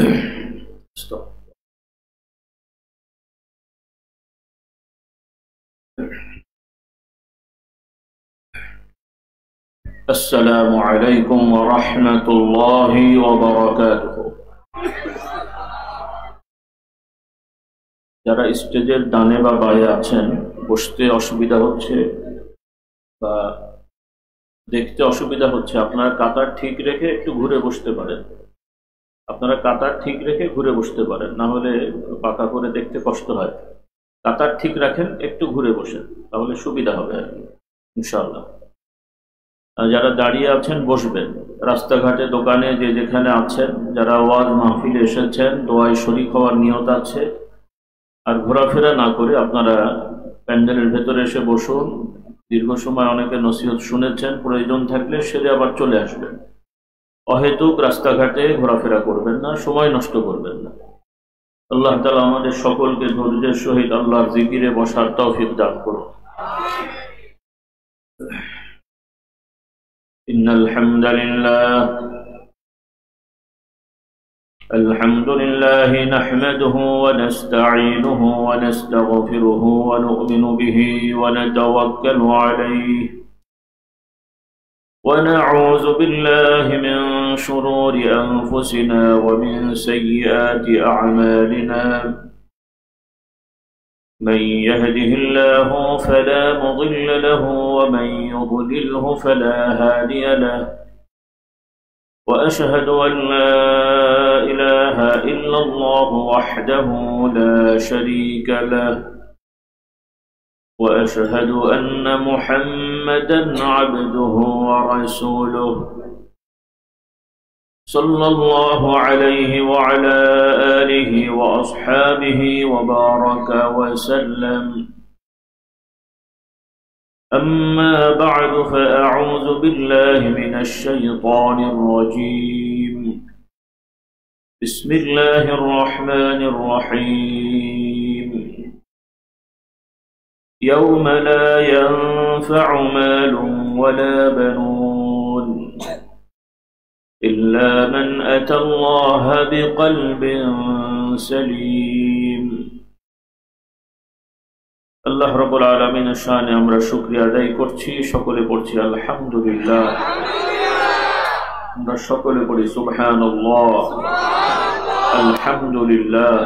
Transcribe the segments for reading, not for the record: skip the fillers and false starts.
السلام عليكم ورحمة الله وبركاته। যারা স্টেজের ডানে বা বাঁয়ে আছেন, বসতে অসুবিধা হচ্ছে বা দেখতে অসুবিধা হচ্ছে, আপনারা কাতার ঠিক রেখে একটু ঘুরে বসতে পারেন। না হলে পাকা করে দেখতে কষ্ট হয়। কাতার ঠিক রাখেন, একটু ঘুরে বসেন, তাহলে সুবিধা হবে আর কি, ইনশাআল্লাহ। যারা দাঁড়িয়ে আছেন বসবেন। রাস্তাঘাটে, দোকানে, যে যেখানে আছেন, যারা ওয়াজ মাহফিলে এসেছেন, দোয়ায় শরীক হওয়ার নিয়ত আছে, আর ঘোরাফেরা না করে আপনারা প্যান্ডেলের ভেতরে এসে বসুন। দীর্ঘ সময় অনেকে নসিহত শুনেছেন, প্রয়োজন থাকলে সেরে আবার চলে আসবেন। অহেতুক রাস্তাঘাটে ঘোরাফেরা করবেন না, সময় নষ্ট করবেন না। আল্লাহ তাআলা আমাদের সকলকে ধৈর্যের সহিত আল্লাহর জিকিরে বসার তৌফিক দান করুন। ইন্নাল হামদালিল্লাহ الحمد لله نحمده ونستعينه ونستغفره ونؤمن به ونتوكل عليه ونعوذ بالله من شرور أنفسنا ومن سيئات أعمالنا من يهده الله فلا مضل له ومن يضلله فلا هادي له وأشهد أن لا إله إلا الله وحده لا شريك له وأشهد أن محمدا عبده ورسوله صلى الله عليه وعلى آله وأصحابه وبارك وسلم. أما بعد فأعوذ بالله من الشيطان الرجيم. بسم الله الرحمن الرحيم. يوم لا ينفع مال ولا بنون إلا من أتى الله بقلب سليم. আল্লাহ রাব্বুল আলামিনের শানে আমরা শুকরিয়া আদায় করছি, সকলে পড়ছি আলহামদুলিল্লাহ। আমরা সকলে পড়ি সুবহানাল্লাহ, আলহামদুলিল্লাহ,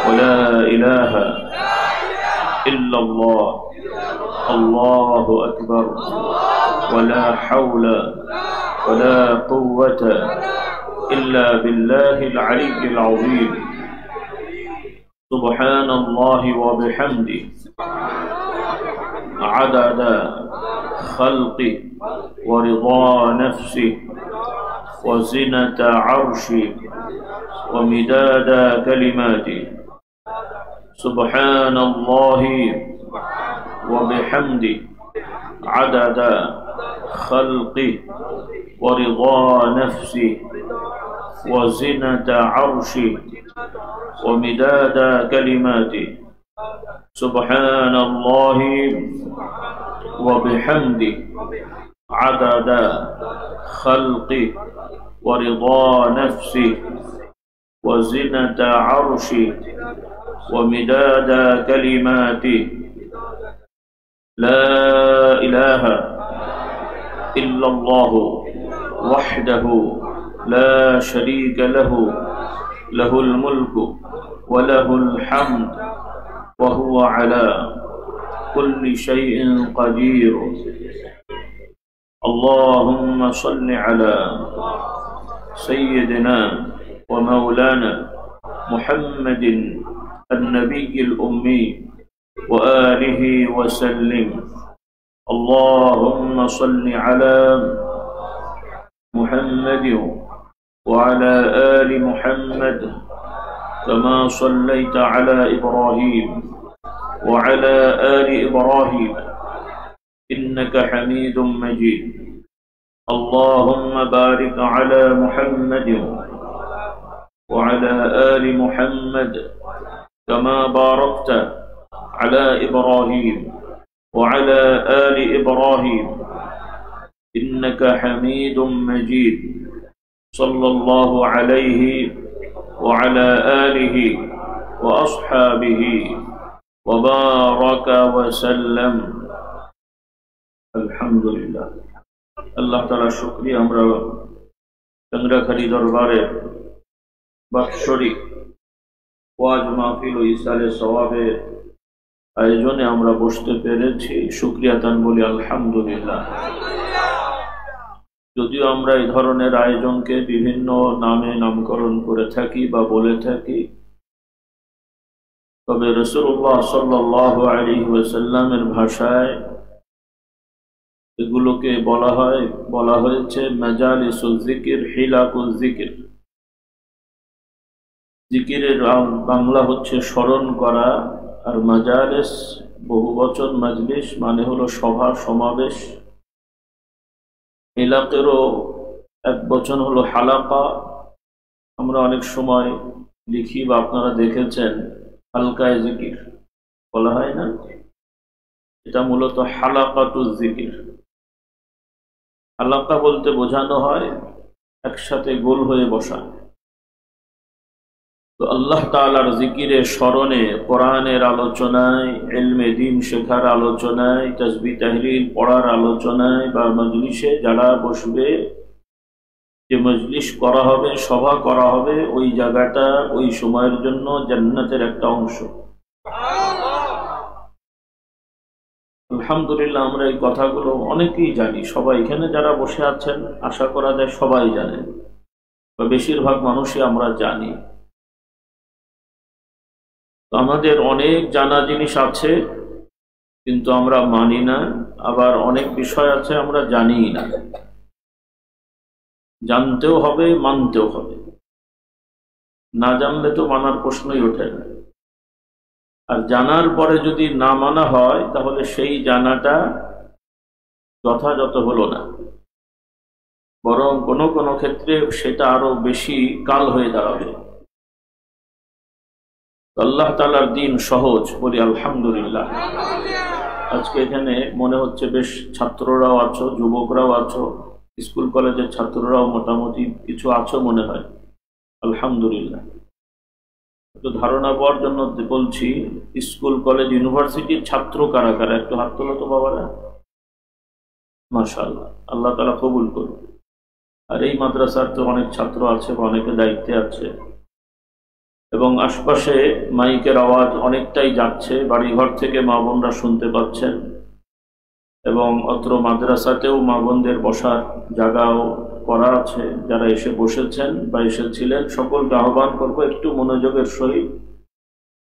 ওয়া লা ইলাহা ইল্লাল্লাহ, আল্লাহু আকবার, ওয়া লা হাওলা ওয়া লা কুওয়াতা ইল্লা বিল্লাহিল আলিয়্যিল আযীম। سبحان الله وبحمده عدد خلقه ورضا نفسه وزنة عرشه ومداد كلماته. سبحان الله وبحمده عدد خلقه ورضا نفسه وزنة عرشه ومداد كلماته. سبحان الله وبحمده عدد خلقه ورضا نفسه وزنة عرشه ومداد كلماته. لا إله إلا الله وحده لا شريك له، له الملك وله الحمد وهو على كل شيء قدير. اللهم صل على سيدنا ومولانا محمد النبي الأمي وآله وسلم. اللهم صل على محمد وعلى آل محمد كما صليت على إبراهيم وعلى آل إبراهيم إنك حميد مجيد. اللهم بارك على محمد وعلى آل محمد كما باركت على إبراهيم وعلى آل إبراهيم إنك حميد مجيد. صلى الله عليه وعلى آله وأصحابه وبارك وسلم الحمد لله আল্লাহ তাআলা শুকরিয়া আমরা চন্দ্রাখালী দরবারের বাৎসরিক ওয়াজ মাহফিল ও ইসালে সওয়াবের আয়োজনে আমরা বসতে পেরেছি, শুকরিয়া তান বলি আলহামদুলিল্লাহ। যদিও আমরা এই ধরনের আয়োজনকে বিভিন্ন নামে নামকরণ করে থাকি বা বলে থাকি, তবে রাসূলুল্লাহ সাল্লাল্লাহু আলাইহি ওয়াসাল্লামের ভাষায় এগুলোকে বলা হয়েছে মাজালিসুল যিকির, হিলাকুল যিকির। যিকিরের বাংলা হচ্ছে স্মরণ করা, আর মাজালিস বহুবচন, মাজলিস মানে হলো সভা সমাবেশ। হিলাকেরও এক বচন হলো হালাকা। আমরা অনেক সময় লিখি বা আপনারা দেখেছেন হালকায় জিকির বলা হয় না, এটা মূলত হালাকাতুল যিকির। হালাকা বলতে বোঝানো হয় একসাথে গোল হয়ে বসা। তো আল্লাহ তাআলার জিকিরে, স্মরণে, কোরআনের আলোচনায়, ইলমে দ্বীন শেখার আলোচনায়, তাসবিহ তাহলিল পড়ার আলোচনায় বা মজলিসে যারা বসবে, যে মজলিস করা হবে, সভা করা হবে, ওই জায়গাটা ওই সময়ের জন্য জান্নাতের একটা অংশ। আলহামদুলিল্লাহ আমরা এই কথাগুলো অনেকেই জানি, সবাই এখানে যারা বসে আছেন আশা করা যায় সবাই জানেন বা বেশিরভাগ মানুষই আমরা জানি। আমাদের অনেক জানা জিনিস আছে কিন্তু আমরা মানি না, আবার অনেক বিষয় আছে আমরা জানিই না। জানতেও হবে, মানতেও হবে। না জানলে তো মানার প্রশ্নই ওঠে না। আর জানার পরে যদি না মানা হয় তাহলে সেই জানাটা যথাযথ হলো না, বরং কোনো কোনো ক্ষেত্রে সেটা আরো বেশি কাল হয়ে দাঁড়াবে। আল্লাহ তাআলার দ্বীন সহজ, বলি আলহামদুলিল্লাহ। আজকে এখানে মনে হচ্ছে বেশ ছাত্ররাও আছো, যুবকরাও আছো, স্কুল কলেজের ছাত্ররাও মোটামুটি কিছু আছো মনে হয়, আলহামদুলিল্লাহ। একটু ধারণা পাওয়ার জন্য বলছি, স্কুল কলেজ ইউনিভার্সিটির ছাত্র কারা কারা একটু হাত তোলো তো বাবারা। মাশাআল্লাহ, আল্লাহ তাআলা কবুল করুন। আর এই মাদ্রাসার তো অনেক ছাত্র আছে বা অনেকে দায়িত্বে আছে, এবং আশপাশে মাইকের আওয়াজ অনেকটাই যাচ্ছে, বাড়িঘর থেকে মা বোনরা শুনতে পাচ্ছেন, এবং অত্র মাদ্রাসাতেও মা বোনদের বসার জায়গাও করা আছে। যারা এসে বসেছেন বা এসেছিলেন সকলকে আহ্বান করবো একটু মনোযোগের সহিত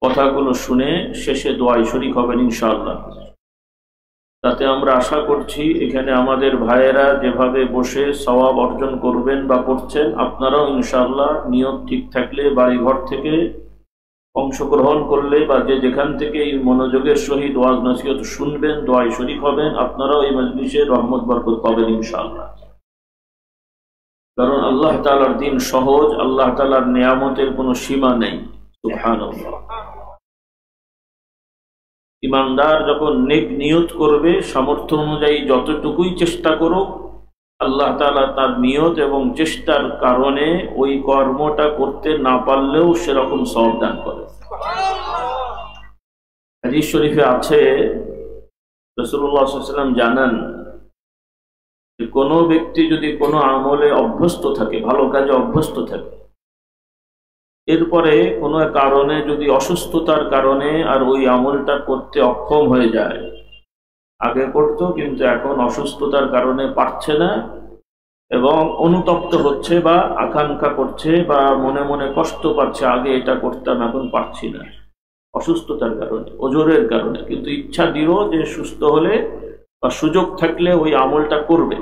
কথাগুলো শুনে শেষে দোয়ায় শরীক হবেন ইনশাআল্লাহ। তাতে আমরা আশা করছি এখানে আমাদের ভাইয়েরা যেভাবে বসে সওয়াব অর্জন করবেন বা করছেন, আপনারাও ইনশাআল্লাহ নিয়ত ঠিক থাকলে, বাড়িঘর থেকে অংশগ্রহণ করলে বা যে যেখান থেকে এই মনোযোগের সহিত ওয়াজ নসিহত শুনবেন, দোয়ায় শরীক হবেন, আপনারাও এই মজলিসে রহমত বরকত পাবেন ইনশাআল্লাহ। কারণ আল্লাহ তাআলার দ্বীন সহজ, আল্লাহ তাআলার নিয়ামতের কোনো সীমা নেই। সুবহানাল্লাহ। ইমানদার যখন নেক নিয়ত করবে, সামর্থ্য অনুযায়ী যতটুকুই চেষ্টা করুক, আল্লাহ তাআলা তার নিয়ত এবং চেষ্টার কারণে ওই কর্মটা করতে না পারলেও সেরকম সওয়াব দান করে। হাদিস শরীফে আছে, রাসূলুল্লাহ সাল্লাল্লাহু আলাইহি ওয়াসাল্লাম জানান যে কোনো ব্যক্তি যদি কোনো আমলে অভ্যস্ত থাকে, ভালো কাজে অভ্যস্ত থাকে, এরপরে কোনো কারণে যদি অসুস্থতার কারণে আর ওই আমলটা করতে অক্ষম হয়ে যায়, আগে করতো কিন্তু এখন অসুস্থতার কারণে পারছে না এবং অনুতপ্ত হচ্ছে বা আকাঙ্ক্ষা করছে বা মনে মনে কষ্ট পাচ্ছে, আগে এটা করতাম এখন পারছি না, অসুস্থতার কারণে, ওজরের কারণে, কিন্তু ইচ্ছা দৃঢ় যে সুস্থ হলে বা সুযোগ থাকলে ওই আমলটা করবে।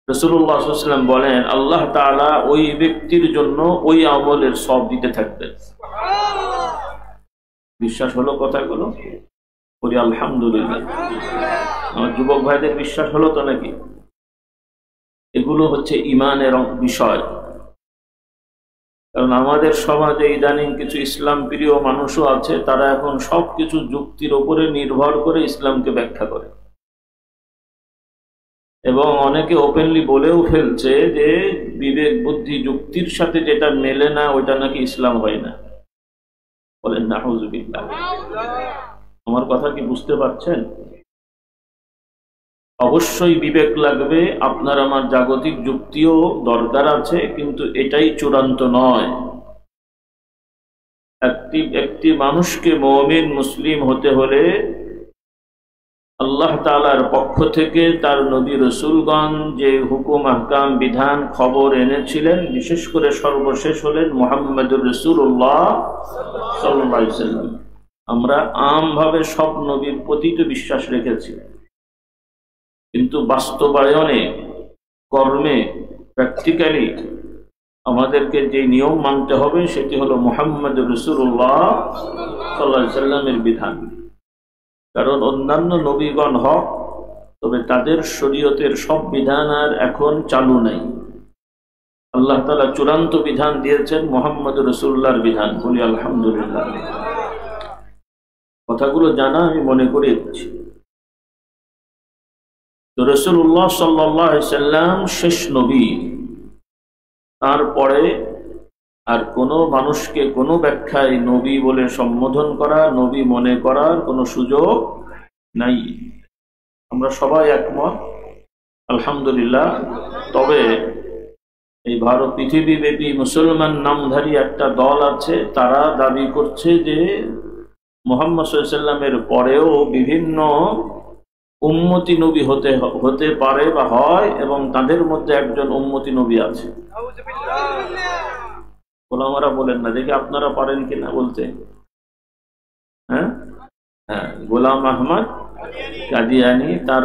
রাসূলুল্লাহ সাল্লাল্লাহু আলাইহি ওয়াসাল্লাম বলেন আল্লাহ তাআলা ওই ব্যক্তির জন্য ওই আমলের সওয়াব দিতে থাকবেন। বিশ্বাস হলো কথাগুলো? বলি আলহামদুলিল্লাহ। আমার যুবক ভাইদের বিশ্বাস হলো তো নাকি? এগুলো হচ্ছে ঈমানের বিষয়। কারণ আমাদের সমাজে ইদানিং কিছু ইসলাম প্রিয় মানুষও আছে, তারা এখন সবকিছু যুক্তির উপরে নির্ভর করে ইসলামকে ব্যাখ্যা করে। এবং অনেকে ওপেনলি বলেও ফেলছে যে বিবেক বুদ্ধি যুক্তির সাথে যেটা মেলে না ওইটা নাকি ইসলাম হয় না। বলেন নাউযুবিল্লাহ। আমার কথা কি বুঝতে পারছেন? অবশ্যই বিবেক লাগবে, আপনার আমার জাগতিক যুক্তিও দরকার আছে, কিন্তু এটাই চূড়ান্ত নয়। একটি মানুষকে মুমিন মুসলিম হতে হলে আল্লাহ তাআলার পক্ষ থেকে তার নবী রাসূলগণ যে হুকুম আহকাম বিধান খবর এনেছিলেন, বিশেষ করে সর্বশেষ হলেন মুহাম্মদুর রাসূলুল্লাহ সাল্লাল্লাহু আলাইহি ওয়াসাল্লাম। আমরা আমভাবে সব নবীর প্রতি তো বিশ্বাস রেখেছি, কিন্তু বাস্তবায়নে, কর্মে, প্র্যাকটিক্যালি আমাদেরকে যে নিয়ম মানতে হবে সেটি হলো মুহাম্মদুর রাসূলুল্লাহ সাল্লাল্লাহু আলাইহি ওয়াসাল্লামের বিধান। কারণ অন্যান্য নবীগণ হক, তবে তাদের শরীয়তের সব বিধান আর এখন চালু নাই। আল্লাহ তাআলা চূড়ান্ত বিধান দিয়েছেন মুহাম্মদুর রাসূলুল্লাহর বিধান। বলি আলহামদুলিল্লাহ। কথাগুলো জানা আমি মনে করে দিচ্ছি। তো রাসূলুল্লাহ সাল্লাল্লাহু আলাইহি ওয়াসাল্লাম শেষ নবী। তারপরে আর কোনো মানুষকে কোনো ব্যাখ্যায় নবী বলে সম্বোধন করা, নবী মনে করার কোনো সুযোগ নাই। আমরা সবাই একমত, আলহামদুলিল্লাহ। তবে এই ভারত পৃথিবীব্যাপী মুসলমান নামধারী একটা দল আছে, তারা দাবি করছে যে মুহাম্মদ সাল্লাল্লাহু আলাইহি ওয়াসাল্লামের পরেও বিভিন্ন উম্মতি নবী হতে পারে বা হয়, এবং তাদের মধ্যে একজন উম্মতি নবী আছে। ওলামারা বলেন না, দেখি আপনারা পারেন কিনা বলতে। হ্যাঁ, গোলাম আহমদ কাদিয়ানী, তার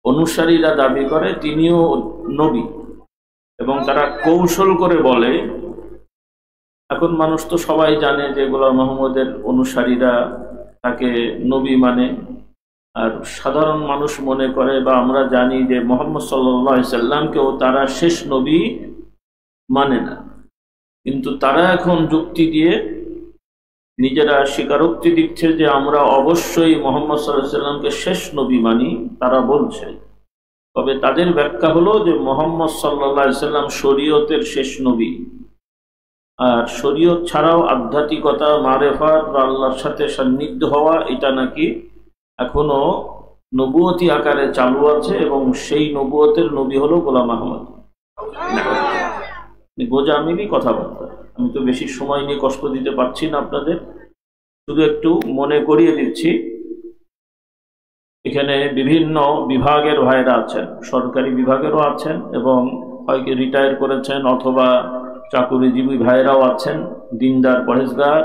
অনুসারীরা দাবি করে তিনিও নবী, এবং তারা কৌশল করে বলে, এখন মানুষ তো সবাই জানে যে গোলাম মোহাম্মদের অনুসারীরা তাকে নবী মানে, আর সাধারণ মানুষ মনে করে বা আমরা জানি যে মুহাম্মদ সাল্লাল্লাহু আলাইহি সাল্লামকেও তারা শেষ নবী মানে না। কিন্তু তারা এখন যুক্তি দিয়ে নিজেরা স্বীকারোক্তি দিচ্ছে যে আমরা অবশ্যই মুহাম্মদ সাল্লাল্লাহু আলাইহি সাল্লামকে শেষ নবী মানি। তারা বলছে, তবে তাদের ব্যাখ্যা হলো যে মুহাম্মদ সাল্লাল্লাহু আলাইহি সাল্লাম শরীয়তের শেষ নবী, আর শরীয়ত ছাড়াও আধ্যাত্মিকতা, মারেফাত বা আল্লাহর সাথে সান্নিধ্য হওয়া, এটা নাকি এখনো নবুয়তি আকারে চালু আছে, এবং সেই নবুয়তের নবী হলো গোলাম আহমদ। গোজামিলি কথাবার্তা। আমি তো বেশি সময় নিয়ে কষ্ট দিতে পারছি না আপনাদের, শুধু একটু মনে করিয়ে দিচ্ছি। এখানে বিভিন্ন বিভাগের ভাইরা আছেন, সরকারি বিভাগেরও আছেন, এবং হয়তো রিটায়ার করেছেন, অথবা চাকুরিজীবী ভাইরাও আছেন, দিনদার পরেশগার,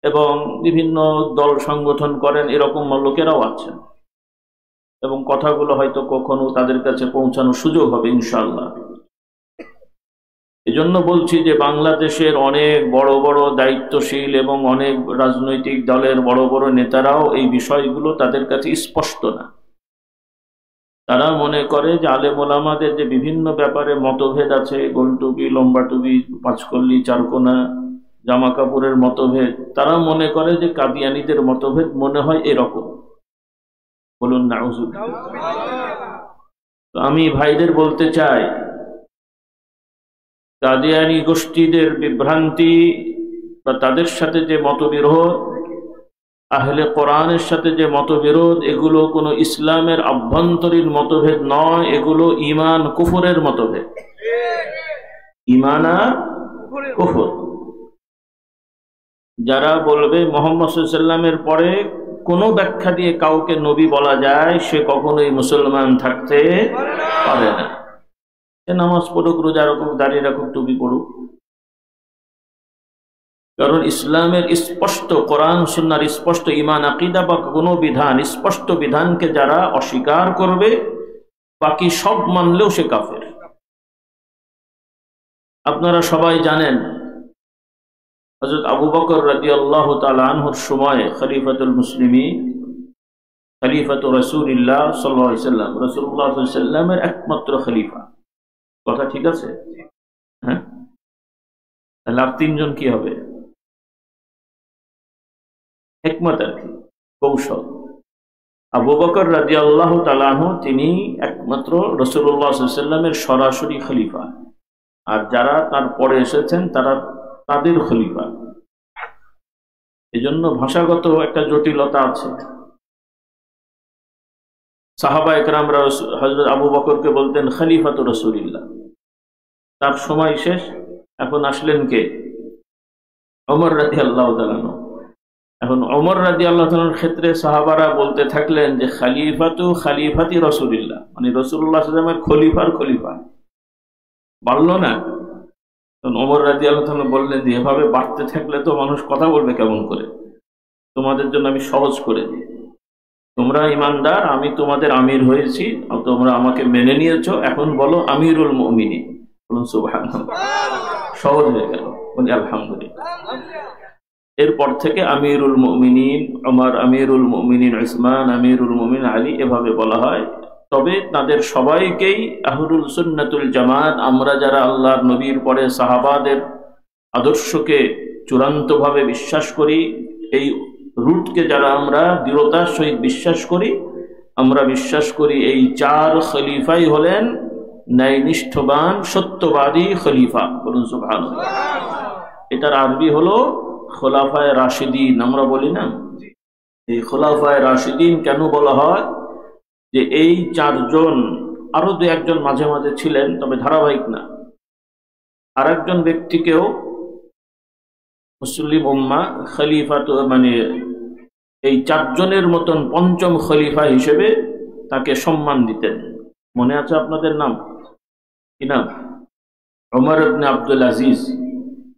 এবং বিভিন্ন দল সংগঠন করেন, এরকম লোকেরাও আছেন, এবং কথাগুলো হয়তো কখনো তাদের কাছে পৌঁছানোর সুযোগ হবে ইনশাআল্লাহ। এজন্য বলছি যে বাংলাদেশের অনেক বড় বড় দায়িত্বশীল এবং অনেক রাজনৈতিক দলের বড় বড় নেতারাও এই বিষয়গুলো তাদের কাছে স্পষ্ট না। তারা মনে করে যে আলেম ওলামাদের যে বিভিন্ন ব্যাপারে মতভেদ আছে, গোল টুপি, লম্বা টুপি, পাঁচকল্লি, চারকোনা, জামা কাপড়ের মতভেদ, তারা মনে করে যে কাদিয়ানীদের মতভেদ মনে হয় এরকম। বলুন নাউযুবিল্লাহ। তো আমি ভাইদের বলতে চাই, কাদিয়ানী গোষ্ঠীদের বিভ্রান্তি বা তাদের সাথে যে মতবিরোধ, আহলে কোরআনের সাথে যে মতবিরোধ, এগুলো কোনো ইসলামের আভ্যন্তরীণ মতভেদ নয়, এগুলো ঈমান কুফরের মতভেদ। ঈমান আর কুফর। যারা বলবে মুহাম্মদ সাল্লাল্লাহু আলাইহি ওয়াসাল্লামের পরে কোনো ব্যাখ্যা দিয়ে কাউকে নবী বলা যায়, সে কখনোই মুসলমান থাকতে পারে না। সে নামাজ পড়ুক, রোজা রাখুক, দাঁড়িয়ে রাখুক, টুপি পড়ুক, কারণ ইসলামের স্পষ্ট, কোরআন সুন্নাহর স্পষ্ট ঈমান আকীদা বা কোনো বিধান, স্পষ্ট বিধানকে যারা অস্বীকার করবে, বাকি সব মানলেও সে কাফের। আপনারা সবাই জানেন হযরত আবু বকর রাদিয়াল্লাহু তাআলা আনহুর সময় খলিফাতুল মুসলিমিন, খলিফাতু রাসূলিল্লাহ সাল্লাল্লাহু আলাইহি ওয়াসাল্লাম, রাসূলুল্লাহ সাল্লাল্লাহু আলাইহি ওয়াসাল্লামের একমাত্র খলিফা। কথা ঠিক আছে? হ্যাঁ, তাহলে আর তিনজন কি হবে? হিকমত আর কি, কৌশল। আবু বকর রাদিয়াল্লাহু তাআলা আনহু তিনি একমাত্র রাসূলুল্লাহ সাল্লাল্লাহু আলাইহি ওয়াসাল্লামের সরাসরি খলিফা, আর যারা তার পরে এসেছেন তারা তাদের খলিফা। এজন্য ভাষাগত একটা জটিলতা আছে। সাহাবা একরামরা হযরত আবু বকরকে বলতেন খলিফাতু রাসূলিল্লাহ, তার সময় শেষ, এখন আসলেন কে? ওমর রাদিয়াল্লাহু তাআলা আনহু। এখন ওমর রাদিয়াল্লাহু তাআলার ক্ষেত্রে সাহাবারা বলতে থাকলেন যে খলিফাতু খলিফাতি রাসূলিল্লাহ, মানে রাসূলুল্লাহ সাল্লাল্লাহু আলাইহি ওয়াসাল্লামের খলিফার খলিফা। বাড়লো না? তখন ওমর রাদিয়াল্লাহু তাআলা বললেন যে এভাবে বাড়তে থাকলে তো মানুষ কথা বলবে কেমন করে, তোমাদের জন্য আমি সহজ করে দিই, তোমরা ইমানদার, আমি তোমাদের আমির হয়েছি, তোমরা আমাকে মেনে নিয়েছো, এখন বলো আমিরুল মুমিনিন। বলুন সুবহানাল্লাহ, সহজ হয়ে গেল, বলি আলহামদুলিল্লাহ। এরপর থেকে আমিরুল মুমিনিন ওমর, আমিরুল মুমিনিন উসমান, আমিরুল মুমিনিন আলী, এভাবে বলা হয়। তবে তাদের সবাইকেই আহলুল সুন্নাতুল জামাত, আমরা যারা আল্লাহর নবীর পরে সাহাবাদের আদর্শকে চূড়ান্তভাবে বিশ্বাস করি, এই রুটকে যারা আমরা দৃঢ়তার সহিত বিশ্বাস করি, আমরা বিশ্বাস করি এই চার খলিফাই হলেন ন্যায়নিষ্ঠবান সত্যবাদী খলিফা। বলুন সুবহানাল্লাহ। এটার আরবি হলো খোলাফায়ে রাশিদিন, আমরা বলি না। এই খোলাফায়ে রাশিদিন কেন বলা হয়? যে এই চারজন, আরো দু একজন মাঝে মাঝে ছিলেন, তবে ধারাবাহিক না, আর একজন ব্যক্তিকেও মুসলিম উম্মাহ খলিফা, মানে এই চারজনের মতন পঞ্চম খলিফা হিসেবে তাকে সম্মান দিতেন। মনে আছে আপনাদের নাম কি? নাম ওমর ইবনে আব্দুল আজিজ।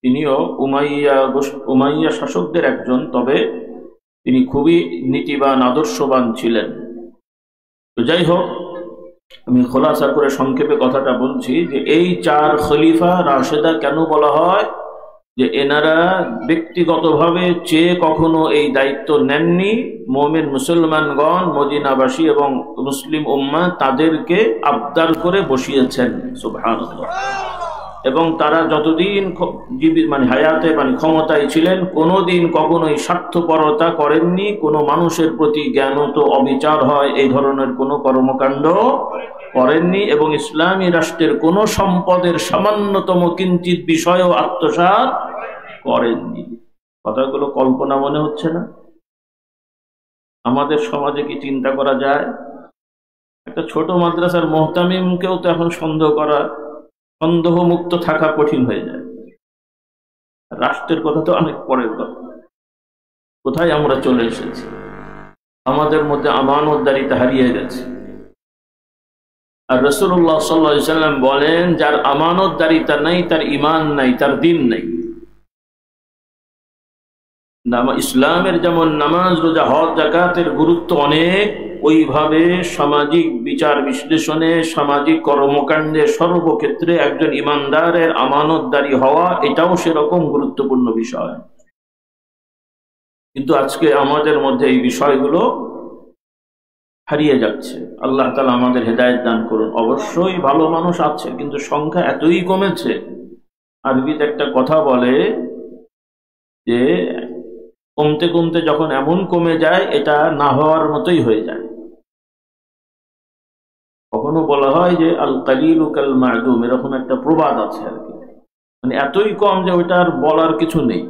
তিনিও উমাইয়া শাসকদের একজন, তবে তিনি খুবই নীতিবান আদর্শবান ছিলেন। তো যাই হোক, আমি খোলাসা করে সংক্ষেপে কথাটা বলছি যে এই চার খলিফা রাশেদা কেন বলা হয়? যে এনারা ব্যক্তিগতভাবে চেয়ে কখনো এই দায়িত্ব নেননি, মুমিন মুসলমানগণ, মদিনাবাসী এবং মুসলিম উম্মাহ তাদেরকে আবদার করে বসিয়েছেন। সুবহানাল্লাহ। এবং তারা যতদিন মানে হায়াতে, মানে ক্ষমতায় ছিলেন, কোনোদিন কখনোই স্বার্থপরতা করেননি, কোনো মানুষের প্রতি জ্ঞানত অবিচার হয় এই ধরনের কোনো কর্মকাণ্ড করেননি, এবং ইসলামী রাষ্ট্রের কোনো সম্পদের সামান্যতম কিঞ্চিত বিষয়ও আত্মসাৎ করেননি। কথাগুলো কল্পনা মনে হচ্ছে না? আমাদের সমাজে কি চিন্তা করা যায়? একটা ছোট মাদ্রাসার মুহতামিমকেও তো এখন সন্দেহ মুক্ত থাকা কঠিন হয়ে যায়। রাষ্ট্রের কথা তো অনেক পরের কথা। কোথায় আমরা চলে এসেছি? আমাদের মধ্যে আমানতদারিতা হারিয়ে গেছে। আর রাসূলুল্লাহ সাল্লাল্লাহু আলাইহি ওয়াসাল্লাম বলেন, যার আমানতদারিতা নাই তার ঈমান নাই, তার দ্বীন নাই। ইসলামের যেমন নামাজ, রোজা, হজ, যাকাতের গুরুত্ব অনেক, ওইভাবে সামাজিক বিচার বিশ্লেষণে, সামাজিক কর্মকাণ্ডে, সর্বক্ষেত্রে একজন ইমানদারের আমানতদারি হওয়া এটাও সেরকম গুরুত্বপূর্ণ বিষয়। কিন্তু আজকে আমাদের মধ্যে এই বিষয়গুলো হারিয়ে যাচ্ছে। আল্লাহ তাআলা আমাদের হেদায়েত দান করুন। অবশ্যই ভালো মানুষ আছে, কিন্তু সংখ্যা এতই কমেছে। আরবিতে একটা কথা বলে যে কমতে কমতে যখন এমন কমে যায়, এটা না হওয়ার মতোই হয়ে যায়। কখনো বলা হয় যে আল কালিলু কাল মা'দুম, এরকম একটা প্রবাদ আছে আর কি, মানে এতই কম যে ওইটা আর বলার কিছু নেই।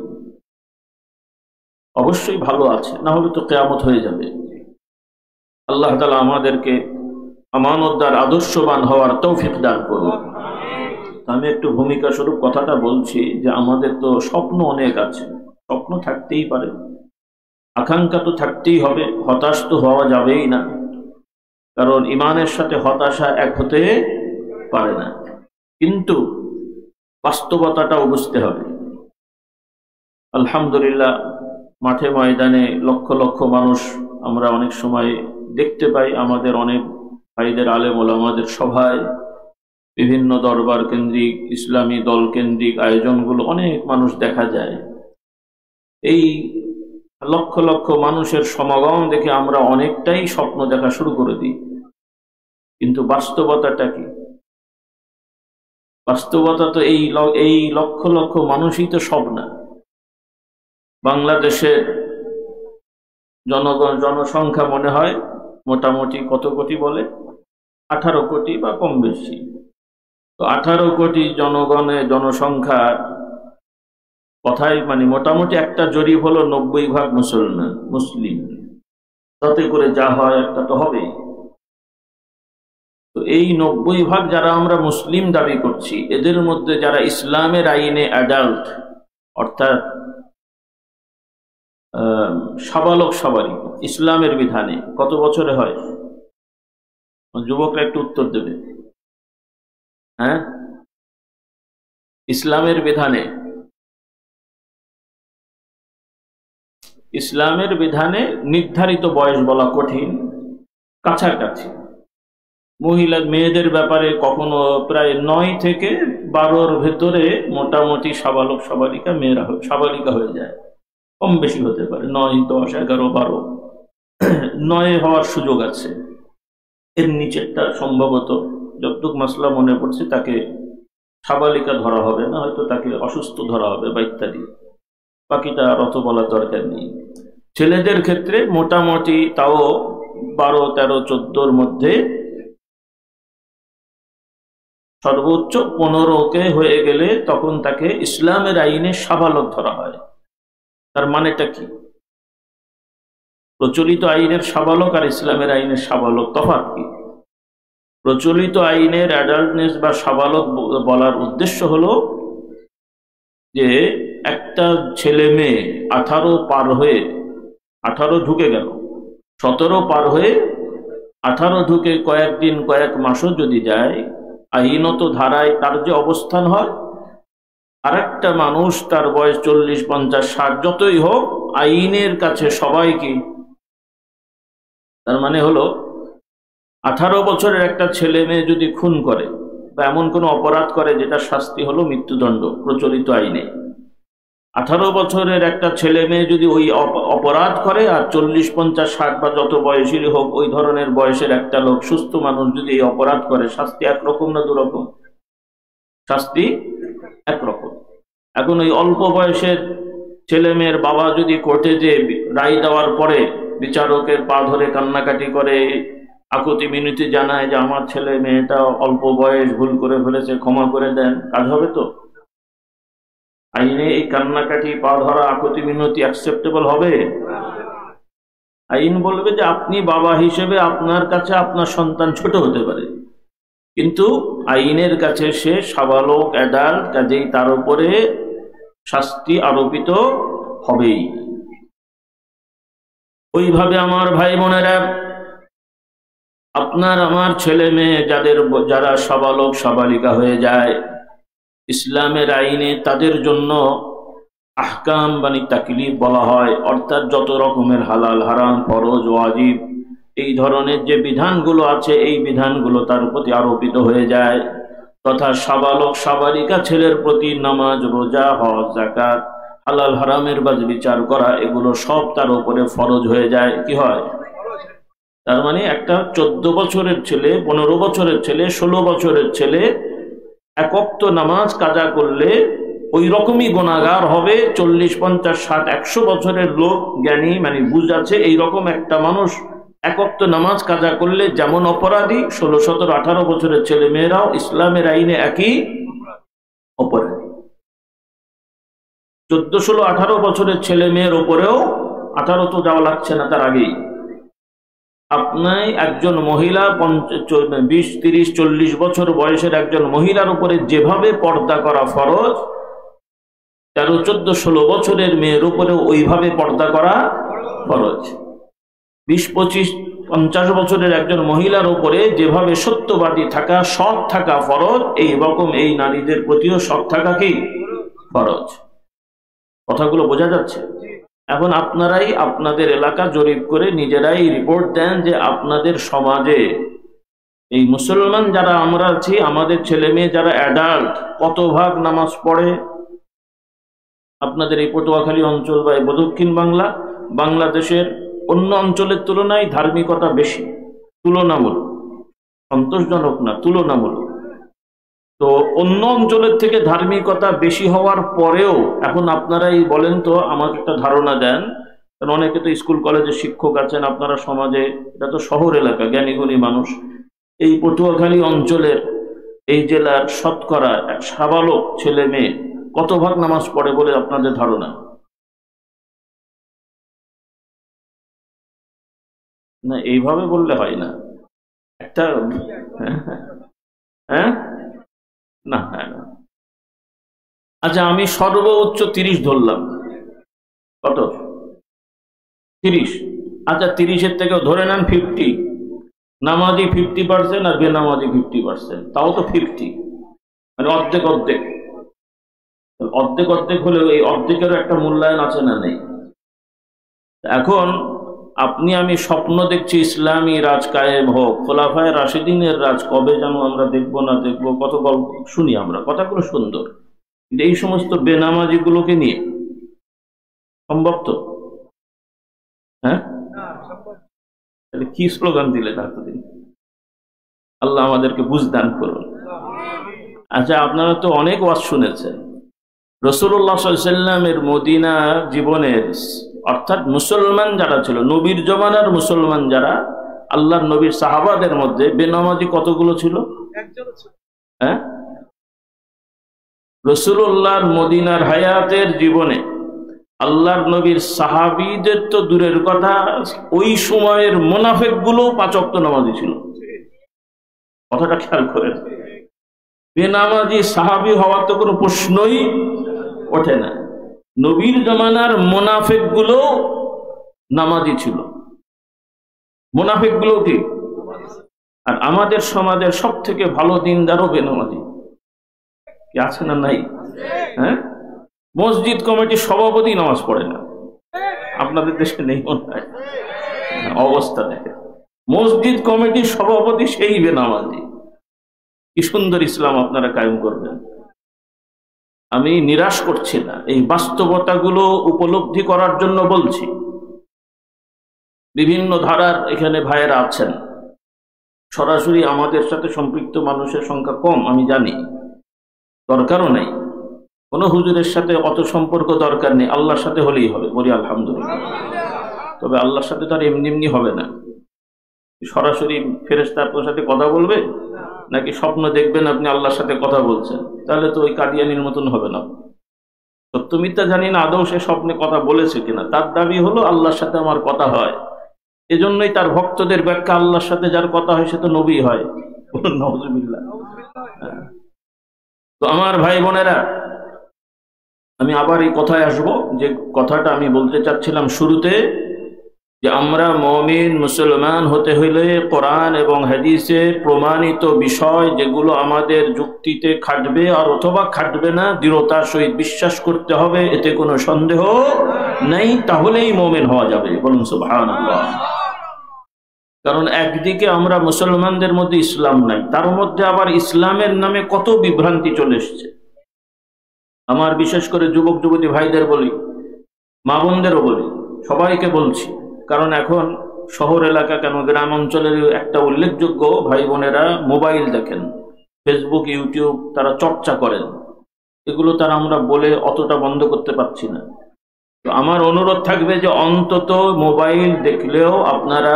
অবশ্যই ভালো আছে, না হলে তো কিয়ামত হয়ে যাবে। আল্লাহ তাআলা আমাদেরকে আমানতদার, আদর্শবান হওয়ার তৌফিক দান করুন। আমি একটু ভূমিকা স্বরূপ কথাটা বলছি যে আমাদের তো স্বপ্ন অনেক আছে, স্বপ্ন থাকতেই পারে, আকাঙ্ক্ষা তো থাকতেই হবে, হতাশ তো হওয়া যাবেই না, কারণ ইমানের সাথে হতাশা এক হতে পারে না। কিন্তু বাস্তবতাটাও বুঝতে হবে। আলহামদুলিল্লাহ, মাঠে ময়দানে লক্ষ লক্ষ মানুষ আমরা অনেক সময় দেখতে পাই। আমাদের অনেক ভাইদের, আলেম ওলামাদের সভায়, বিভিন্ন দরবার কেন্দ্রিক, ইসলামী দল কেন্দ্রিক আয়োজনগুলো অনেক মানুষ দেখা যায়। এই লক্ষ লক্ষ মানুষের সমাগম দেখে আমরা অনেকটাই স্বপ্ন দেখা শুরু করে দিই। কিন্তু বাস্তবতাটা কি? বাস্তবতা তো এই লক্ষ লক্ষ মানুষই তো সব না। বাংলাদেশের জনসংখ্যা মনে হয় মোটামুটি কত কোটি বলে? 18 কোটি বা কম বেশি। তো 18 কোটি জনসংখ্যা কথায় মানে মোটামুটি একটা জরিপ হলো 90% মুসলিম। তাতে করে যা হয় একটা তো হবেই। তো এই 90% যারা আমরা মুসলিম দাবি করছি, এদের মধ্যে যারা ইসলামের আইনে অ্যাডাল্ট অর্থাৎ সাবালক সাবালিক ইসলামের বিধানে কত বছরে হয়? যুবকরা একটু উত্তর দেবে। হ্যাঁ, ইসলামের বিধানে নির্ধারিত বয়স বলা কঠিন, কাছাকাছি। মেয়েদের ব্যাপারে কখনো প্রায় 9 থেকে 12-র ভেতরে মোটামুটি সাবালক সাবালিকা মেয়েরা সাবালিকা হয়ে যায়। কম বেশি হতে পারে 9, 10, 11, 12, 9 হওয়ার সুযোগ আছে। এর নিচেরটা সম্ভবত যতটুকু মাসলা মনে পড়ছে তাকে সাবালিকা ধরা হবে না, হয়তো তাকে অসুস্থ ধরা হবে বা ইত্যাদি। বাকিটা আর অত বলার দরকার নেই। ছেলেদের ক্ষেত্রে মোটামুটি তাও 12, 13, 14-র মধ্যে, সর্বোচ্চ 15-কে হয়ে গেলে তখন তাকে ইসলামের আইনে সাবালক ধরা হয়। তার মানেটা কি? প্রচলিত আইনের সাবালক আর ইসলামের আইনের সাবালক তফাৎ কি? প্রচলিত আইনের অ্যাডাল্টনেস বা সাবালক বলার উদ্দেশ্য হলো যে একটা ছেলে মেয়ে 18 পার হয়ে, 18 ঢুকে গেল, 17 পার হয়ে 18 ঢুকে কয়েকদিন কয়েক মাসও যদি যায়, আইনত ধারায় তার যে অবস্থান হয়, আর একটা মানুষ তার বয়স 40, 50, 60 যতই হোক, আইনের কাছে সবাই কি? তার মানে হলো 18 বছরের একটা ছেলে মেয়ে যদি খুন করে বা এমন কোনো অপরাধ করে যেটা শাস্তি হলো মৃত্যুদণ্ড প্রচলিত আইনে, 18 বছরের একটা ছেলে মেয়ে যদি ওই অপরাধ করে, আর 40, 50, 60 বা যত বয়সেরই হোক ওই ধরনের বয়সের একটা লোক, সুস্থ মানুষ যদি এই অপরাধ করে, শাস্তি একরকম না দুরকম? শাস্তি একরকম। এখন ওই অল্প বয়সের ছেলে মেয়ের বাবা যদি কোর্টে যে রায় দেওয়ার পরে বিচারকের পা ধরে কান্নাকাটি করে, আকুতি মিনতি জানায় যে আমার ছেলে মেয়েটা অল্প বয়স, ভুল করে ফেলেছে, ক্ষমা করে দেন, কাজ হবে তো? আইনে এই কান্নাকাটি, পা ধরা, আকুতি মিনতি অ্যাকসেপ্টেবল হবে? আইন বলবে যে আপনি বাবা হিসেবে আপনার কাছে আপনার সন্তান ছোট হতে পারে, কিন্তু আইনের কাছে সে সাবালক অ্যাডাল্ট, কাজেই তার উপরে শাস্তি আরোপিত হবেই। ওইভাবে আমার ভাই বোনেরা, আপনার আমার ছেলে মেয়ে যারা সাবালক সাবালিকা হয়ে যায়, ইসলামের আইনে তাদের জন্য আহকাম বানি তাকলিফ বলা হয়, অর্থাৎ যত রকমের হালাল হারাম, ফরজ ওয়াজিব, এই ধরনের যে বিধানগুলো আছে, এই বিধানগুলো তার প্রতি আরোপিত হয়ে যায়। তথা সাবালক সাবালিকা ছেলের প্রতি নামাজ, রোজা, হজ, যাকাত, হালাল হারামের বাজ বিচার করা, এগুলো সব তার উপরে ফরজ হয়ে যায়। কি হয়? তার মানে একটা 14 বছরের ছেলে, 15 বছরের ছেলে, 16 বছরের ছেলে এক ওয়াক্ত নামাজ কাজা করলে ওই রকমই গুনাহগার হবে 40, 50, 60, 100 বছরের লোক, জ্ঞানী মানে বুঝ আছে, এইরকম একটা মানুষ এক ওয়াক্ত নামাজ কাজা করলে যেমন অপরাধী, 16, 17, 18 বছরের ছেলে মেয়েরাও ইসলামের আইনে একই অপরাধী। 14, 16, 18 বছরের ছেলে মেয়ের উপরেও, 18 তো যাওয়া লাগছে না, তার আগেই আপনি একজন মহিলা 20, 30, 40 বছর বয়সের একজন মহিলার উপরে যেভাবে পর্দা করা ফরজ, 13, 14, 16 বছরের মেয়ের উপরেও ওইভাবে পর্দা করা ফরজ। 20, 25, 50 বছরের একজন মহিলার উপরে যেভাবে সত্যবাদী থাকা, সৎ থাকা ফরজ, এই রকম এই নারীদের প্রতিও সৎ থাকা কি ফরজ। কথাগুলো বোঝা যাচ্ছে? এখন আপনারাই আপনাদের এলাকা জরিপ করে নিজেরাই রিপোর্ট দেন যে আপনাদের সমাজে এই মুসলমান যারা আমরা আছি, আমাদের ছেলে মেয়ে যারা অ্যাডাল্ট, কত ভাগ নামাজ পড়ে? আপনাদের এই পটুয়াখালী অঞ্চল বা দক্ষিণ বাংলা, বাংলাদেশের অন্য অঞ্চলের তুলনায় ধার্মিকতা বেশি, তুলনামূলক, সন্তোষজনক না, তুলনামূলক। তো অন্য অঞ্চলের থেকে ধার্মিকতা বেশি হওয়ার পরেও এখন আপনারাই বলেন তো, আমাকে একটা ধারণা দেন কারণ অনেকে তো স্কুল কলেজে শিক্ষক আছেন, আপনারা সমাজে, এটা তো শহর এলাকা, জ্ঞানীগুণী মানুষ। এই পটুয়াখালী অঞ্চলের, এই জেলার শতকরা সাবালক ছেলে মেয়ে কত ভাগ নামাজ পড়ে বলে আপনাদের ধারণা? না, এইভাবে বললে হয় না। একটা হ্যাঁ, না হ্যাঁ না। আচ্ছা, আমি সর্বোচ্চ 30 ধরলাম। কত? 30। আচ্ছা, 30-এর থেকেও ধরে নেন 50। নামাজি 50% আর বেনামাজি 50%, তাও তো 50, মানে অর্ধেক অর্ধেক। অর্ধেক অর্ধেক হলেও এই অর্ধেকেরও একটা মূল্যায়ন আছে না নেই? এখন আপনি আমি স্বপ্ন দেখছি ইসলামী রাজ কায়েম হোক, খোলাফায়ে রাশিদিনের রাজ কবে যেন আমরা দেখবো না দেখবো, কত গল্প শুনি আমরা, কথাগুলো সুন্দর, কিন্তু এই সমস্ত বেনামাজি গুলোকে নিয়ে সম্ভব তো? হ্যাঁ, তাহলে কি স্লোগান দিলেন এতদিন? আল্লাহ আমাদেরকে বুঝদান করুন। আচ্ছা, আপনারা তো অনেক ওয়াজ শুনেছেন রাসূলুল্লাহ সাল্লাল্লাহু আলাইহি ওয়াসাল্লামের মদিনা জীবনের, অর্থাৎ মুসলমান যারা ছিল, নবীর জমানার মুসলমান যারা, আল্লাহর নবীর সাহাবাদের মধ্যে বেনামাজি কতগুলো ছিল? হ্যাঁ, রাসূলুল্লাহর মদিনার হায়াতের জীবনে আল্লাহর নবীর সাহাবীদের তো দূরের কথা, ওই সময়ের মুনাফিক গুলো 5 ওয়াক্ত নামাজি ছিল। কথাটা খেয়াল করেন, বেনামাজি সাহাবী হওয়ার তো কোনো প্রশ্নই ওঠে না। নবীর জমানার মুনাফিক গুলো নামাজি ছিল, মুনাফিক গুলো কি? আর আমাদের সমাজের সব থেকে ভালো দিনদারও বেনামাজি, কি আছে না নাই? হ্যাঁ, মসজিদ কমিটির সভাপতি নামাজ পড়ে না, আপনাদের দেশে নেই মনে হয়? অবস্থা দেখে, মসজিদ কমিটির সভাপতি সেই বেনামাজি। কি সুন্দর ইসলাম আপনারা কায়েম করবেন। আমি নিরাশ করছি না, এই বাস্তবতাগুলো উপলব্ধি করার জন্য বলছি। বিভিন্ন ধারার এখানে ভাইয়েরা আছেন, সরাসরি আমাদের সাথে সম্পৃক্ত মানুষের সংখ্যা কম, আমি জানি, দরকারও নাই। কোনো হুজুরের সাথে অত সম্পর্ক দরকার নেই, আল্লাহর সাথে হলেই হবে, বলি আলহামদুলিল্লাহ। তবে আল্লাহর সাথে তার এমনি এমনি হবে না। সরাসরি ফেরেশতা আপনার সাথে কথা বলবে, নাকি স্বপ্ন দেখবেন আপনি আল্লাহর সাথে কথা বলছেন? তাহলে তো ওই কাদিয়ানির মতন হবে না। সত্য মিথ্যা জানি না আদৌ সে স্বপ্নে কথা বলেছে কিনা, তার দাবি হলো আল্লাহর সাথে আমার কথা হয়। এজন্যই তার ভক্তদের ব্যাখ্যা, আল্লাহর সাথে যার কথা হয় সে তো নবী হয়। নাউজুবিল্লাহ। তো আমার ভাই বোনেরা, আমি আবার এই কথায় আসবো, যে কথাটা আমি বলতে চাচ্ছিলাম শুরুতে, যে আমরা মুমিন মুসলমান হতে হইলে কোরআন এবং হাদিসে প্রমাণিত বিষয়, যেগুলো আমাদের যুক্তিতে খাটবে আর অথবা খাটবে না, দৃঢ়তার সহিত বিশ্বাস করতে হবে, এতে কোনো সন্দেহ নেই, তাহলেই মুমিন হওয়া যাবে। বলুন সুবহানাল্লাহ। কারণ একদিকে আমরা মুসলমানদের মধ্যে ইসলাম নাই, তার মধ্যে আবার ইসলামের নামে কত বিভ্রান্তি চলে এসছে। আমার বিশেষ করে যুবক যুবতী ভাইদের বলি, মা বোনদেরও বলি, সবাইকে বলছি, কারণ এখন শহর এলাকা কেন, গ্রাম অঞ্চলের একটা উল্লেখযোগ্য ভাই বোনেরা মোবাইল দেখেন, ফেসবুক, ইউটিউব তারা চর্চা করেন, এগুলো তারা আমরা বলে অতটা বন্ধ করতে পারছি না। তো আমার অনুরোধ থাকবে যে অন্তত মোবাইল দেখলেও আপনারা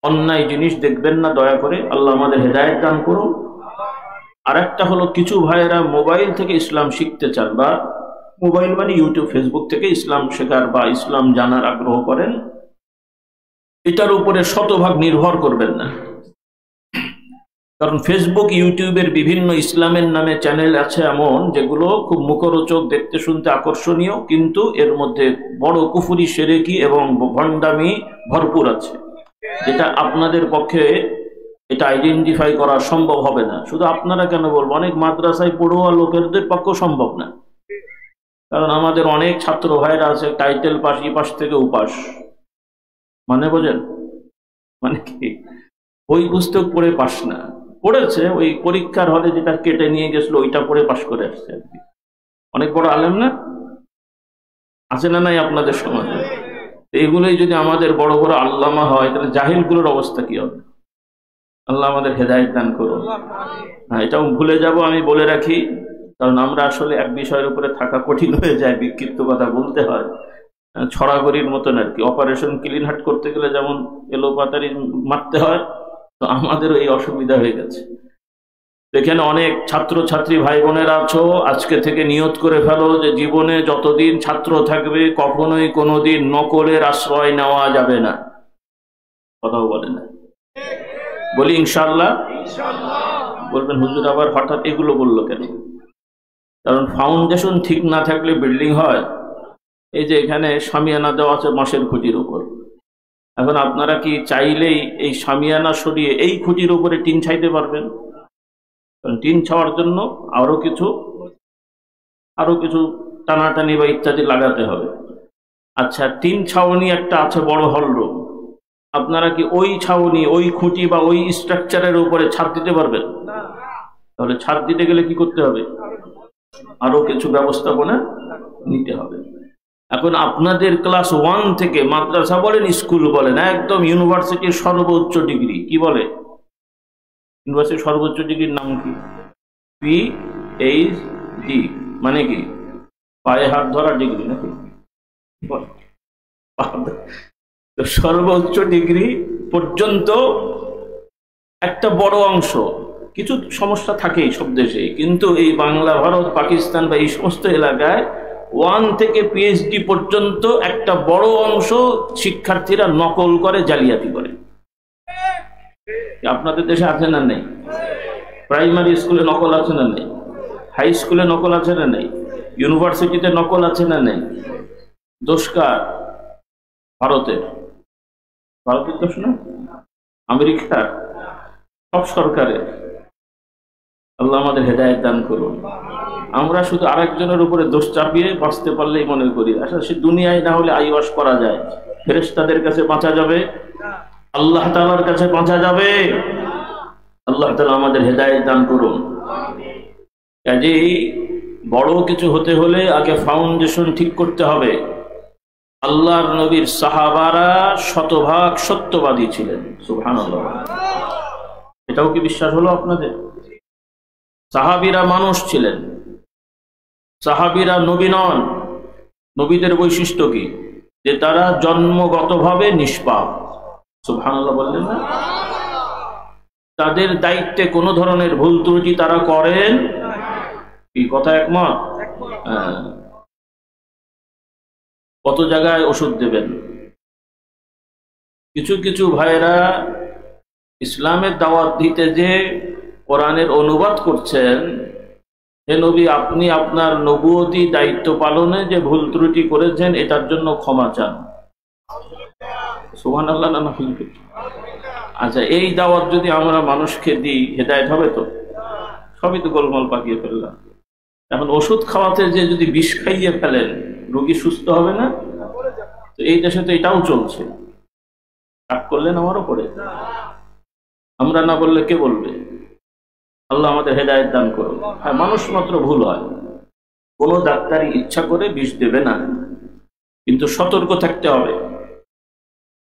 অন্যায় জিনিস দেখবেন না, দয়া করে। আল্লাহ আমাদের হেদায়েত দান করুন। আর একটা হলো, কিছু ভাইয়েরা মোবাইল থেকে ইসলাম শিখতে চান, বা মোবাইল মানে ইউটিউব ফেসবুক থেকে ইসলাম শেখার বা ইসলাম জানার আগ্রহ করেন, এটার উপরে শতভাগ নির্ভর করবেন না। কারণ ফেসবুক ইউটিউবের বিভিন্ন ইসলামের নামে চ্যানেল আছে এমন, যেগুলো খুব মুখরোচক, দেখতে শুনতে আকর্ষণীয়, কিন্তু এর মধ্যে বড় কুফরি, শিরকি এবং ভণ্ডামি ভরপুর আছে, যেটা আপনাদের পক্ষে এটা আইডেন্টিফাই করা সম্ভব হবে না। শুধু আপনারা কেন বলবো, অনেক মাদ্রাসায় পড়ুয়া লোকেদের পক্ষেও সম্ভব না। কারণ আমাদের অনেক ছাত্র ভাইরা আছে টাইটেল পাস, ই পাস থেকে উপাস, মানে বোঝেন, মানে কি, ওই পুস্তক পড়ে পাস না, পড়েছে ওই পরীক্ষার হলে যেটা কেটে নিয়ে গেছিল ওইটা পড়ে পাস করে আসছে আর কি। অনেক বড় আলেম না, আছে না নাই আপনাদের সমাজে? এগুলোই যদি আমাদের বড় বড় আল্লামা হয়, তাহলে জাহিলগুলোর অবস্থা কি হবে? আল্লাহ আমাদের হেদায়েত দান করুন। হ্যাঁ, এটাও ভুলে যাব, আমি বলে রাখি, কারণ আমরা আসলে এক বিষয়ের উপরে থাকা কঠিন হয়ে যায়, বিক্ষিপ্ত কথা বলতে হয়। ছড়াগড়ির মতন আর কি। অপারেশন ক্লিন হার্ট করতে গেলে যেমন এলোপাতারি মারতে হয়, তো আমাদেরও এই অসুবিধা হয়ে গেছে। এখানে অনেক ছাত্র ছাত্রী ভাই বোনেরা আছো, আজকে থেকে নিয়ত করে ফেলো যে জীবনে যতদিন ছাত্র থাকবে কখনোই কোনোদিন নকলের আশ্রয় নেওয়া যাবে না। কথাও বলে না, বলি ইনশাআল্লাহ। বলবেন হুজুর আবার হঠাৎ এগুলো বললো কেন? কারণ ফাউন্ডেশন ঠিক না থাকলে বিল্ডিং হয়। এই যে এখানে শামিয়ানা দেওয়া আছে বাঁশের খুঁটির উপর, এখন আপনারা কি চাইলেই এই শামিয়ানা সরিয়ে এই খুঁটির উপরে টিন ছাইতে পারবেন? কারণ টিন ছাওয়ার জন্য আরো কিছু টানাটানি বা ইত্যাদি লাগাতে হবে। আচ্ছা, টিন ছাউনি একটা আছে বড় হল রুম, আপনারা কি ওই ছাউনি, ওই খুঁটি বা ওই স্ট্রাকচারের উপরে ছাদ দিতে পারবেন? তাহলে ছাদ দিতে গেলে কি করতে হবে? আরো কিছু ব্যবস্থাপনা নিতে হবে। এখন আপনাদের ক্লাস 1 থেকে মাদ্রাসা বলেন, স্কুল বলেন, একদম ইউনিভার্সিটির সর্বোচ্চ ডিগ্রি, কি বলে ইউনিভার্সিটির সর্বোচ্চ ডিগ্রির নাম কি? পিএইচডি, মানে কি পায়ে হাত ধরা ডিগ্রি নাকি? তো সর্বোচ্চ ডিগ্রি পর্যন্ত একটা বড় অংশ, কিছু সমস্যা থাকেই সব দেশে, কিন্তু এই বাংলা, ভারত, পাকিস্তান বা এই সমস্ত এলাকায় 1 থেকে পিএইচডি পর্যন্ত একটা বড় অংশ শিক্ষার্থীরা নকল করে, জালিয়াতি করে। আপনাদের দেশে আছে না নেই? প্রাইমারি স্কুলে নকল আছে না নেই? হাই স্কুলে নকল আছে না নেই? ইউনিভার্সিটিতে নকল আছে না নেই? দোষ কার? ভারতের দোষ না, আমেরিকার, সব সরকারের। আল্লাহ আমাদের হেদায়েত দান করুন। আমরা শুধু আরেকজনের উপরে দোষ চাপিয়ে বাঁচতে পারলেই মনে করি। আসলে সে দুনিয়ায় না হলে আইওয়াশ করা যায়, ফেরেশতাদের কাছে বাঁচা যাবে, আল্লাহ তাআলার কাছে বাঁচা যাবে। আল্লাহ তাআলা আমাদের হেদায়েত দান করুন। কাজেই বড় কিছু হতে হলে আগে ফাউন্ডেশন ঠিক করতে হবে। আল্লাহর নবীর সাহাবারা শতভাগ সত্যবাদী ছিলেন, সুবহানাল্লাহ। এটাও কি বিশ্বাস হলো আপনাদের? সাহাবীরা মানুষ ছিলেন, সাহাবীরা নবী নন। নবীদের বৈশিষ্ট্য কি? যে তারা জন্মগতভাবে নিষ্পাপ, সুবহানাল্লাহ বললেন না? তাদের দায়িত্বে কোনো ধরনের ভুল ত্রুটি তারা করেন, কি কথা একমত? কত জায়গায় ওষুধ দেবেন। কিছু কিছু ভাইরা ইসলামের দাওয়াত দিতে যে কোরআনের অনুবাদ করছেন, হে নবী, আপনি আপনার নবুয়তি দায়িত্ব পালনে যে ভুল ত্রুটি করেছেন এটার জন্য ক্ষমা চান। সুবহানাল্লাহ না? আচ্ছা, এই দাওয়াত যদি আমরা মানুষকে দিই, হেদায়েত হবে তো? সবই তো গোলমাল পাকিয়ে ফেললাম। এখন ওষুধ খাওয়াতে যে যদি বিষ খাইয়ে ফেলেন, রোগী সুস্থ হবে না? তো এই দেশে তো এটাও চলছে। রাগ করলেন আমার উপরে? আমরা না বললে কে বলবে? আল্লাহ আমাদের হেদায়েত দান করুন। হ্যাঁ, মানুষ মাত্র ভুল হয়, কোনো ডাক্তারই ইচ্ছা করে বিষ দেবে না, কিন্তু সতর্ক থাকতে হবে।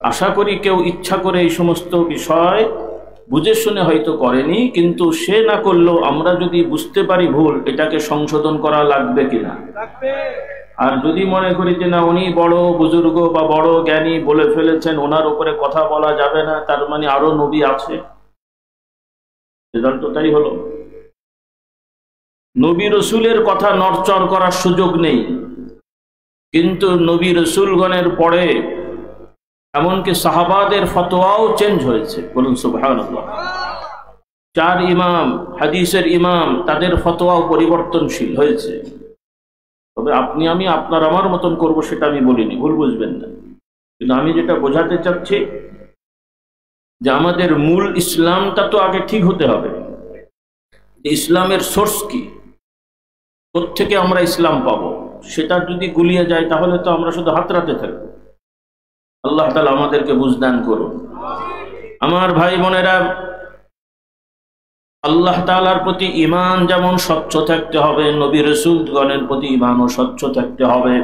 আশা করি কেউ ইচ্ছা করে এই সমস্ত বিষয় বুঝে শুনে হয়তো করেনি, কিন্তু সে না করলেও আমরা যদি বুঝতে পারি ভুল, এটাকে সংশোধন করা লাগবে কিনা। আর যদি মনে করি যে না, উনি বড় বুজুর্গ বা বড় জ্ঞানী বলে ফেলেছেন, ওনার উপরে কথা বলা যাবে না, তার মানে আরো নবী আছে, রেজাল্ট তো তাই হলো। নবী রসুলের কথা নড়চড় করার সুযোগ নেই, কিন্তু নবী রসুলগণের পরে এমনকি সাহাবাদের ফতোয়াও চেঞ্জ হয়েছে, বলুন সুবহানাল্লাহ। 4 ইমাম, হাদিসের ইমাম, তাদের ফতোয়াও পরিবর্তনশীল হয়েছে। তবে আপনি আমি আপনার আমার মতন করব সেটা আমি বলিনি, ভুল বুঝবেন না। কিন্তু আমি যেটা বোঝাতে চাচ্ছি যে আমাদের মূল ইসলামটা তো আগে ঠিক হতে হবে। ইসলামের সোর্স কি, কোত্থেকে আমরা ইসলাম পাবো, সেটা যদি গুলিয়ে যায় তাহলে তো আমরা শুধু হাতড়াতে থাকবো। আল্লাহ তাআলা আমাদেরকে বুঝদান করুন। আমার ভাই বোনেরা, আল্লাহ তাআলার প্রতি ঈমান যেমন স্বচ্ছ থাকতে হবে, নবী রাসূলগণের প্রতি ঈমানও স্বচ্ছ থাকতে হবে।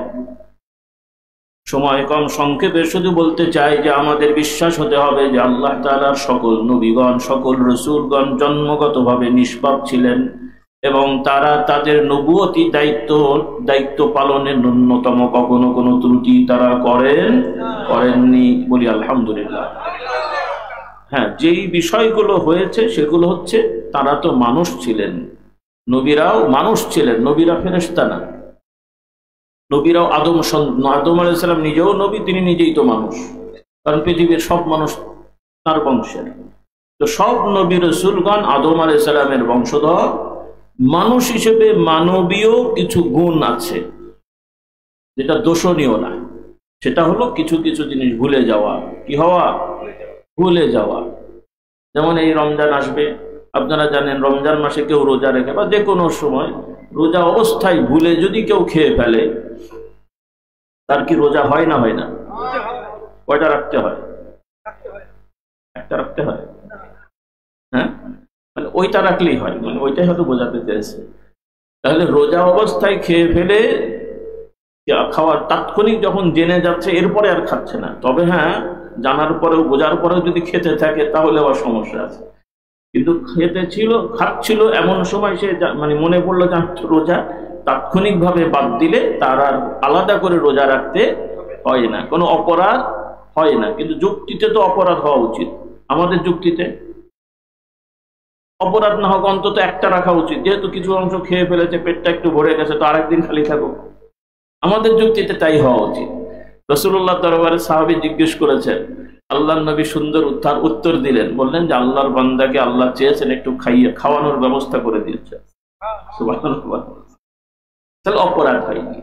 সময় কম, সংক্ষেপে শুধু বলতে চাই যে আমাদের বিশ্বাস হতে হবে যে আল্লাহ তাআলার সকল নবীগণ, সকল রাসূলগণ জন্মগতভাবে নিষ্পাপ ছিলেন, এবং তারা তাদের নবুয়তি দায়িত্ব পালনের ন্যূনতম কখনো কোনো ত্রুটি তারা করেননি। বলি আলহামদুলিল্লাহ। হ্যাঁ, যেই বিষয়গুলো হয়েছে সেগুলো হচ্ছে তারা তো মানুষ ছিলেন, নবীরাও মানুষ ছিলেন, নবীরা ফেরেশতা না। নবীরাও আদম আলাইহিস সালাম নিজেও নবী, তিনি নিজেই তো মানুষ, কারণ পৃথিবীর সব মানুষ তার বংশের। তো সব নবী রাসূলগণ আদম আলাইহিস সালামের বংশধর। মানুষ হিসেবে মানবীয় কিছু গুণ আছে যেটা দোষণীয় না, সেটা হলো কিছু কিছু জিনিস ভুলে যাওয়া। কি হওয়া? ভুলে যাওয়া। যেমন এই রমজান আসবে, আপনারা জানেন রমজান মাসে কেউ রোজা রেখে বা যে কোনো সময় রোজা অবস্থায় ভুলে যদি কেউ খেয়ে ফেলে, তার কি রোজা হয় না হয় না? কয়টা রাখতে হয়? একটা রাখতে হয়। হ্যাঁ, মানে ওইটা রাখলেই হয়, মানে ওইটাই হয়তো বোঝাতে চেয়েছে। তাহলে রোজা অবস্থায় খেয়ে ফেলে খাওয়ার তাৎক্ষণিক যখন জেনে যাচ্ছে এরপরে আর খাচ্ছে না, তবে হ্যাঁ জানার পরেও বোঝার পরেও যদি খেতে থাকে তাহলে আবার সমস্যা আছে। কিন্তু খাচ্ছিল এমন সময় সে মানে মনে পড়লো যে রোজা, তাৎক্ষণিকভাবে বাদ দিলে তার আর আলাদা করে রোজা রাখতে হয় না, কোনো অপরাধ হয় না। কিন্তু যুক্তিতে তো অপরাধ হওয়া উচিত। আমাদের যুক্তিতে অপরাধ না হোক, অন্তত একটা রাখা উচিত। যেহেতু কিছু অংশ খেয়ে ফেলেছে, পেটটা একটু ভরে গেছে, তো আরেকদিন খালি থাকুক। আমাদের যুক্তিতে তাই হওয়া উচিত। রাসূলুল্লাহ দরবারে সাহাবী জিজ্ঞেস করেছেন, আল্লাহর নবী সুন্দর উত্তর দিলেন, বললেন যে আল্লাহর বান্দাকে আল্লাহ চেয়েছেন একটু খাওয়ানোর ব্যবস্থা করে দিয়েছে। সুবহানাল্লাহ। তাহলে অপরাধ হয়নি।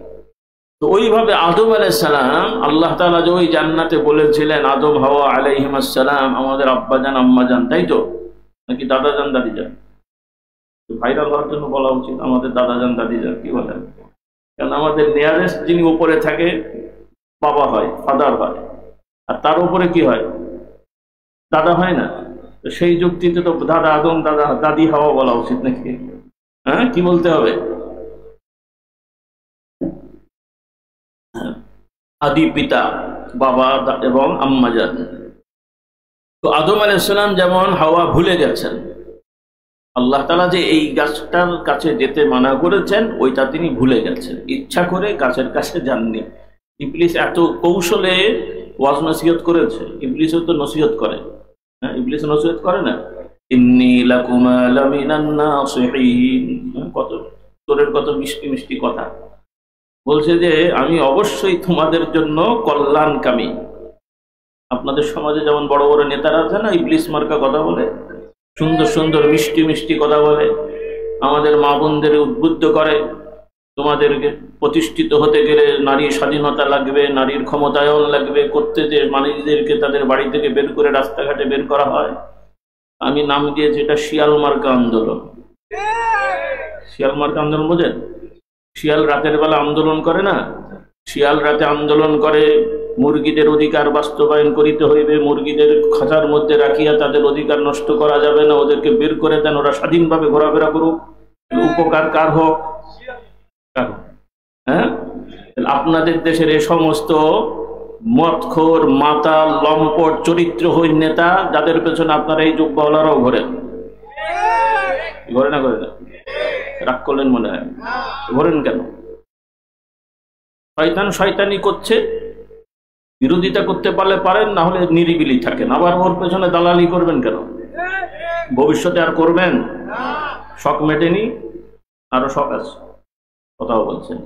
তো ওইভাবে আদম আলাইহিস সালাম, আল্লাহ তাআলা যে ওই জান্নাতে বলেছিলেন আদম হাওয়া আলাইহিমুস সালাম আমাদের আব্বাজান আম্মাজান, তাই তো? নাকি দাদাজান দাদিজান? ভাইরাল হওয়ার জন্য বলা উচিত আমাদের দাদাজান দাদিজান, কি বলেন? কারণ আমাদের নিয়ারেস্ট যিনি উপরে থাকে বাবা হয়, ফাদার হয়, আর তার উপরে কি হয়? দাদা হয় না? তো সেই যুক্তিতে তো দাদা আদম, দাদি হাওয়া বলা উচিত নাকি? হ্যাঁ, কি বলতে হবে? আদি পিতা বাবা এবং আম্মাজান। তো আদম আলাইহিস সালাম যেমন হাওয়া ভুলে গেছেন, আল্লাহ তাআলা যে এই গাছটার কাছে যেতে মানা করেছেন ওইটা তিনি ভুলে গেছেন, ইচ্ছা করে গাছের কাছে যাননি। ইবলিস এত কৌশলে ওয়াজ নসিহত করেছে। ইবলিসও তো নসিহত করে। হ্যাঁ, ইবলিস নসিহত করে না? ইন্নী লাকুমা লামিনান নাসিহিন। কত তোরের কত মিষ্টি মিষ্টি কথা বলছে যে আমি অবশ্যই তোমাদের জন্য কল্যাণকামী। আপনাদের সমাজে যেমন বড় বড় নেতারা আছে না, ইবলিস মার্কা কথা বলে, সুন্দর সুন্দর মিষ্টি মিষ্টি কথা বলে, আমাদের মা বোনদের উদ্বুদ্ধ করে, তোমাদেরকে প্রতিষ্ঠিত হতে গেলে নারীর স্বাধীনতা লাগবে, নারীর ক্ষমতায়ন লাগবে, করতে যে মানুষদেরকে তাদের বাড়ি থেকে বের করে রাস্তাঘাটে বের করা হয়। আমি নাম দিয়েছি এটা শিয়াল মার্কা আন্দোলন। শিয়াল মার্কা আন্দোলন বোঝেন? শিয়াল রাতের বেলা আন্দোলন করে না? শিয়াল রাতে আন্দোলন করে, মুরগিদের অধিকার বাস্তবায়ন করিতে হইবে, মুরগিদের খাঁচার মধ্যে রাখিয়া তাদের অধিকার নষ্ট করা যাবে না, ওদেরকে বের করে দেন, ওরা স্বাধীনভাবে ঘোরাফেরা করুক। উপকার কার হোক? হ্যাঁ, আপনাদের দেশের এই সমস্ত মদখোর, মাতাল, লম্পট, চরিত্রহীন নেতা যাদের পেছনে আপনারা এই যুগবাওয়ালারাও ঘোরেন, ঘোরে না? ঘোরে না? রাগ করলেন মনে হয়? ঘোরেন কেন? শয়তান শয়তানি করছে, বিরোধিতা করতে পারলে পারেন, না হলে নিরিবিলি থাকেন। আবার ওর পেছনে দালালি করবেন কেন? ভবিষ্যতে আর করবেন? শখ মেটেনি, আরো শখ আছে। কথাও বলছেন,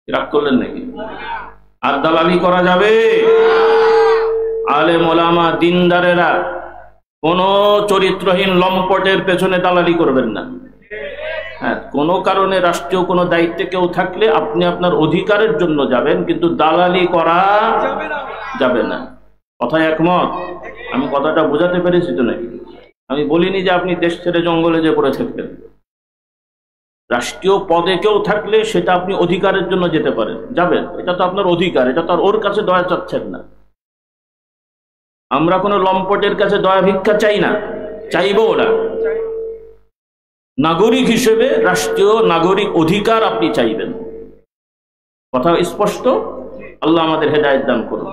রাগ করলেন নাকি? আর দালালি করা যাবে? আলেম ওলামা দিনদারেরা কোন চরিত্রহীন লম্পটের পেছনে দালালি করবেন না। হ্যাঁ, কোনো কারণে রাষ্ট্রীয় কোনো দায়িত্বে কেউ থাকলে আপনি আপনার অধিকারের জন্য যাবেন, কিন্তু দালালি করা যাবে না। কথায় একমত? আমি কথাটা বোঝাতে পেরেছি তো নাকি? আমি বলিনি যে আপনি দেশ ছেড়ে জঙ্গলে যে পড়ে থাকবেন। রাষ্ট্রীয় পদে কেউ থাকলে সেটা আপনি অধিকারের জন্য যেতে পারেন, যাবেন, এটা তো আপনার অধিকার, এটা তো আর ওর কাছে দয়া চাচ্ছেন না। আমরা কোনো লম্পটের কাছে দয়া ভিক্ষা চাই না, চাইবো ওরা। নাগরিক হিসেবে রাষ্ট্রীয় নাগরিক অধিকার আপনি চাইবেন। কথা স্পষ্ট? আল্লাহ আমাদের হেদায়েত দান করুন।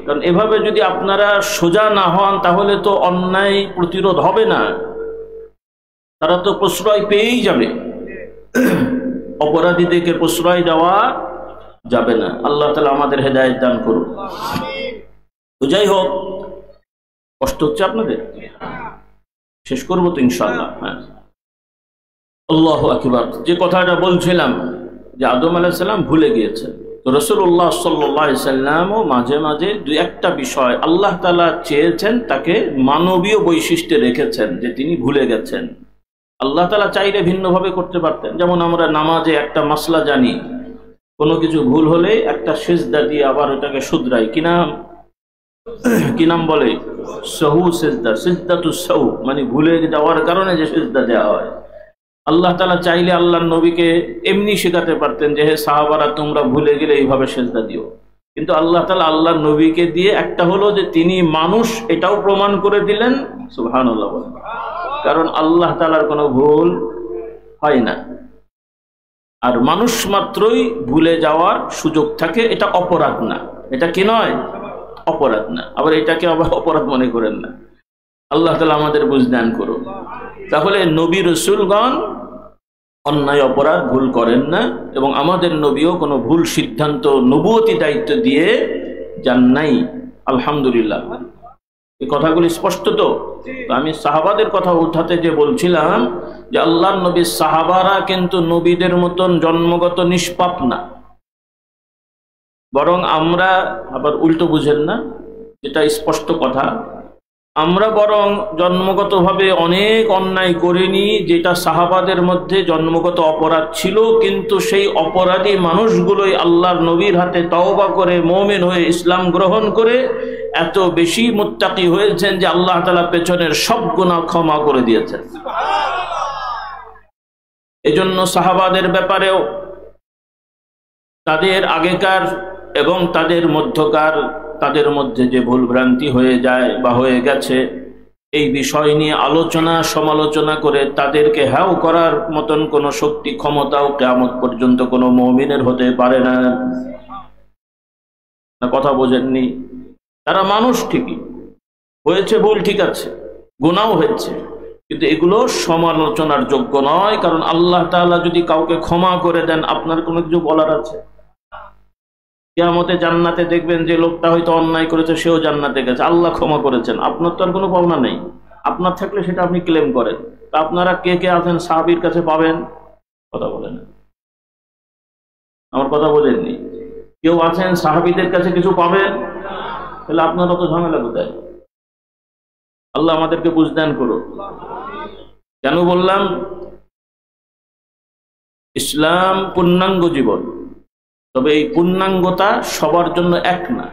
কারণ এভাবে যদি আপনারা সোজা না হন তাহলে তো অন্যায় প্রতিরোধ হবে না। তারা তো প্রশ্রয় পেয়েই যাবে, অপরাধীদেরকে প্রশ্রয় দেওয়া যাবে না। আল্লাহ তাআলা আমাদের হেদায়েত দান করুন। তো যাই হোক, কষ্ট হচ্ছে আপনাদের? শেষ করবো তো ইনশাআল্লাহ। হ্যাঁ, আল্লাহু আকবার। যে কথাটা বলছিলাম যে আদম আলাইহিস সালাম ভুলে গিয়েছেন, তো রাসূলুল্লাহ সাল্লাল্লাহু আলাইহি সাল্লামও মাঝে মাঝে দুই একটা বিষয় আল্লাহ তাআলা চেয়েছেন, তাকে মানবীয় বৈশিষ্ট্যে রেখেছেন যে তিনি ভুলে গেছেন। আল্লাহ তাআলা চাইলে ভিন্নভাবে করতে পারতেন। যেমন আমরা নামাজে একটা মাসলা জানি, কোনো কিছু ভুল হলে একটা সিজদা দিয়ে আবার ওটাকে শুধরাই, কি নাম বলে? সাহু সিজদা, সিজদাতুস সাহু, মানে ভুলে যাওয়ার কারণে যে সিজদা দেওয়া হয়। আল্লাহ তাআলা চাইলে আল্লাহর নবীকে এমনি শেখাতে পারতেন যে হে সাহাবারা, তোমরা ভুলে গেলে এইভাবে সিজদা দিও। কিন্তু আল্লাহ তাআলা আল্লাহর নবীকে দিয়ে একটা হলো যে তিনি মানুষ, এটাও প্রমাণ করে দিলেন। সুবহানাল্লাহ। কারণ আল্লাহ তাআলার কোনো ভুল হয় না, আর মানুষ মাত্রই ভুলে যাওয়ার সুযোগ থাকে। এটা অপরাধ না, এটা কি নয়? অপরাধ না। আবার এটাকে আবার অপরাধ মনে করেন না। আল্লাহ তাআলা আমাদের বুঝদান করুন। তাহলে নবী রাসূলগণ অন্যায় অপরাধ ভুল করেন না, এবং আমাদের নবীও কোনো ভুল সিদ্ধান্ত নবুয়তি দায়িত্ব দিয়ে যান নাই। আলহামদুলিল্লাহ। এই কথাগুলি স্পষ্ট তো? আমি সাহাবাদের কথা উঠাতে যে বলছিলাম যে আল্লাহর নবীর সাহাবারা কিন্তু নবীদের মতন জন্মগত নিষ্পাপ না, বরং আমরা, আবার উল্টো বুঝেন না, এটা স্পষ্ট কথা, আমরা বরং জন্মগতভাবে অনেক অন্যায় করিনি, যেটা সাহাবাদের মধ্যে জন্মগত অপরাধ ছিল, কিন্তু সেই অপরাধী মানুষগুলোই আল্লাহর নবীর হাতে তওবা করে মুমিন হয়ে ইসলাম গ্রহণ করে এত বেশি মুত্তাকি হয়েছেন যে আল্লাহ তাআলা পেছনের সব গুনাহ ক্ষমা করে দিয়েছেন। এজন্য সাহাবাদের ব্যাপারেও তাদের আগেকার এবং তাদের মধ্যকার, তাদের মধ্যে যে ভুল ভ্রান্তি হয়ে যায় বা হয়ে গেছে, এই বিষয় নিয়ে আলোচনা সমালোচনা করে তাদেরকে হ্যাও করার মতন কোনো শক্তি ক্ষমতাও কিয়ামত পর্যন্ত কোনো মুমিনের হতে পারে না। কথা বোঝেননি? তারা মানুষ ঠিকই, হয়েছে ভুল, ঠিক আছে, গুনাহ হয়েছে, কিন্তু এগুলো সমালোচনার যোগ্য নয়। কারণ আল্লাহ তাআলা যদি কাউকে ক্ষমা করে দেন, আপনার কোনো কিছু বলার আছে? কিয়ামতে জান্নাতে দেখবেন যে লোকটা হয়তো অন্যায় করেছে, সেও জান্নাতে গেছে, আল্লাহ ক্ষমা করেছেন, আপনার তো আর কোনো পাওনা নেই। আপনার থাকলে সেটা আপনি ক্লেম করেন। তা আপনারা কে কে আছেন সাহাবীর কাছে পাবেন? কথা বলেন, আমার কথা বলেননি? কেউ আছেন সাহাবীদের কাছে কিছু পাবেন? তাহলে আপনারা তো ঝামেলা কোথায়? আল্লাহ আমাদেরকে বুঝদান করুন। কেন বললাম? ইসলাম পূর্ণাঙ্গ জীবন, তবে এই পূর্ণাঙ্গতা সবার জন্য এক না।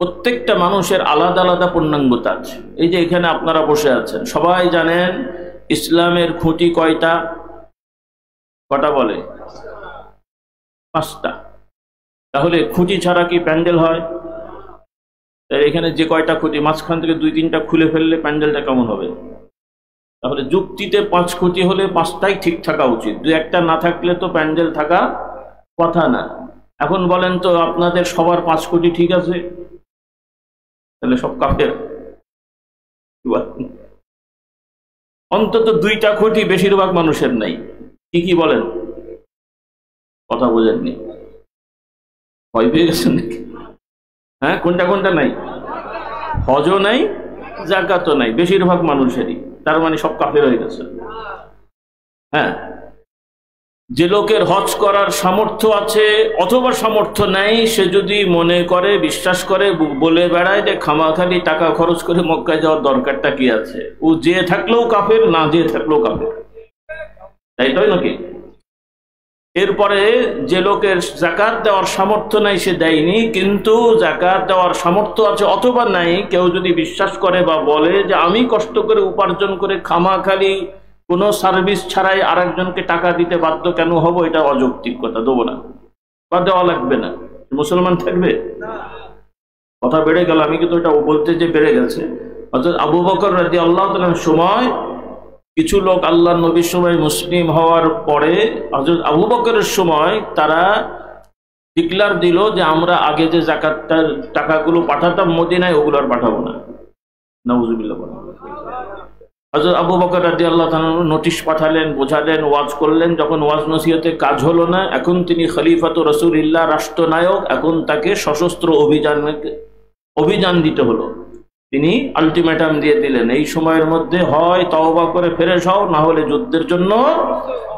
প্রত্যেকটা মানুষের আলাদা আলাদা পূর্ণাঙ্গতা আছে। এই যে এখানে আপনারা বসে আছেন, সবাই জানেন ইসলামের খুঁটি কয়টা? কটা বলে? 5টা। তাহলে খুঁটি ছাড়া কি প্যান্ডেল হয়? এখানে যে কয়টা খুঁটি, মাঝখান থেকে 2-3টা খুলে ফেললে প্যান্ডেলটা কেমন হবে? তাহলে যুক্তিতে 5 খুঁটি হলে 5টাই ঠিক থাকা উচিত, 2-1টা না থাকলে তো প্যান্ডেল থাকা কথা না। এখন বলেন তো, আপনাদের সবার 5 কোটি ঠিক আছে? তাহলে সব কাফের। অন্তত 2টা কোটি বেশিরভাগ মানুষের নাই। কি বলেন? কথা বোঝেননি? ভয় পেয়ে গেছেন নাকি? হ্যাঁ, কোনটা নাই? হজও নাই, যাকাতও নাই, বেশিরভাগ মানুষেরই। তার মানে সব কাফের হয়ে গেছে। হ্যাঁ, যে লোকের হজ করার সামর্থ্য আছে অথবা সামর্থ্য নাই, সে যদি মনে করে, বিশ্বাস করে, বলে বেড়ায় যে খামাখালি টাকা খরচ করে মক্কায় যাওয়ার দরকারটা কি আছে, ও যেয়ে থাকলেও কাফের, না যেয়ে থাকলেও কাফের। তাই নাকি? এরপরে যে লোকের যাকাত দেওয়ার সামর্থ্য নাই, সে দেয়নি, কিন্তু যাকাত দেওয়ার সামর্থ্য আছে অথবা নাই, কেউ যদি বিশ্বাস করে বা বলে যে আমি কষ্ট করে উপার্জন করে খামাখালি কোনো সার্ভিস ছাড়াই আরেকজনকে টাকা দিতে বাধ্য কেন হব, এটা অযৌক্তিক কথা, দেবো না বা দেওয়া লাগবে না, মুসলমান থাকবে? কথা বেড়ে গেল। আমি কিন্তু এটা বলতে যে বেড়ে গেছে। অর্থাৎ আবু বকর রাদিয়াল্লাহু তাআলার সময় কিছু লোক আল্লাহর নবীর সময় মুসলিম হওয়ার পরে হযরত আবু বকরের সময় তারা ডিক্লার দিল যে আমরা আগে যে যাকাতের টাকাগুলো পাঠাতাম মদিনায়, ওগুলো আর পাঠাবো না। নাউজুবিল্লাহ। হযরত আবু বকর রাদিয়াল্লাহু তাআলা নোটিশ পাঠালেন, বোঝালেন, ওয়াজ করলেন। যখন ওয়াজ নসিহতে কাজ হলো না, এখন তিনি খলিফাতু রাসূলুল্লাহ, রাষ্ট্রনায়ক, এখন তাকে সশস্ত্র অভিযান দিতে হলো। তিনি আলটিমেটাম দিয়ে দিলেন, এই সময়ের মধ্যে হয় তওবা করে ফিরে যাও, না হলে যুদ্ধের জন্য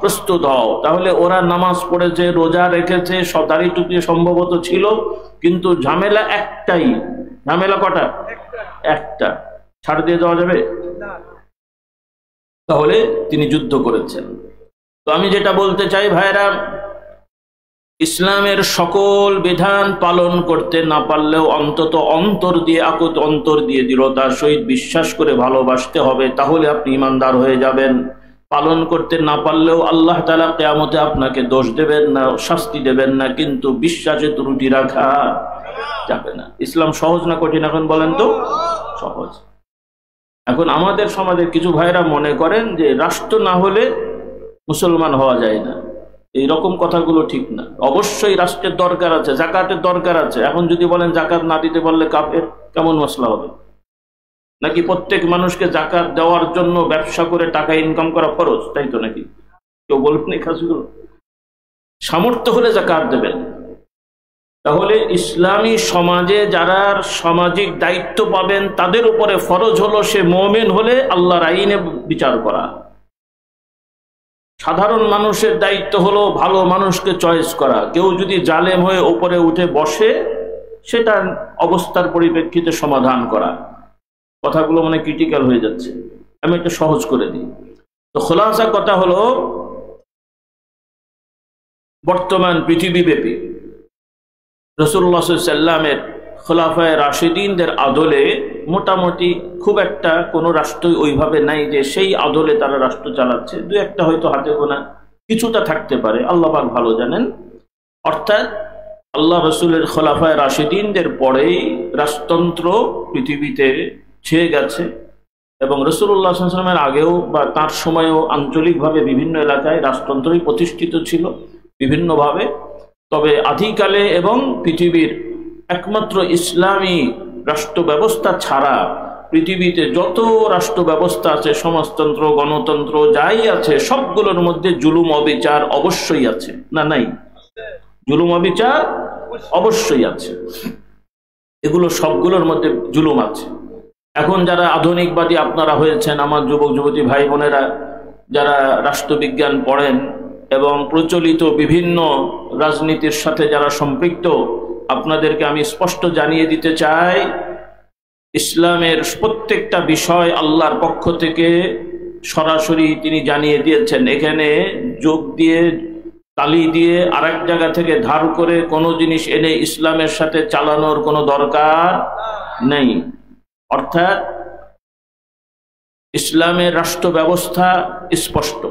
প্রস্তুত হও। তাহলে ওরা নামাজ পড়েছে, রোজা রেখেছে, দাড়ি টুপি সম্ভবত ছিল, কিন্তু ঝামেলা একটাই। ঝামেলা কটা? একটা। ছাড় দিয়ে দেওয়া যাবে? তাহলে তিনি যুদ্ধ করেছেন। তো আমি যেটা বলতে চাই ভাইরা, ইসলামের সকল বিধান পালন করতে না পারলেও অন্তত অন্তর দিয়ে দৃঢ়তার সহিত বিশ্বাস করে ভালোবাসতে হবে, তাহলে আপনি ঈমানদার হয়ে যাবেন। পালন করতে না পারলেও আল্লাহ তাআলা কিয়ামতে আপনাকে দোষ দেবেন না, শাস্তি দেবেন না, কিন্তু বিশ্বাসে ত্রুটি রাখা যাবে না। ইসলাম সহজ না কঠিন এখন বলেন তো? সহজ। এখন আমাদের সমাজের কিছু ভাইরা মনে করেন যে রাষ্ট্র না হলে মুসলমান হওয়া যায় না। এই রকম কথাগুলো ঠিক না। অবশ্যই রাষ্ট্রের দরকার আছে, যাকাতের দরকার আছে। এখন যদি বলেন যাকাত না দিতে পারলে কাফের, কেমন মসলা হবে? নাকি প্রত্যেক মানুষকে যাকাত দেওয়ার জন্য ব্যবসা করে টাকা ইনকাম করা ফরজ, তাই তো? নাকি কেউ বলবেন এই কাজগুলো? সামর্থ্য হলে যাকাত দেবেন। তাহলে ইসলামী সমাজে যারা সামাজিক দায়িত্ব পাবেন তাদের উপরে ফরজ হলো সে মুমিন হলে আল্লাহর আইনে বিচার করা। সাধারণ মানুষের দায়িত্ব হলো ভালো মানুষকে চয়েস করা। কেউ যদি জালেম হয়ে উপরে উঠে বসে, সেটা অবস্থার পরিপ্রেক্ষিতে সমাধান করা। কথাগুলো মানে ক্রিটিক্যাল হয়ে যাচ্ছে, আমি একটু সহজ করে দিই। তো খোলাসা কথা হলো, বর্তমান পৃথিবীব্যাপী রাসূলুল্লাহ সাল্লাল্লাহু আলাইহি ওয়াসাল্লামের খোলাফায়ে রাশিদিনদের আদলে মোটামুটি খুব একটা কোনো রাষ্ট্রই ওইভাবে নাই যে সেই আদলে তারা রাষ্ট্র চালাচ্ছে। দু একটা হয়তো হাতে গোনা কিছুটা থাকতে পারে, আল্লাহ পাক ভালো জানেন। অর্থাৎ আল্লাহ রসুলের খোলাফায়ে রাশিদিনদের পরেই রাজতন্ত্র পৃথিবীতে ছেয়ে গেছে, এবং রাসূলুল্লাহ সাল্লাল্লাহু আলাইহি ওয়াসাল্লামের আগেও বা তার সময়েও আঞ্চলিকভাবে বিভিন্ন এলাকায় রাজতন্ত্রই প্রতিষ্ঠিত ছিল বিভিন্নভাবে। তবে আদিকালে এবং পৃথিবীর একমাত্র ইসলামী রাষ্ট্র ব্যবস্থা ছাড়া পৃথিবীতে যত রাষ্ট্র ব্যবস্থা আছে, সমাজতন্ত্র, গণতন্ত্র যাই আছে, সবগুলোর মধ্যে জুলুম অবিচার অবশ্যই আছে। না নাই? জুলুম অবিচার অবশ্যই আছে, এগুলো সবগুলোর মধ্যে জুলুম আছে। এখন যারা আধুনিকবাদী আপনারা হয়েছেন, আমার যুবক যুবতী ভাই বোনেরা যারা রাষ্ট্রবিজ্ঞান পড়েন এবং প্রচলিত বিভিন্ন রাজনীতির সাথে যারা সম্পৃক্ত, আপনাদেরকে আমি স্পষ্ট জানিয়ে দিতে চাই, ইসলামের প্রত্যেকটা বিষয় আল্লাহর পক্ষ থেকে সরাসরি তিনি জানিয়ে দিয়েছেন। এখানে যোগ দিয়ে, তালি দিয়ে, আরেক জায়গা থেকে ধার করে কোনো জিনিস এনে ইসলামের সাথে চালানোর কোনো দরকার নেই। অর্থাৎ ইসলামের রাষ্ট্র ব্যবস্থা স্পষ্ট।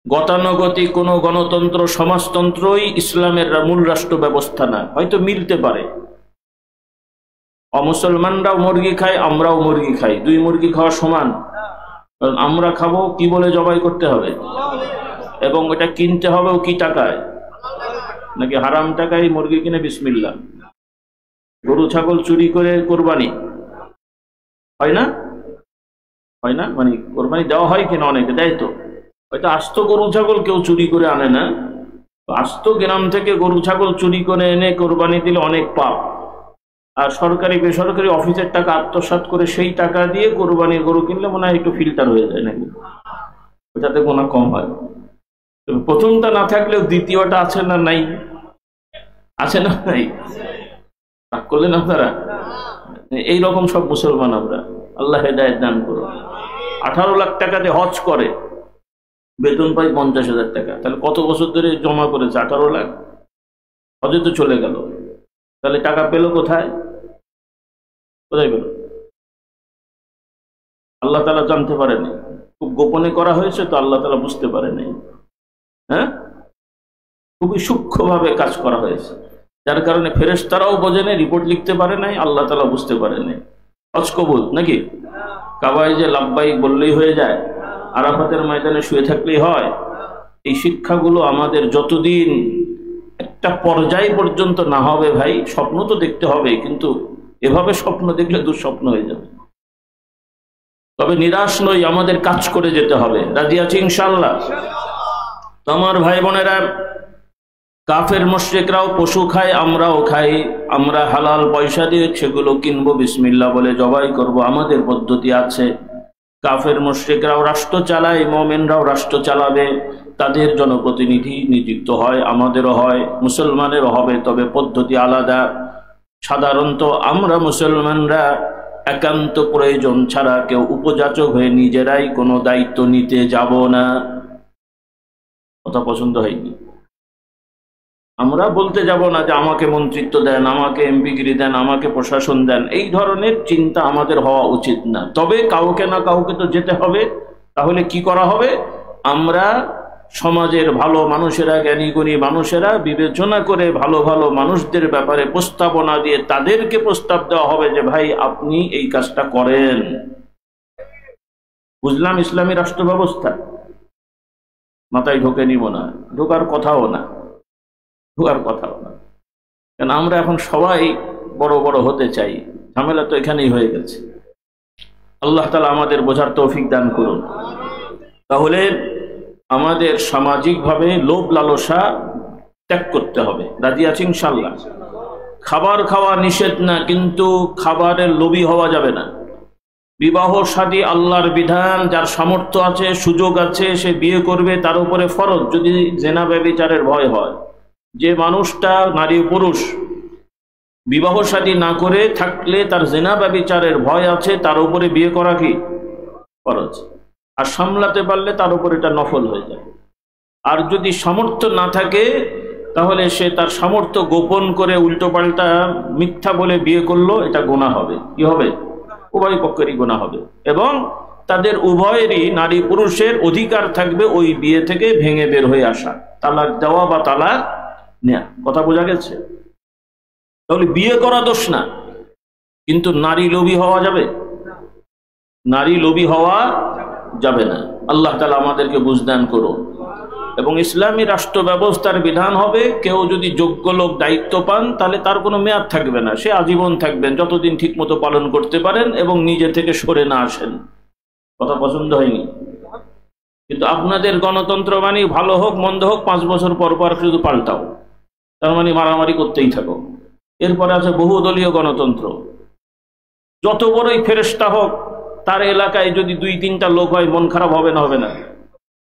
গতানুগতিক কোনো গণতন্ত্র, সমাজতন্ত্রই ইসলামের মূল রাষ্ট্র ব্যবস্থা না। হয়তো মিলতে পারে, অমুসলমানরাও মুরগি খায়, আমরাও মুরগি খাই, দুই মুরগি খাওয়া সমান। আমরা খাবো কি বলে জবাই করতে হবে, এবং এটা কিনতে হবে কি টাকায়? নাকি হারাম টাকায় মুরগি কিনে বিসমিল্লাহ। গরু ছাগল চুরি করে কোরবানি হয় না? হয় না? মানে কোরবানি দেওয়া হয় কিনা? অনেকে দেয় তো। হয়তো আস্ত গরু ছাগল কেউ চুরি করে আনে না, আস্ত গ্রাম থেকে গরু ছাগল চুরি করে এনে কোরবানি দিলে অনেক পাপ। আর সরকারি বেসরকারি অফিসের টাকা আত্মসাৎ করে সেই টাকা দিয়ে কোরবানির গরু কিনলে মনে হয় একটু ফিল্টার হয়ে যায়, নাকি ওটাতে গোনা কম হয়। প্রথমটা না থাকলেও দ্বিতীয়টা আছে না নাই? আছে না নাই? রাগ করলেন আপনারা? এইরকম সব মুসলমান আমরা, আল্লাহ হেদায়েত দান করুন। 18 লাখ টাকা দিয়ে হজ করে, বেতন পাই 50,000 টাকা। তাহলে কত বছর ধরে জমা করেছে? 18 লাখ। হজে তো চলে গেল, তাহলে টাকা পেল কোথায়? কোথায় পেল? আল্লাহ তাআলা জানতে পারেনি, খুব গোপনে করা হয়েছে তো আল্লাহ তাআলা বুঝতে পারেনি। হ্যাঁ, খুবই সূক্ষ্মভাবে কাজ করা হয়েছে, যার কারণে ফেরেশতারাও বোঝে নাই, রিপোর্ট লিখতে পারে নাই, আল্লাহ তাআলা বুঝতে পারে নাই। হজ কবুল নাকি? কাবায় যে লাব্বাইক বললেই হয়ে যায়, আরাফাতের ময়দানে শুয়ে থাকলেই হয়? এই শিক্ষাগুলো আমাদের যতদিন একটা পর্যায় পর্যন্ত না হবে, ভাই, স্বপ্ন তো দেখতে হবে, কিন্তু এভাবে স্বপ্ন দেখলে দুঃস্বপ্ন হয়ে যাবে। তবে নিরাশ নই, আমাদের কাজ করে যেতে হবে। রাজি আছি ইনশাআল্লাহ? তো আমার ভাই বোনেরা, কাফের মুশরিকরাও পশু খায়, আমরাও খাই। আমরা হালাল পয়সা দিয়ে সেগুলো কিনবো, বিসমিল্লাহ বলে জবাই করব, আমাদের পদ্ধতি আছে। কাফের মুশরিকরাও রাষ্ট্র চালায়, মুমিনরাও রাষ্ট্র চালাবে, তাদের জনপ্রতিনিধি নিযুক্ত হয়, আমাদেরও হয়, মুসলমানেরও হবে, তবে পদ্ধতি আলাদা। সাধারণত আমরা মুসলমানরা একান্ত প্রয়োজন ছাড়া কেউ উপযাচক হয়ে নিজেরাই কোনো দায়িত্ব নিতে যাব না। কথা পছন্দ হয়নি? আমরা বলতে যাব না যে আমাকে মন্ত্রিত্ব দেন, আমাকে এমপিগিরি দেন, আমাকে প্রশাসন দেন, এই ধরনের চিন্তা আমাদের হওয়া উচিত না। তবে কাউকে না কাউকে তো যেতে হবে। তাহলে কি করা হবে? আমরা সমাজের ভালো মানুষেরা, জ্ঞানী গুণী মানুষেরা বিবেচনা করে ভালো ভালো মানুষদের ব্যাপারে প্রস্তাবনা দিয়ে তাদেরকে প্রস্তাব দেওয়া হবে যে ভাই আপনি এই কাজটা করেন। বুঝলাম ইসলামী রাষ্ট্র ব্যবস্থা, মাথায় ঢোকে নিব না, ঢোকার কথাও না, ঢোকার কথাও না। কারণ আমরা এখন সবাই বড় বড় হতে চাই, ঝামেলা তো এখানেই হয়ে গেছে। আল্লাহ তাআলা আমাদের বোঝার তৌফিক দান করুন। তাহলে আমাদের সামাজিকভাবে লোভ লালসা ত্যাগ করতে হবে। রাজি আছি ইনশাআল্লাহ? খাবার খাওয়া নিষেধ না, কিন্তু খাবারের লোভী হওয়া যাবে না। বিবাহ শাদী আল্লাহর বিধান, যার সামর্থ্য আছে, সুযোগ আছে, সে বিয়ে করবে, তার উপরে ফরজ, যদি জেনা ব্যভিচারের ভয় হয়। যে মানুষটা নারী পুরুষ বিবাহ শাদী না করে থাকলে তার জেনা ব্যভিচারের ভয় আছে, তার উপরে বিয়ে করা কি ফরজ। আর সামলাতে পারলে তার উপর এটা নফল হয়ে যায়। আর যদি সামর্থ্য না থাকে তাহলে সে তার সামর্থ্য গোপন করে উল্টোপাল্টা মিথ্যা বলে বিয়ে করলো, এটা গুনাহ হবে। কি হবে? উভয় পক্ষেরই গুনাহ হবে। এবং তাদের উভয়েরই, নারী পুরুষের অধিকার থাকবে ওই বিয়ে থেকে ভেঙে বের হয়ে আসা, তালাক দেওয়া বা তালাক নেয়া। কথা বোঝা গেছে? তাহলে বিয়ে করা দোষ না, কিন্তু নারী লোভী হওয়া যাবে? নারী লোভী হওয়া যাবে না। আল্লাহ তাআলা আমাদেরকে বুঝদান করুন। এবং ইসলামী রাষ্ট্র ব্যবস্থার বিধান হবে, কেউ যদি যোগ্য লোক দায়িত্ব পান তাহলে তার কোনো মেয়াদ থাকবে না, সে আজীবন থাকবেন, যতদিন ঠিক মতো পালন করতে পারেন এবং নিজে থেকে সরে না আসেন। কথা পছন্দ হয়নি? কিন্তু আপনাদের গণতন্ত্র মানে ভালো হোক মন্দ হোক 5 বছর পর পর শুধু পাল্টাও, তার মানে মারামারি করতেই থাকো। এরপরে আছে বহুদলীয় গণতন্ত্র, যত বড়ই ফেরেশতা হোক তার এলাকায় যদি 2-3টা লোক হয় মন খারাপ হবে না? হবে না?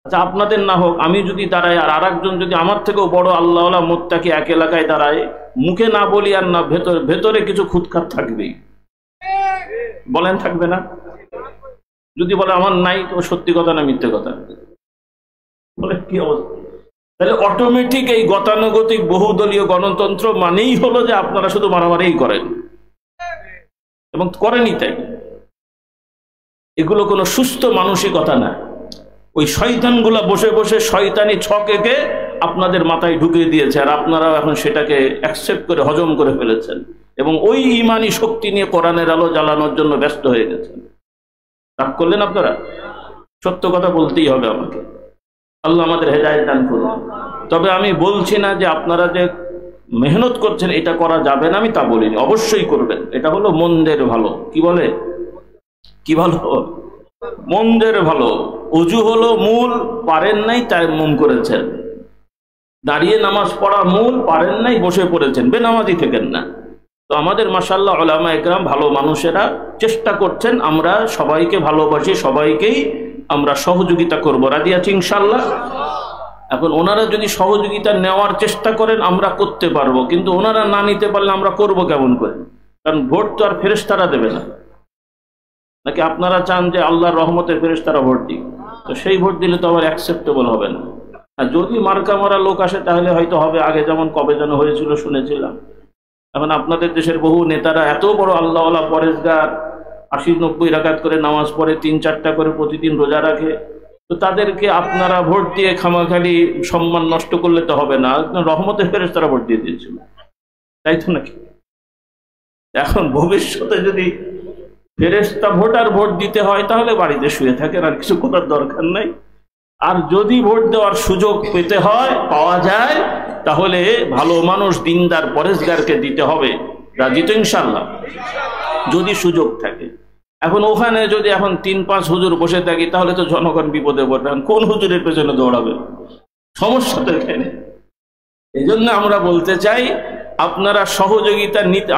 আচ্ছা আপনাদের না হোক, আমি যদি দাঁড়াই আর আরেকজন যদি আমার থেকেও বড় আল্লাহওয়ালা মুত্তাকি এক এলাকায় দাঁড়ায়, মুখে না বলি আর না ভেতরে কিছু খুঁতখাত থাকবেই। বলেন থাকবে না? যদি বলে আমার নাই, তো সত্যি কথা না মিথ্যে কথা? বলে কি অবস্থা? তাহলে অটোমেটিক এই গতানুগতিক বহুদলীয় গণতন্ত্র মানেই হলো যে আপনারা শুধু মারামারিই করেন এবং করেনই তাই। এগুলো কোনো সুস্থ মানসিকতা না। ওই শয়তানগুলা বসে বসে শয়তানি ছক এঁকে আপনাদের মাথায় ঢুকিয়ে দিয়েছে, আর আপনারাও এখন সেটাকে অ্যাকসেপ্ট করে হজম করে ফেলেছেন এবং ওই ইমানি শক্তি নিয়ে কোরআনের আলো জ্বালানোর জন্য ব্যস্ত হয়ে গেছেন। রাগ করলেন আপনারা? সত্য কথা বলতেই হবে আমাকে। আল্লাহ আমাদের হেদায়েত দান করুন। তবে আমি বলছি না যে আপনারা যে মেহনত করছেন এটা করা যাবে না, আমি তা বলিনি, অবশ্যই করবেন। এটা হলো মন্দের ভালো। কি বলে? কি ভালো? মন্দের ভালো। ওযু হলো মূল, পারেন নাই তায়াম্মুম করেছেন। দাঁড়িয়ে নামাজ পড়া মূল, পারেন নাই বসে পড়েছেন, বেনামাজি থেকেন না। তো আমাদের মাশাআল্লাহ উলামা একরাম ভালো মানুষেরা চেষ্টা করছেন, আমরা সবাইকে ভালোবাসি, সবাইকেই আমরা সহযোগিতা করব। রাজি আছি ইনশাআল্লাহ? এখন ওনারা যদি সহযোগিতা নেওয়ার চেষ্টা করেন আমরা করতে পারবো, কিন্তু ওনারা না নিতে পারলে আমরা করব কেমন করে? কারণ ভোট তো আর ফেরেশতারা দেবে না। নাকি আপনারা চান যে আল্লাহর রহমতের ফেরেশতারা ভোট দিক? তো সেই ভোট দিলে তো আবার অ্যাকসেপ্টেবল হবে না। আর যদি মার্কা মারা লোক আসে তাহলে হয়তো হবে, আগে যেমন কবে যেন হয়েছিল শুনেছিলাম। এখন আপনাদের দেশের বহু নেতারা এত বড় আল্লাহওয়ালা পরেজগার, 80-90 রাকাত করে নামাজ পড়ে, 3-4টা করে প্রতিদিন রোজা রাখে, তো তাদেরকে আপনারা ভোট দিয়ে খামাখালি সম্মান নষ্ট করলে তো হবে না। রহমতের ফেরেশতারা ভোট দিয়ে দিয়েছিল, তাই তো নাকি? এখন ভবিষ্যতে যদি ফেরেশতা ভোটার ভোট দিতে হয় তাহলে বাড়িতে শুয়ে থাকেন, আর কিছু করার দরকার নাই। আর যদি ভোট দেওয়ার সুযোগ পেতে হয়, পাওয়া যায়, তাহলে ভালো মানুষ দিনদার পরেশগারকে দিতে হবে। রাজি তো ইনশাআল্লাহ? যদি সুযোগ থাকে। এখন ওখানে যদি এখন 3-5 হুজুর বসে থাকি তাহলে তো জনগণ বিপদে পড়বে, কোন হুজুরের পেছনে দৌড়াবে? সমস্যা তো এখানে। এই জন্য আমরা বলতে চাই আপনারা সহযোগিতা নিতে,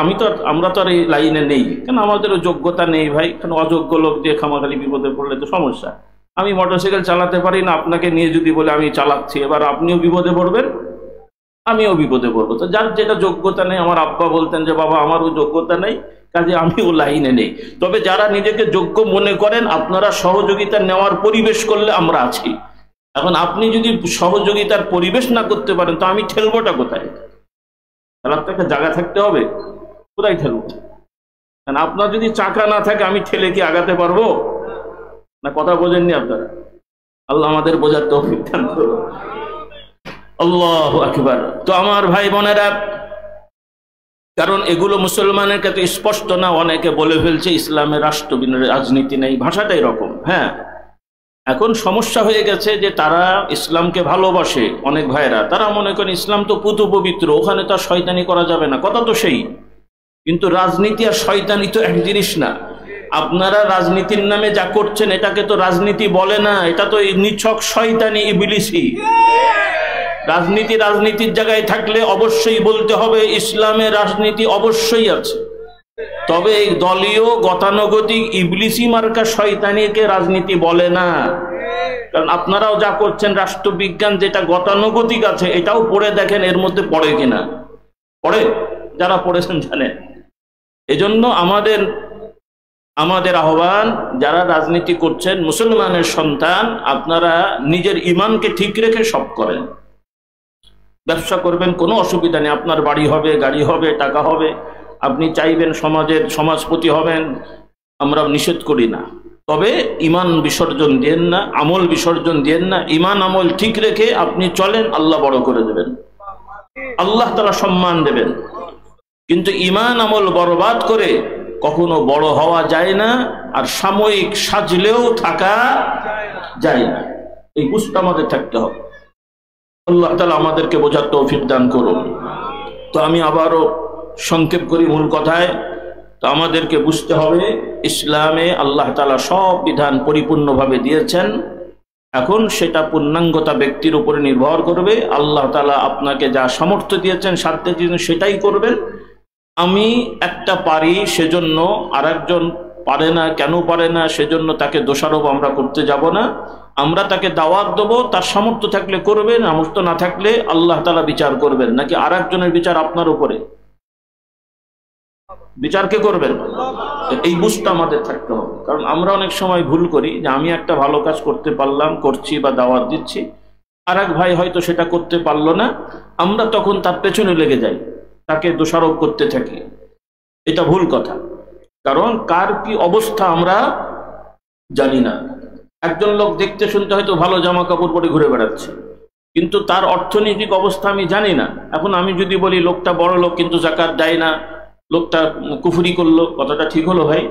আমরা তো আর এই লাইনে নেই, কেন আমাদেরও যোগ্যতা নেই ভাই, কেন অযোগ্য লোক দিয়ে খামাখালি বিপদে পড়লে তো সমস্যা। আমি মোটরসাইকেল চালাতে পারি না, আপনাকে নিয়ে যদি বলে আমি চালাচ্ছি, এবার আপনিও বিপদে পড়বেন, আমিও বিপদে পড়বো। তো যার যেটা যোগ্যতা নেই, আমার আব্বা বলতেন যে বাবা আমারও যোগ্যতা নেই, কাজে আমিও লাইনে নেই। তবে যারা নিজেকে যোগ্য মনে করেন আপনারা সহযোগিতা নেওয়ার পরিবেশ করলে আমরা আছি। এখন আপনি যদি সহযোগিতার পরিবেশ না করতে পারেন তো আমি ঠেলবোটা কোথায়? খেলার তো একটা জায়গা থাকতে হবে, কোথায় ঠেলবো? কারণ আপনার যদি চাকা না থাকে আমি ঠেলে কি আগাতে পারবো? না কথা বোঝেননি আপনারা? আল্লাহ আমাদের বোঝার তৌফিক দান করুন। আল্লাহু আকবার। তো আমার ভাই বোনেরা, কারণ এগুলো মুসলমানের কাছে স্পষ্ট না, অনেকে বলে ফেলছে ইসলামের রাজনীতি নেই, ভাষাটা এরকম। হ্যাঁ, এখন সমস্যা হয়ে গেছে যে তারা ইসলামকে ভালোবাসে, অনেক ভাইরা তারা মনে করেন ইসলাম তো পুতু পবিত্র, ওখানে তো আর শয়তানি করা যাবে না, কথা তো সেই। কিন্তু রাজনীতি আর শয়তানি তো এক জিনিস না। আপনারা রাজনীতির নামে যা করছেন এটাকে তো রাজনীতি বলে না, এটা তো নিছক শয়তানি, ইবলিসি রাজনীতির জায়গায় থাকলে অবশ্যই বলতে হবে ইসলামে রাজনীতি অবশ্যই আছে, তবে এই দলীয় গতানুগতিক ইবলিসি মার্কা শয়তানিকে রাজনীতি বলে না। কারণ আপনারাও যা করছেন রাষ্ট্রবিজ্ঞান যেটা গতানুগতিক আছে এটাও পড়ে দেখেন এর মধ্যে পড়ে কিনা, পড়ে? যারা পড়েছেন জানেন। এজন্য আমাদের আহ্বান, যারা রাজনীতি করছেন মুসলমানের সন্তান, আপনারা নিজের ইমানকে ঠিক রেখে সব করেন। ব্যবসা করবেন কোনো অসুবিধা নেই, আপনার বাড়ি হবে, গাড়ি হবে, টাকা হবে, আপনি চাইবেন সমাজপতি হবেন, আমরা নিষেধ করি না। তবে ইমান বিসর্জন দিয়েন না, আমল বিসর্জন দিয়েন না। ইমান আমল ঠিক রেখে আপনি চলেন, আল্লাহ বড় করে দেবেন, আল্লাহ তাআলা সম্মান দেবেন। কিন্তু ইমান আমল বরবাদ করে কখনো বড় হওয়া যায় না, আর সাময়িক সাজলেও থাকা যায় না। এই বুঝতে আমাদের থাকতে হবে। আল্লাহ তাআলা আমাদেরকে বোঝার তৌফিক দান করুন। তো আমি আবারও সংক্ষেপ করি মূল কথায়। তো আমাদেরকে বুঝতে হবে ইসলামে আল্লাহ তাআলা সব বিধান পরিপূর্ণভাবে দিয়েছেন। এখন সেটা পূর্ণাঙ্গতা ব্যক্তির উপরে নির্ভর করবে। আল্লাহ তাআলা আপনাকে যা সামর্থ্য দিয়েছেন, সাধ্যের জন্য সেটাই করবেন। আমি একটা পারি সেজন্য আরেকজন পারে না, কেন পারে না সেজন্য তাকে দোষারোপ আমরা করতে যাব না। আমরা তাকে দাওয়াত দেবো, তার সামর্থ্য থাকলে করবেন, সামর্থ্য না থাকলে আল্লাহ তাআলা বিচার করবেন। নাকি আরেকজনের বিচার আপনার উপরে? বিচার কে করবেন? এই বুঝটা আমাদের থাকতে হবে। কারণ আমরা অনেক সময় ভুল করি যে আমি একটা ভালো কাজ করতে পারলাম, করছি বা দাওয়াত দিচ্ছি, আর এক ভাই হয়তো সেটা করতে পারলো না, আমরা তখন তার পেছনে লেগে যাই, তাকে দোষারোপ করতে থাকি। এটা ভুল কথা, কারণ কার কি অবস্থা আমরা জানি না। একজন লোক দেখতে শুনতে হয়তো ভালো জামা কাপড় পরে ঘুরে বেড়াচ্ছে, কিন্তু তার অর্থনৈতিক অবস্থা আমি জানি না। এখন আমি যদি বলি লোকটা বড় লোক কিন্তু জাকাত দেয় না, লোকটা কুফরি করলো, কথাটা ঠিক হলো ভাই?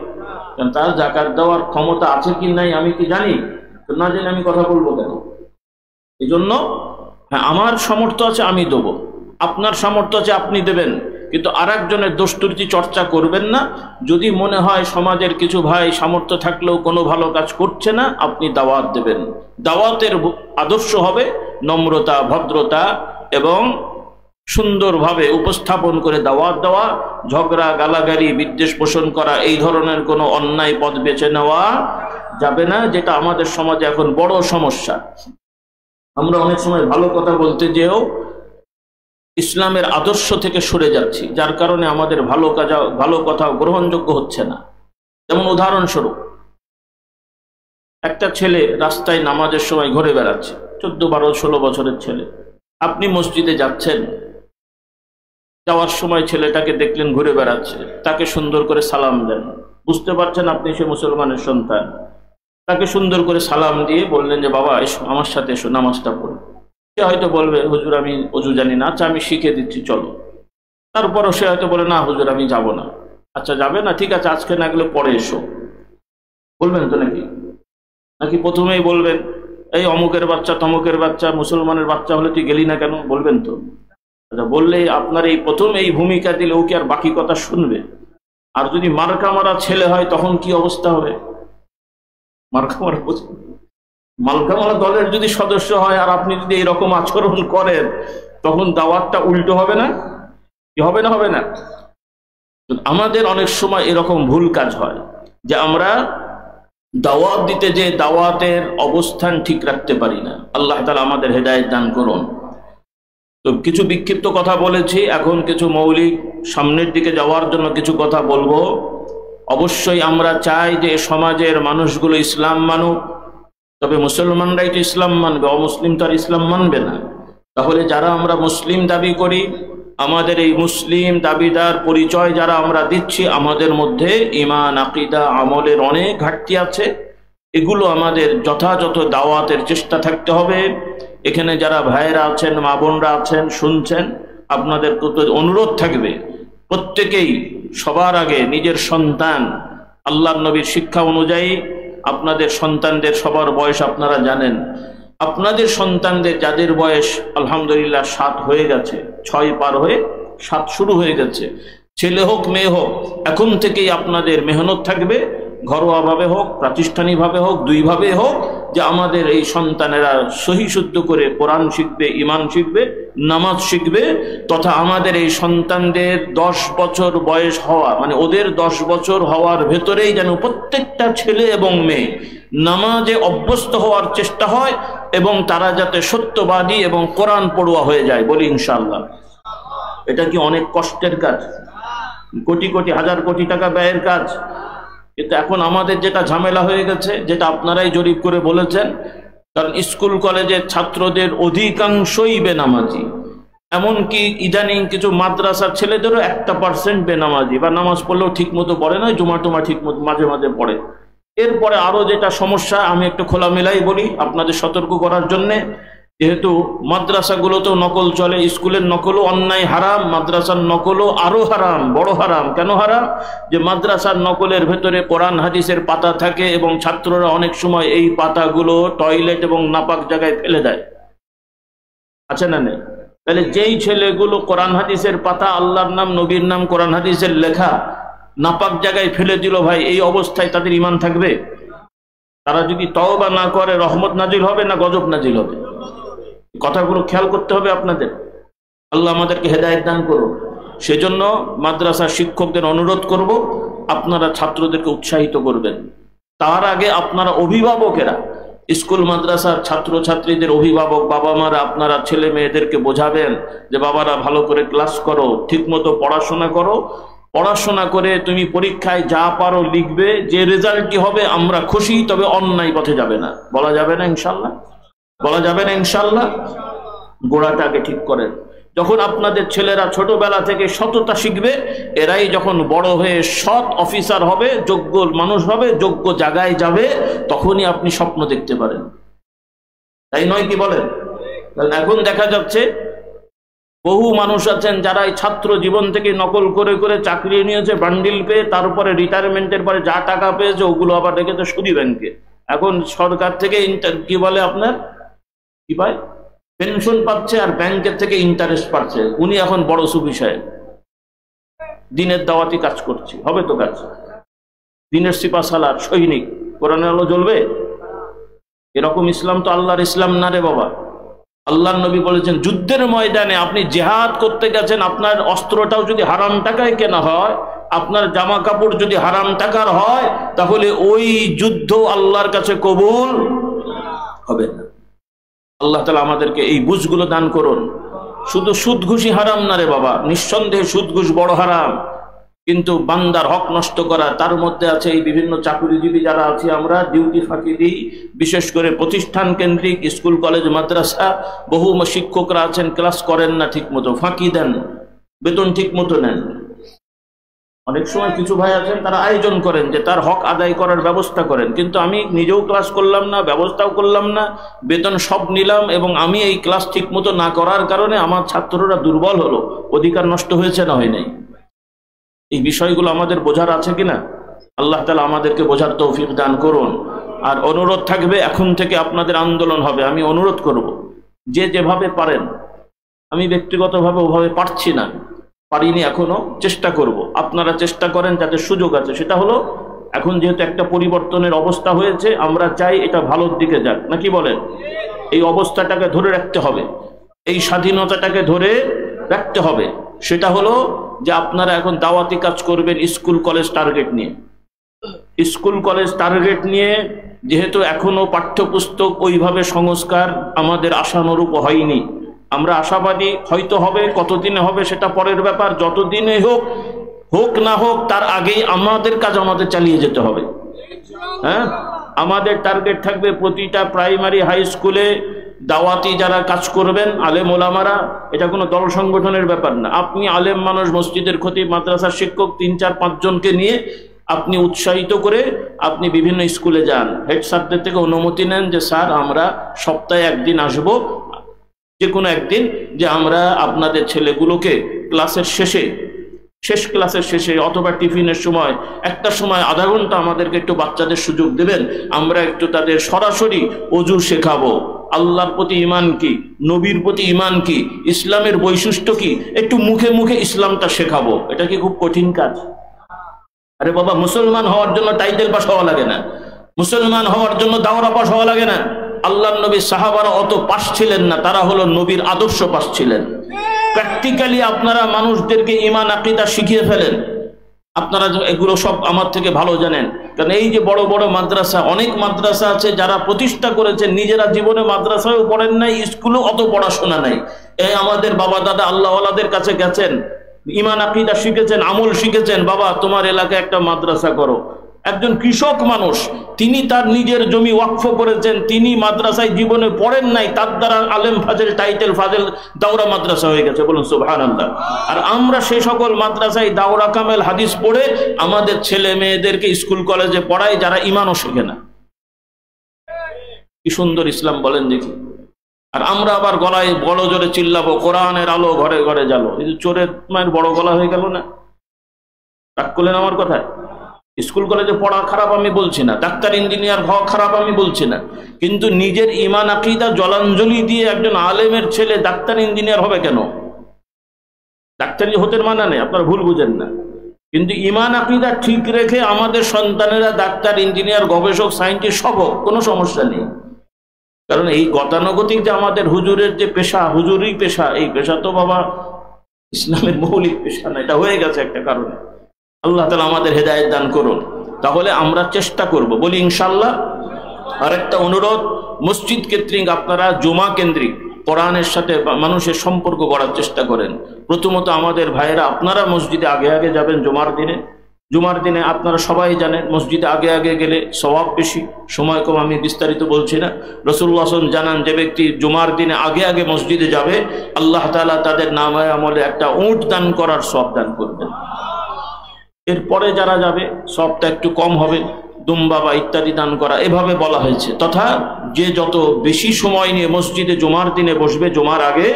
কারণ তার জাকাত দেওয়ার ক্ষমতা আছে কি নাই আমি কি জানি? তো না জেনে আমি কথা বলবো কেন? এই জন্য হ্যাঁ, আমার সামর্থ্য আছে আমি দেবো, আপনার সামর্থ্য আছে আপনি দেবেন, কিন্তু আরেকজনের দোষ ত্রুটি চর্চা করবেন না। যদি মনে হয় সমাজের কিছু ভাই সামর্থ্য থাকলেও কোনো ভালো কাজ করছে না, আপনি দাওয়াত দেবেন। দাওয়াতের আদর্শ হবে নম্রতা, ভদ্রতা এবং সুন্দরভাবে উপস্থাপন করে দাওয়াত দেওয়া। ঝগড়া, গালাগালি, বিদ্বেষ পোষণ করা, এই ধরনের কোনো অন্যায় পথ বেছে নেওয়া যাবে না, যেটা আমাদের সমাজে এখন বড় সমস্যা। আমরা অনেক সময় ভালো কথা বলতে যেও ইসলামের আদর্শ থেকে সরে যাচ্ছি, যার কারণে আমাদের ভালো কথা গ্রহণযোগ্য হচ্ছে না। যেমন উদাহরণস্বরূপ, একটা ছেলে রাস্তায় নামাজের সময় ঘুরে বেড়াচ্ছে, 14, 12, 16 বছরের ছেলে। আপনি মসজিদে যাচ্ছেন, যাওয়ার সময় ছেলেটাকে দেখলেন ঘুরে বেড়াচ্ছে, তাকে সুন্দর করে সালাম দেন। বুঝতে পারছেন আপনি সে মুসলমানের সন্তান। তাকে সুন্দর করে সালাম দিয়ে বললেন যে বাবা এসো, আমার সাথে এসো, নামাজটা পড়ো। সে হয়তো বলবে হুজুর আমি অজু জানি না, আচ্ছা আমি শিখে দিচ্ছি চলো। তারপরও সে হয়তো বলে না হুজুর আমি যাব না। আচ্ছা যাবে না, ঠিক আছে আজকে না গেলে পরে এসো, বলবেন তো নাকি? নাকি প্রথমেই বলবেন এই অমুকের বাচ্চা তমুকের বাচ্চা, মুসলমানের বাচ্চা হলে তুই গেলি না কেন, বলবেন তো? আচ্ছা বললে আপনার এই প্রথম এই ভূমিকা দিলে ও কি আর বাকি কথা শুনবে? আর যদি মার্কা মারা ছেলে হয় তখন কি অবস্থা হবে? মার্কা মারা দলের যদি সদস্য হয় আর আপনি যদি এরকম আচরণ করেন, তখন দাওয়াতটা উল্টো হবে না? কি হবে না? হবে না? আমাদের অনেক সময় এরকম ভুল কাজ হয় যে আমরা দাওয়াত দিতে যে দাওয়াতের অবস্থান ঠিক রাখতে পারি না। আল্লাহ তাআলা আমাদের হেদায়েত দান করুন। তো কিছু বিক্ষিপ্ত কথা বলেছি, এখন কিছু মৌলিক সামনের দিকে যাওয়ার জন্য কিছু কথা বলবো। অবশ্যই আমরা চাই যে সমাজের মানুষগুলো ইসলাম মানুক, তবে মুসলমানরাই তো ইসলাম মানবে, অমুসলিম তো আর ইসলাম মানবে না। তাহলে যারা আমরা মুসলিম দাবি করি, আমাদের এই মুসলিম দাবিদার পরিচয় যারা আমরা দিচ্ছি, আমাদের মধ্যে ঈমান, আকীদা, আমলের অনেক ঘাটতি আছে। এগুলো আমাদের যথাযথ দাওয়াতের চেষ্টা থাকতে হবে। এখানে যারা ভাইয়েরা আছেন, মা বোনরা আছেন, শুনছেন, আপনাদের প্রতি অনুরোধ থাকবে প্রত্যেকেই সবার আগে নিজের সন্তান, আল্লাহর নবীর শিক্ষা অনুযায়ী আপনাদের সন্তানদের সবার বয়স আপনারা জানেন। আপনাদের সন্তানদের যাদের বয়স আলহামদুলিল্লাহ 7 হয়ে গেছে, 6 পার হয়ে 7 শুরু হয়ে গেছে, ছেলে হোক মেয়ে হোক, এখন থেকেই আপনাদের মেহনত থাকবে, ঘরোয়াভাবে হোক, প্রাতিষ্ঠানিকভাবে হোক, দুইভাবে হোক, যে আমাদের এই সন্তানেরা সহি শুদ্ধ করে কোরআন শিখবে, ঈমান শিখবে, নামাজ শিখবে, তথা আমাদের এই সন্তানদের 10 বছর বয়স হওয়া, মানে ওদের 10 বছর হওয়ার ভেতরেই যেন প্রত্যেকটা ছেলে এবং মেয়ে নামাজে অভ্যস্ত হওয়ার চেষ্টা হয় এবং তারা যাতে সত্যবাদী এবং কোরআন পড়ুয়া হয়ে যায়, বলি ইনশাআল্লাহ। এটা কি অনেক কষ্টের কাজ? কোটি কোটি, হাজার কোটি টাকা ব্যয়ের কাজ। কিন্তু এখন আমাদের যেটা ঝামেলা হয়ে গেছে, যেটা আপনারাই জরিপ করে বলেছেন, কারণ স্কুল কলেজের ছাত্রদের অধিকাংশই বেনামাজি, এমনকি ইদানিং কিছু মাদ্রাসার ছেলেদেরও 1% বেনামাজি, বা নামাজ পড়লেও ঠিক মতো পড়ে না, জুমা টুমা ঠিক মতো মাঝে মাঝে পড়ে। এরপরে আরো যেটা সমস্যা, আমি একটু খোলামেলাই বলি আপনাদের সতর্ক করার জন্যে, যেহেতু মাদ্রাসাগুলোতেও নকল চলে, স্কুলের নকলও অন্যায়, হারাম, মাদ্রাসার নকলও আরো হারাম, বড় হারাম। কেন হারাম? যে মাদ্রাসার নকলের ভেতরে কোরআন হাদিসের পাতা থাকে এবং ছাত্ররা অনেক সময় এই পাতাগুলো টয়লেট এবং নাপাক জায়গায় ফেলে দেয়, আছে না নেই? তাহলে যেই ছেলেগুলো কোরআন হাদিসের পাতা, আল্লাহর নাম, নবীর নাম, কোরআন হাদিসের লেখা নাপাক জায়গায় ফেলে দিল, ভাই এই অবস্থায় তাদের ঈমান থাকবে? তারা যদি তওবা না করে রহমত নাজিল হবে না গজব নাজিল হবে? কথাগুলো খেয়াল করতে হবে আপনাদের। আল্লাহ আমাদেরকে হেদায়েত দান করুন। সেজন্য মাদ্রাসার শিক্ষকদের অনুরোধ করব, আপনারা ছাত্রদেরকে উৎসাহিত করবেন। তার আগে আপনারা অভিভাবকেরা, স্কুল মাদ্রাসার ছাত্র ছাত্রীদের অভিভাবক বাবা মারা, আপনারা ছেলে মেয়েদেরকে বোঝাবেন যে বাবারা ভালো করে ক্লাস করো, ঠিকমতো পড়াশোনা করো, পড়াশোনা করে তুমি পরীক্ষায় যা পারো লিখবে, যে রেজাল্টই হবে আমরা খুশি, তবে অন্যায় পথে যাবে না। বলা যাবে না ইনশাল্লাহ? বলা যাবে না ইনশাল্লাহ? গোড়াটাকে ঠিক করেন। যখন আপনাদের ছেলেরা ছোটবেলা থেকে সততা শিখবে, এরাই যখন বড় হয়ে সৎ অফিসার হবে, যোগ্য মানুষ হবে, যোগ্য জায়গায় যাবে, তখনই আপনি স্বপ্ন দেখতে পারেন। তাই নয় কি বলেন? এখন দেখা যাচ্ছে বহু মানুষ আছেন যারা এই ছাত্র জীবন থেকে নকল করে করে চাকরি নিয়েছে, বান্ডিল পেয়ে, তারপরে রিটায়ারমেন্টের পরে যা টাকা পেয়েছে ওগুলো আবার রেখেছে সুদী ব্যাংকে। এখন সরকার থেকে কি বলে আপনার কি পায়, পেনশন পাচ্ছে, আর ব্যাংকের থেকে ইন্টারেস্ট পাচ্ছে। উনি এখন বড় সুফি সাহেব, দিনের দাওয়াতি কাজ করছে, হবে তো কাজ, দিনের সিপাহসালার সৈনিক, কোরআনের আলো জ্বলবে। এরকম ইসলাম তো আল্লাহর ইসলাম না রে বাবা। আল্লাহর নবী বলেছেন, যুদ্ধের ময়দানে আপনি জিহাদ করতে গেছেন, আপনার অস্ত্রটাও যদি হারাম টাকায় কেনা হয়, আপনার জামা কাপড় যদি হারাম টাকার হয়, তাহলে ওই যুদ্ধ আল্লাহর কাছে কবুল হবে না। আল্লাহ তাআলা আমাদেরকে এই বুঝগুলো দান করুন। শুধু সুদ ঘুষি হারাম না রে বাবা, নিঃসন্দেহে সুদ ঘুষ বড় হারাম, কিন্তু বান্দার হক নষ্ট করা, তার মধ্যে আছে এই বিভিন্ন চাকুরিজীবী যারা আছি আমরা, ডিউটি ফাঁকি দিই, বিশেষ করে প্রতিষ্ঠান কেন্দ্রিক স্কুল কলেজ মাদ্রাসা, বহু শিক্ষকরা আছেন ক্লাস করেন না ঠিক মতো, ফাঁকি দেন, বেতন ঠিক মতো নেন। অনেক সময় কিছু ভাই আছেন তারা আয়োজন করেন যে তার হক আদায় করার ব্যবস্থা করেন, কিন্তু আমি নিজেও ক্লাস করলাম না, ব্যবস্থাও করলাম না, বেতন সব নিলাম, এবং আমি এই ক্লাস ঠিক মতো না করার কারণে আমার ছাত্ররা দুর্বল হলো, অধিকার নষ্ট হয়েছে না হয় নাই? এই বিষয়গুলো আমাদের বোঝার আছে কিনা? আল্লাহ তাআলা আমাদেরকে বোঝার তৌফিক দান করুন। আর অনুরোধ থাকবে, এখন থেকে আপনাদের আন্দোলন হবে। আমি অনুরোধ করব, যে যেভাবে পারেন, আমি ব্যক্তিগতভাবে ওভাবে পারছি না, পারিনি এখনো, চেষ্টা করব। আপনারা চেষ্টা করেন, যাতে সুযোগ আছে। সেটা হলো, এখন যেহেতু একটা পরিবর্তনের অবস্থা হয়েছে, আমরা চাই এটা ভালোর দিকে যাক, নাকি বলেন? এই অবস্থাটাকে ধরে রাখতে হবে, এই স্বাধীনতাটাকে ধরে রাখতে হবে। সেটা হলো যে আপনারা এখন দাওয়াতি কাজ করবেন স্কুল কলেজ টার্গেট নিয়ে। স্কুল কলেজ টার্গেট নিয়ে, যেহেতু এখনো পাঠ্যপুস্তক ওইভাবে সংস্কার আমাদের আশানুরূপ হয়নি, আমরা আশাবাদী হয়তো হবে, কতদিনে হবে সেটা পরের ব্যাপার। যতদিনে হোক, হোক না হোক, তার আগেই আমাদের কাজ আমাদের চালিয়ে যেতে হবে। হ্যাঁ, আমাদের টার্গেট থাকবে প্রতিটা প্রাইমারি হাই স্কুলে দাওয়াতি যারা কাজ করবেন, আলেম ওলামারা। এটা কোনো দল সংগঠনের ব্যাপার না। আপনি আলেম মানুষ, মসজিদের খতিব, মাদ্রাসার শিক্ষক, 3-4-5 জনকে নিয়ে আপনি উৎসাহিত করে আপনি বিভিন্ন স্কুলে যান। হেড স্যারদের থেকে অনুমতি নেন যে স্যার আমরা সপ্তাহে একদিন আসবো, যে কোনো একদিন, যে আমরা আপনাদের ছেলেগুলোকে ক্লাসের শেষে, শেষ ক্লাসের শেষে অথবা টিফিনের সময় একটা সময় আধা ঘন্টা আমাদেরকে একটু বাচ্চাদের সুযোগ দেবেন, আমরা একটু তাদের সরাসরি ওযু শেখাবো, আল্লাহর প্রতি ঈমান কি, নবীর প্রতি ঈমান কি, ইসলামের বৈশিষ্ট্য কি, একটু মুখে মুখে ইসলামটা শেখাবো। এটা কি খুব কঠিন কাজ? আরে বাবা, মুসলমান হওয়ার জন্য টাইটেল পাস হওয়া লাগে না, মুসলমান হওয়ার জন্য দাওরা পাস হওয়া লাগে না। আল্লাহর নবী সাহাবারা অত পাস ছিলেন না, তারা হলো নবীর আদর্শ পাস ছিলেন। প্র্যাকটিক্যালি আপনারা মানুষদেরকে ঈমান আকীদা শিখিয়ে ফেলেন। আপনারা এগুলো সব আমার থেকে ভালো জানেন, কারণ এই যে বড় বড় মাদ্রাসা, অনেক মাদ্রাসা আছে যারা প্রতিষ্ঠা করেছেন, নিজেরা জীবনে মাদ্রাসায়ও পড়েন নাই, স্কুলেও অত পড়াশোনা নাই। এই আমাদের বাবা দাদা আল্লাহওয়ালাদের কাছে গেছেন, ঈমান আকীদা শিখেছেন, আমল শিখেছেন। বাবা তোমার এলাকায় একটা মাদ্রাসা করো। একজন কৃষক মানুষ, তিনি তার নিজের জমি ওয়াকফ করেছেন, তিনি মাদ্রাসায় জীবনে পড়েন নাই, তার দ্বারা আলেম ফাজেল, টাইটেল ফাজেল, দাওরা মাদ্রাসা হয়ে গেছে। বলুন সুবহানাল্লাহ। আর আমরা সেই সকল মাদ্রাসায় দাওরা কামেল হাদিস পড়ে আমাদের ছেলে মেয়েদেরকে স্কুল কলেজে পড়াই, যারা ঈমানও শেখে না। কি সুন্দর ইসলাম বলেন দেখি। আর আমরা আবার গলায় বড় জোরে চিল্লাবো, কোরআনের আলো ঘরে ঘরে জ্বালো। এই যে চোরের মায়ের বড় গলা হয়ে গেল না? রাগ করলেন আমার কথায়? স্কুল কলেজে পড়া খারাপ আমি বলছি না, ডাক্তার ইঞ্জিনিয়ার হওয়া খারাপ আমি বলছি না, কিন্তু নিজের ঈমান আকীদা জলাঞ্জলি দিয়ে একজন আলেমের ছেলে ডাক্তার ইঞ্জিনিয়ার হবে কেন? ডাক্তারি হতে মানা নেই, আপনারা ভুল বুঝেন না, কিন্তু ঈমান আকীদা ঠিক রেখে আমাদের সন্তানেরা ডাক্তার, ইঞ্জিনিয়ার, গবেষক, সায়েন্টিস্ট সব হোক, কোনো সমস্যা নেই। কারণ এই গতানুগতিক যে আমাদের হুজুরের যে পেশা, হুজুরি পেশা, এই পেশা তো বাবা ইসলামের মৌলিক পেশা না, এটা হয়ে গেছে একটা কারণে। আল্লাহ তাআলা আমাদের হেদায়েত দান করুন। তাহলে আমরা চেষ্টা করব, বলি ইনশাআল্লাহ। আর একটা অনুরোধ, মসজিদ কেন্দ্রিক আপনারা জুমা কেন্দ্রিক কোরআনের সাথে মানুষের সম্পর্ক গড়ার চেষ্টা করেন। প্রথমত আমাদের ভাইয়েরা, আপনারা মসজিদে আগে আগে যাবেন জুমার দিনে। জুমার দিনে আপনারা সবাই জানেন মসজিদে আগে আগে গেলে সওয়াব বেশি। সময় কম, আমি বিস্তারিত বলছি না। রাসূলুল্লাহ সাল্লাল্লাহু আলাইহি ওয়াসাল্লাম জানান, যে ব্যক্তি জুমার দিনে আগে আগে মসজিদে যাবে, আল্লাহ তাআলা তাদের নামে আমলে একটা উট দান করার সওয়াব দান করবেন। এরপরে যারা যাবে সবটা একটু কম হবে, দুম্বা বা ইত্যাদি দান করা, এভাবে বলা হয়েছে। তথা যে যত বেশি সময় নিয়ে মসজিদে জুমার দিনে বসবে জুমার আগে,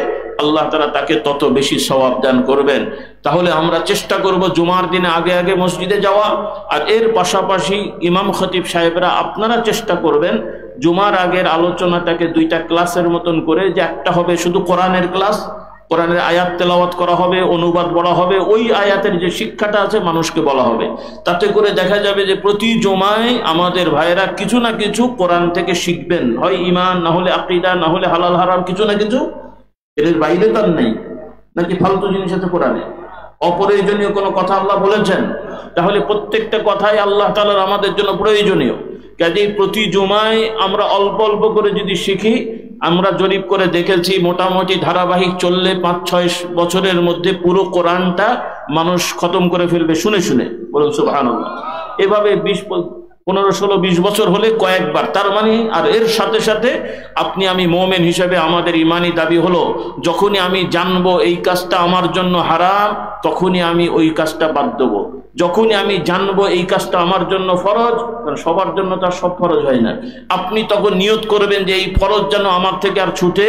আল্লাহ তাআলা তাকে তত বেশি সওয়াব দান করবেন। তাহলে আমরা চেষ্টা করব জুমার দিনে আগে আগে মসজিদে যাওয়া। আর এর পাশাপাশি ইমাম খতিব সাহেবরা আপনারা চেষ্টা করবেন জুমার আগের আলোচনাটাকে 2টা ক্লাসের মতন করে, যে একটা হবে শুধু কোরআনের ক্লাস, কোরআনের আয়াত তেলাওয়াত করা হবে, অনুবাদ বলা হবে, ওই আয়াতের যে শিক্ষাটা আছে মানুষকে বলা হবে। তাতে করে দেখা যাবে যে প্রতি জুমায় আমাদের ভাইয়েরা কিছু না কিছু কোরআন থেকে শিখবেন, হয় ঈমান, না হলে আকীদা, না হলে হালাল হারাম, কিছু না কিছু। এর বাইরে তার নেই নাকি ফালতু জিনিস আছে কোরআনে? অপ্রয়োজনীয় কোনো কথা আল্লাহ বলেছেন? তাহলে প্রত্যেকটা কথাই আল্লাহ তাআলার আমাদের জন্য প্রয়োজনীয়। কাজেই প্রতি জুমায় আমরা অল্প অল্প করে যদি শিখি, আমরা জরিপ করে দেখেছি মোটামুটি ধারাবাহিক চললে 5-6 বছরের মধ্যে পুরো কোরআনটা মানুষ খতম করে ফেলবে শুনে শুনে। বলুন সুবহানাল্লাহ। এভাবে 15-16-20 বছর হলে কয়েকবার, তার মানে। আর এর সাথে সাথে আপনি আমি মুমিন হিসেবে আমাদের ইমানি দাবি হলো, যখনই আমি জানবো এই কাজটা আমার জন্য হারাম, তখনই আমি ওই কাজটা বাদ দেবো। যখনই আমি জানবো এই কাজটা আমার জন্য ফরজ, কারণ সবার জন্য তার সব ফরজ হয় না, আপনি তখন নিয়ত করবেন যে এই ফরজ যেন আমার থেকে আর ছুটে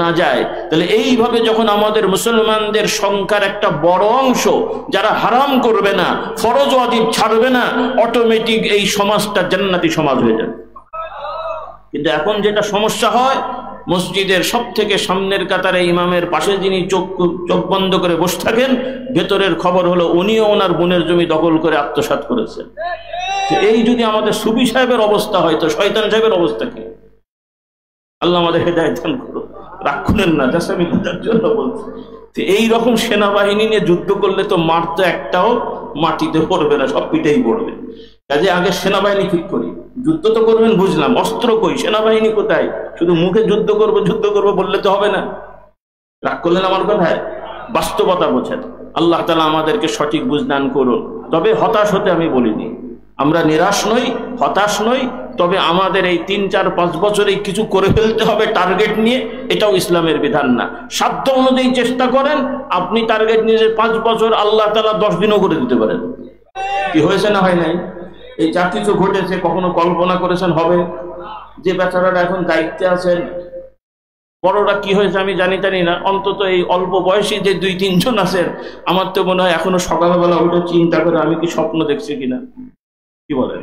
না যায়। তাহলে এইভাবে যখন আমাদের মুসলমানদের সংখ্যার একটা বড় অংশ যারা হারাম করবে না, ফরজ ওয়াজিব ছাড়বে না, অটোমেটিক এই সমাজটা জান্নাতি সমাজ হয়ে যাবে। কিন্তু এখন যেটা সমস্যা হয়, মসজিদের সব থেকে সামনের কাতারে ইমামের পাশে যিনি চোখ চোখ বন্ধ করে বসে থাকেন, ভেতরের খবর হলো উনিও ওনার বোনের জমি দখল করে আত্মসাৎ করেছেন। এই যদি আমাদের সুবি সাহেবের অবস্থা হয়, তো শয়তান সাহেবের অবস্থা কি? আল্লাহ আমাদের হেদায়েত দান করুন। রাগ করেন না, জাস্ট আমি বুঝার জন্য বলছি। এই রকম সেনাবাহিনী নিয়ে যুদ্ধ করলে তো মার তো একটাও মাটিতে পড়বে না, সব পিঠেই পড়বে। কাজে আগে সেনাবাহিনী ঠিক করি। যুদ্ধ তো করবেন বুঝলাম, অস্ত্র কই, সেনাবাহিনী কোথায়? শুধু মুখে যুদ্ধ করবো বললে তো হবে না। রাগ করলেন আমার কথায়? বাস্তবতা বোঝেন। আল্লাহ তাআলা আমাদেরকে সঠিক বুঝ দান করুন। তবে হতাশ হতে আমি বলিনি, আমরা নিরাশ নই, হতাশ নই। তবে আমাদের এই 3-4-5 বছরে কিছু করে ফেলতে হবে টার্গেট নিয়ে, এটাও ইসলামের বিধান না। সাধ্য অনুযায়ী চেষ্টা করেন। আপনি টার্গেট নিয়ে 5 বছর, আল্লাহ তাআলা 10 দিনও করে দিতে পারেন। কি হয়েছে না হয় নাই? এই যা কিছু ঘটেছে কখনো কল্পনা করেছেন হবে? যে বেচারারা এখন দায়িত্বে আছেন, বড়রা কি হয়েছে আমি জানি না, অন্তত এই অল্প বয়সী যে 2-3 জন আছেন, আমার তো মনে হয় এখনো সকালবেলা উঠে চিন্তা করে আমি কি স্বপ্ন দেখছি কিনা। কি বলেন?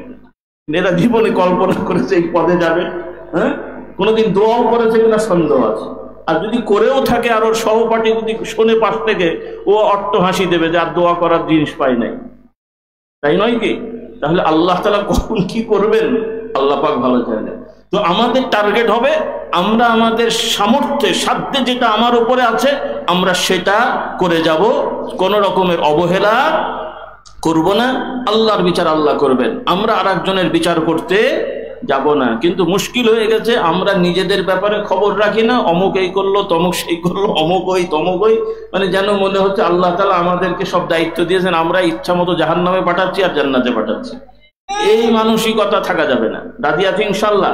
এরা জীবনে কল্পনা করেছে এই পদে যাবে? হ্যাঁ, কোনোদিন দোয়াও করেছে কিনা সন্দেহ আছে। আর যদি করেও থাকে, আর ওর সহপাঠী যদি শোনে পাশ থেকে, ও অট্ট হাসি দেবে যে আর দোয়া করার জিনিস পাই নাই। তাই নয় কি? তাহলে আল্লাহ তাআলা কখন কি করবেন আল্লাহ পাক ভালো জানেন। তো আমাদের টার্গেট হবে, আমরা আমাদের সামর্থ্যে সাধ্যে যেটা আমার উপরে আছে আমরা সেটা করে যাব। কোন রকমের অবহেলা করব না। আল্লাহর বিচার আল্লাহ করবেন, আমরা আর একজনের বিচার করতে যাব না। কিন্তু মুশকিল হয়ে গেছে, আমরা নিজেদের ব্যাপারে খবর রাখি না। অমুক এই করলো, তমুক সেই করলো, অমুক ওই তমুক ওই, মানে যেন মনে হচ্ছে আল্লাহ তাআলা আমাদেরকে সব দায়িত্ব দিয়েছেন, আমরা ইচ্ছা মতো জাহান্নামে পাঠাচ্ছি আর জান্নাতে পাঠাচ্ছি। এই মানসিকতা থাকা যাবে না। রাজি আছি ইনশাআল্লাহ?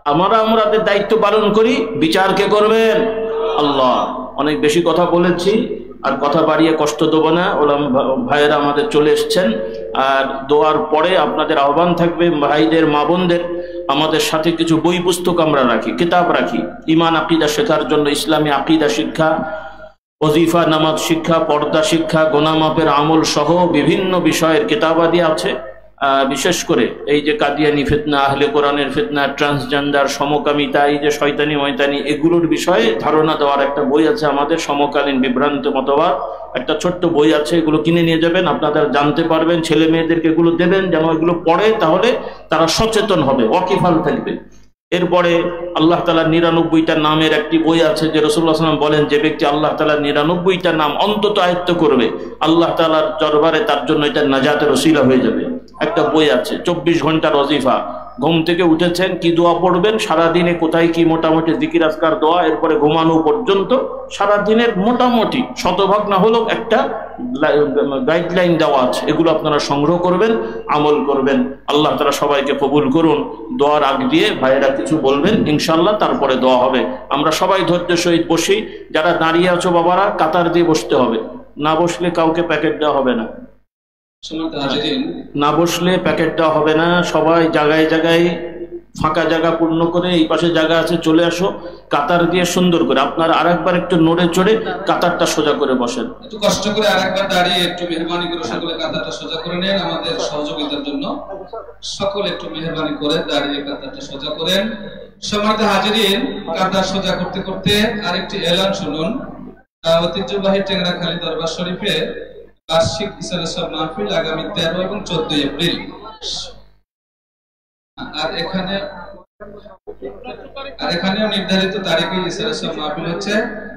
আমাদের দায়িত্ব পালন করি। বিচার কে করবেন? আল্লাহ। অনেক বেশি কথা বলেছি, আর কথা বাড়িয়ে কষ্ট দেবো না। ভাইয়েরা আমাদের চলে এসছেন, আর দোয়ার পরে আপনাদের আহ্বান থাকবে ভাইদের মা বোনদের, আমাদের সাথে কিছু বই পুস্তক আমরা রাখি, কিতাব রাখি, ইমান আকিদা শেখার জন্য, ইসলামী আকিদা শিক্ষা, ওজিফা নামাজ শিক্ষা, পর্দা শিক্ষা, গোনা মাপের আমল সহ বিভিন্ন বিষয়ের কিতাবাদি আছে। বিশেষ করে এই যে কাদিয়ানি ফিতনা, আহলে কোরআনের ফিতনা, ট্রান্সজেন্ডার, সমকামিতা, এই যে শয়তানি ময়তানি, এগুলোর বিষয়ে ধারণা দেওয়ার একটা বই আছে আমাদের, সমকালীন বিভ্রান্ত মতবাদ, একটা ছোট্ট বই আছে। এগুলো কিনে নিয়ে যাবেন, আপনারা জানতে পারবেন। ছেলে মেয়েদেরকে এগুলো দেবেন, যেন এগুলো পড়ে, তাহলে তারা সচেতন হবে, ওয়াকিফাল থাকবে। এরপরে আল্লাহ তাআলার 99টা নামের একটি বই আছে, যে রাসূলুল্লাহ সাল্লাল্লাহু আলাইহি ওয়াসাল্লাম বলেন যে ব্যক্তি আল্লাহ তাআলার 99টা নাম অন্তত আয়ত্ত করবে, আল্লাহ তাআলার দরবারে তার জন্য এটা নাজাতের ওসিলা হয়ে যাবে। একটা বই আছে 24 ঘন্টার ওজিফা। ঘুম থেকে উঠেছেন কি দোয়া পড়বেন, সারাদিনে কোথায় কি মোটামুটি জিকির আজকার দোয়া, এরপরে ঘুমানো পর্যন্ত সারাদিনের মোটামুটি শতভাগ না হলেও একটা গাইডলাইন দেওয়া আছে। এগুলো আপনারা সংগ্রহ করবেন, আমল করবেন। আল্লাহ তাআলা সবাইকে কবুল করুন। দোয়ার আগ দিয়ে ভাইয়েরা কিছু বলবেন ইনশাআল্লাহ, তারপরে দোয়া হবে। আমরা সবাই ধৈর্য সহিত বসি। যারা দাঁড়িয়ে আছো বাবারা, কাতার দিয়ে বসতে হবে, না বসলে কাউকে প্যাকেট দেওয়া হবে না। না বসলে প্যাকেট দেওয়া হবে না। সবাই জায়গায় জায়গায় ফাঁকা জায়গা পূর্ণ করে, এই পাশে জায়গা আছে, চলে আসো। কাতার দিয়ে সুন্দর করে আপনারা আরেকবার একটু নড়ে চড়ে কাতারটা সোজা করে বসেন। একটু কষ্ট করে আরেকবার দাঁড়িয়ে একটু মেহরবানি করে সকলে কাতারটা সোজা করে নেন আমাদের সহযোগিতার জন্য। সকলে একটু মেহরবানি করে দাঁড়িয়ে কাতারটা সোজা করেন। সম্মানিত হাজিরিন, কাতার সোজা করতে করতে আরেকটি এলান শুনুন। ঐতিহ্যবাহী টেংরাখালী দরবার শরীফে বার্ষিক ইসলাম মাহফিল আগামী 13 এবং 14 এপ্রিল। আর এখানেও নির্ধারিত তারিখে ইসলাম মাহফিল হচ্ছে।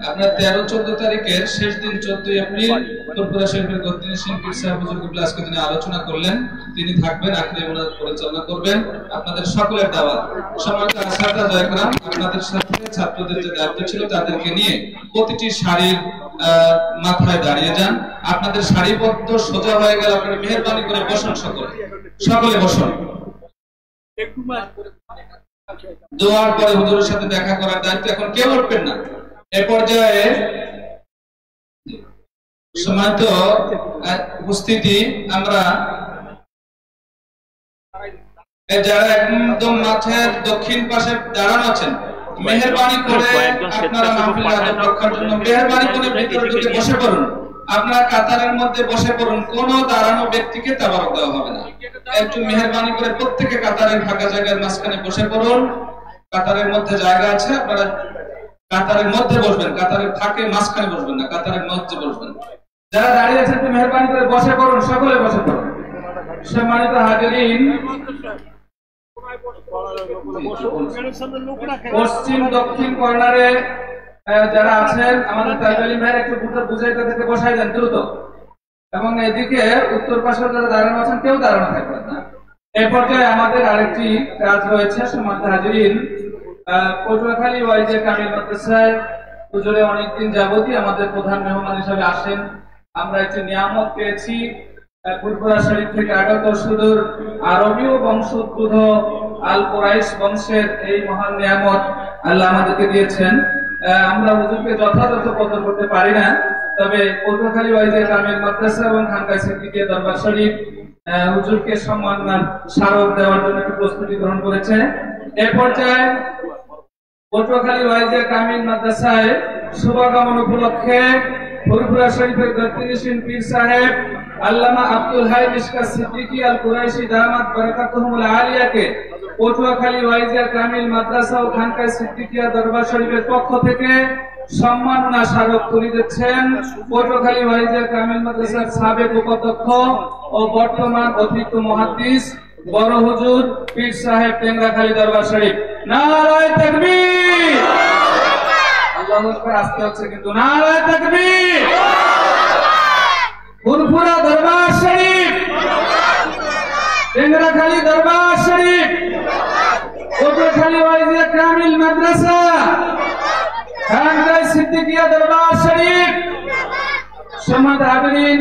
আপনার 13-14 তারিখের শেষ দিন 14 এপ্রিল ফুরফুরা শরীফের গদ্দিনী শিল্পী সাহেব হুজুর কিবলা আজকে তিনি আলোচনা করলেন, তিনি থাকবেন, আখেরি মোনাজাত পরিচালনা করবেন। আপনাদের সকলের দাওয়াত। সম্মানিত ছাত্ররা একরাম, আপনাদের সাথে ছাত্রদের যে দায়িত্ব ছিল তাদেরকে নিয়ে প্রতিটি সারির মাথায় দাঁড়িয়ে যান। আপনাদের সারিবদ্ধ সোজা হয়ে গেল, আপনারা মেহেরবানি করে বসুন। সকলে বসুন। দোয়ার পরে হুজুরের সাথে দেখা করার দায়িত্ব এখন কেউ উঠবেন না। এ পর্যায়ে সম্মানিত উপস্থিতি, আমরা যারা একদম মাঠের দক্ষিণ পাশে দাঁড়ানো আছেন, মেহেরবানি করে আপনারা মাহফিলের আদব রক্ষার জন্য মেহেরবানি করে ভিতরে ঢুকে বসে পড়ুন। আপনারা কাতারের মধ্যে বসে পড়ুন, কোনো দাঁড়ানো ব্যক্তিকে তাবারক দেওয়া হবে না। একটু মেহেরবানি করে প্রত্যেকে কাতারের ফাঁকা জায়গার মাঝখানে বসে পড়ুন। কাতারের মধ্যে জায়গা আছে, আপনারা কাতারের মধ্যে বসবেন, কাতারের থাকে মাঝখানে বসবেন না, কাতারের মধ্যে বসবেন। যারা দাঁড়িয়ে আছেন একটু মেহরবানি করে বসে পড়ুন, সকলে বসে পড়ুন। সম্মানিত হাজিরিন, পশ্চিম দক্ষিণ কর্নারে যারা আছেন আমাদের তাইবালি ভাইয়ের একটু বুঝাই তাদেরকে বসাই দেন দ্রুত। এবং এদিকে উত্তর পাশে যারা দাঁড়ানো আছেন কেউ দাঁড়ানো থাকবেন না। এই পর্যায়ে আমাদের আরেকটি কাজ রয়েছে। সম্মানিত হাজিরিন, পটুয়াখালী ওয়াইজে কামিল মাদ্রাসায় হুজুরে অনেকদিন যাবতই আমাদের প্রধান মেহমান হিসেবে আসেন। আমরা একটি নিয়ামত পেয়েছি ফুরফুরা শরীফ থেকে আগত সুদূর আরবীয় বংশোদ্ভূত আল কুরাইশ বংশের এই মহান নিয়ামত আল্লাহ আমাদেরকে দিয়েছেন। আমরা হুজুরকে যথাযথ কদর করতে পারি না, তবে পটুয়াখালী ওয়াইজে কামিল মাদ্রাসা এবং খানকাহ সিদ্দিকিয়া দরবার শরীফ হুজুরকে সম্মান স্মারক দেওয়ার জন্য একটি প্রস্তুতি গ্রহণ করেছে। এই পর্যায়ে পটুয়াখালী ওয়াইজে কামিল মাদ্রাসায় শুভাগমন উপলক্ষে ফুরফুরা শরীফের গদ্দিনিশিন পীর সাহেব আল্লামা আব্দুল হাই মিশকাত সিদ্দিকী আল কুরাইশি দামাত বারাকাতুহুল আলিয়াকে পটুয়াখালী ওয়াইজে কামিল মাদ্রাসা ও খানকাহ সিদ্দিকিয়া দরবার শরীফের পক্ষ থেকে সম্মাননা স্মারক তুলে দিচ্ছেন পটুয়াখালী ওয়াইজে কামিল মাদ্রাসার সাবেক উপাধ্যক্ষ ও বর্তমান অতিরিক্ত মুহাদ্দিস বড় হুজুর পীর সাহেব টেংরাখালী দরবার শরীফ। নারায়ে তাকবীর! আল্লাহু আকবার আসতে হচ্ছে কিন্তু। নারায়ে তাকবীর! ফুরফুরা দরবার শরীফ, টেংরাখালী দরবার শরীফ, পটুয়াখালী ওয়াইজে কামিল মাদ্রাসা, খানকাহ সিদ্দিকিয়া দরবার শরীফ। সম্মানিত হাজিরিন,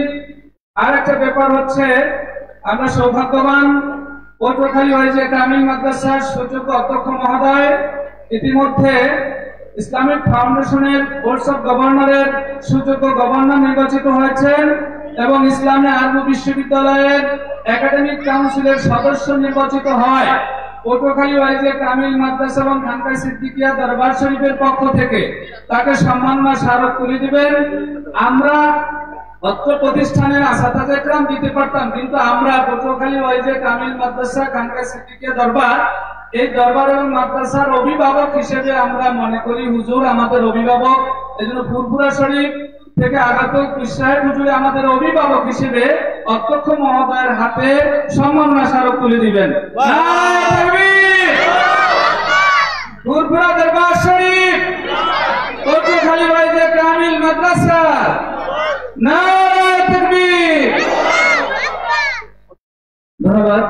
আরেকটা ব্যাপার হচ্ছে আমরা সৌভাগ্যবান, পটুয়াখালী ওয়াইজে কামিল মাদ্রাসার সুযোগ্য অধ্যক্ষ মহোদয় ইতিমধ্যে ইসলামিক ফাউন্ডেশনের বোর্ড অফ গভর্নরের সুযোগ্য গভর্নর নির্বাচিত হয়েছেন এবং ইসলামী আরবি বিশ্ববিদ্যালয়ের একাডেমিক কাউন্সিলের সদস্য নির্বাচিত হয়। পটুয়াখালী ওয়াইজে কামিল মাদ্রাসা এবং খানকাহ সিদ্দিকিয়া দরবার শরীফের পক্ষ থেকে তাকে সম্মাননা স্মারক তুলে দিবেন। আমরা অত্র প্রতিষ্ঠানের আসাতাজে একরাম দিতে পারতাম, কিন্তু আমরা পটুয়াখালী ওয়াইজে কামিল মাদ্রাসা খানকাহ সিদ্দিকিয়া দরবার, এই দরবার এবং মাদ্রাসার অভিভাবক হিসেবে আমরা মনে করি হুজুর আমাদের অভিভাবক। এজন্য ফুরফুরা শরীফ থেকে আগত পীর সাহেব হুজুর আমাদের অভিভাবক হিসেবে অধ্যক্ষ মহোদয়ের হাতে সম্মাননা স্মারক তুলে দিবেন। নারায়ে তাকবীর! ফুরফুরা দরবার শরীফ, পটুয়াখালী ওয়াইজে কামিল মাদ্রাসা, নারায়ে তাকবীর! ধন্যবাদ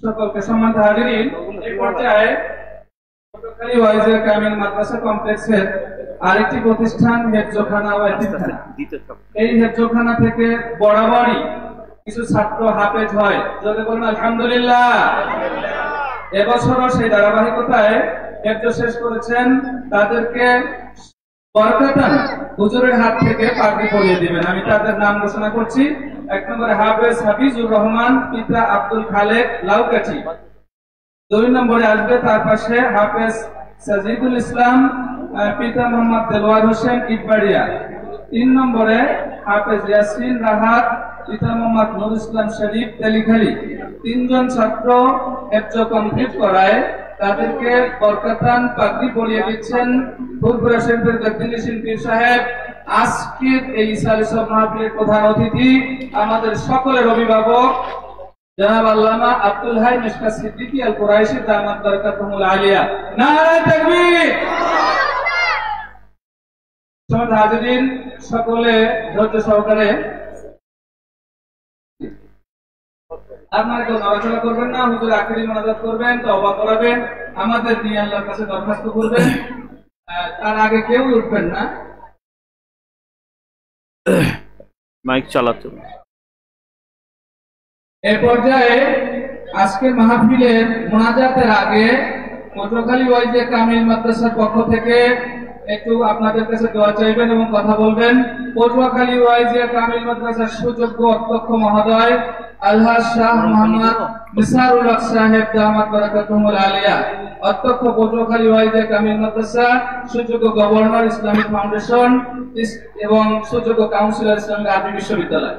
সকলকে। সম্মানিত হাজিরিন, এই পর্যায়ে পটুয়াখালী ওয়াইজে কামিল মাদ্রাসা কমপ্লেক্সের আরেকটি প্রতিষ্ঠান হেফজখানা ও এতিমখানা। এই হেফজখানা থেকে বরাবরই কিছু ছাত্র হাফেজ হয়, যদি বলুন আলহামদুলিল্লাহ। এবছরও সেই ধারাবাহিকতায় হেফজ শেষ করেছেন, তাদেরকে বরকতান হুজুরের হাত থেকে পাগড়ি পরিয়ে দিবেন। আমি তাদের নাম ঘোষণা করছি। 1 নম্বরে হাফেজ হাফিজুর রহমান, পিতা আব্দুল খালেক লাউকাঠি। 2 নম্বরে আসবে তার পাশে হাফেজ সাজিদুল ইসলাম, পিতা মোহাম্মদ দেলোয়ার হোসেন ইটবাড়িয়া। 3 নম্বরে হাফেজ ইয়াসিন রাহাত, পিতা মোহাম্মদ নুর ইসলাম শরীফ তেলিখালী। 3 জন ছাত্র হেফজ কমপ্লিট করায় তাদেরকে বরকতান পাগড়ি পরিয়ে দিচ্ছেন ফুরফুরা শরীফের গদ্দিনিশিন পীর সাহেব। আজকের এই ইসলামী সব মাহফিলের প্রধান অতিথি আমাদের সকলের অভিভাবক জনাব আল্লামা আব্দুল হাই মিশকাত সিদ্দিকী আল কুরাইশি দামাত বারাকাতুহুল আলিয়া। নারায়ে তাকবীর! সম্মানিত হাজিরিন, সকলে ধৈর্য সহকারে, আপনারা কেউ নড়াচড়া করবেন না। হুজুর আখিরি মোনাজাত করবেন, তওবা করাবেন, আমাদের নিয়ে আল্লাহর কাছে দরখাস্ত করবেন। তার আগে কেউ উঠবেন না। মাইক চালাতে। এই পর্যায়ে আজকের মাহফিলের মোনাজাতের আগে পটুয়াখালী ওয়াইজে কামিল মাদ্রাসার পক্ষ থেকে একটু আপনাদের কাছে দোয়া চাইবেন এবং কথা বলবেন। পটুয়াখালী ওয়াইজে কামিল মাদ্রাসার সুযোগ্য অধ্যক্ষ মহোদয় আলহাজ শাহ মোহাম্মদ মিসারুল হক সাহেব দামাত বারাকাতুহুল আলিয়া, অধ্যক্ষ পটুয়াখালী ওয়াইজে কামিল মাদ্রাসা, সুযোগ্য গভর্নর ইসলামিক ফাউন্ডেশন এবং সুযোগ্য কাউন্সিলর ইসলামিক আরবি বিশ্ববিদ্যালয়।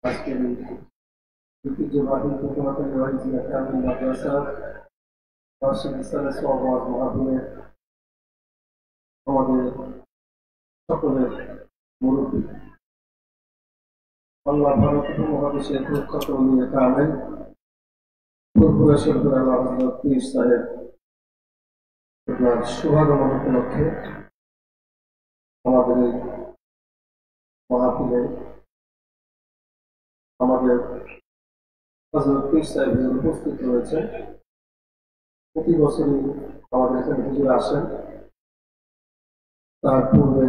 আজকের ঐতিহ্যবাহী প্রথমত কামিল মাদ্রাসা বার্ষিক ইসলামের সওয়াজ মাহফিলের আমাদের সকলের মুরব্বী আল্লাহ ভারত উপমহাদেশের প্রখ্যাত উলিয়ে কামেল ফুরফুরা শরীফুর আল্লাহ হযরত পীর সাহেব আপনার শুভাগমন উপলক্ষে আমাদের এই মাহফিলে আমাদের হযরত পীর সাহেব উপস্থিত রয়েছে। প্রতি বছরই আমাদের এখানে হুজুর আসেন। তার পূর্বে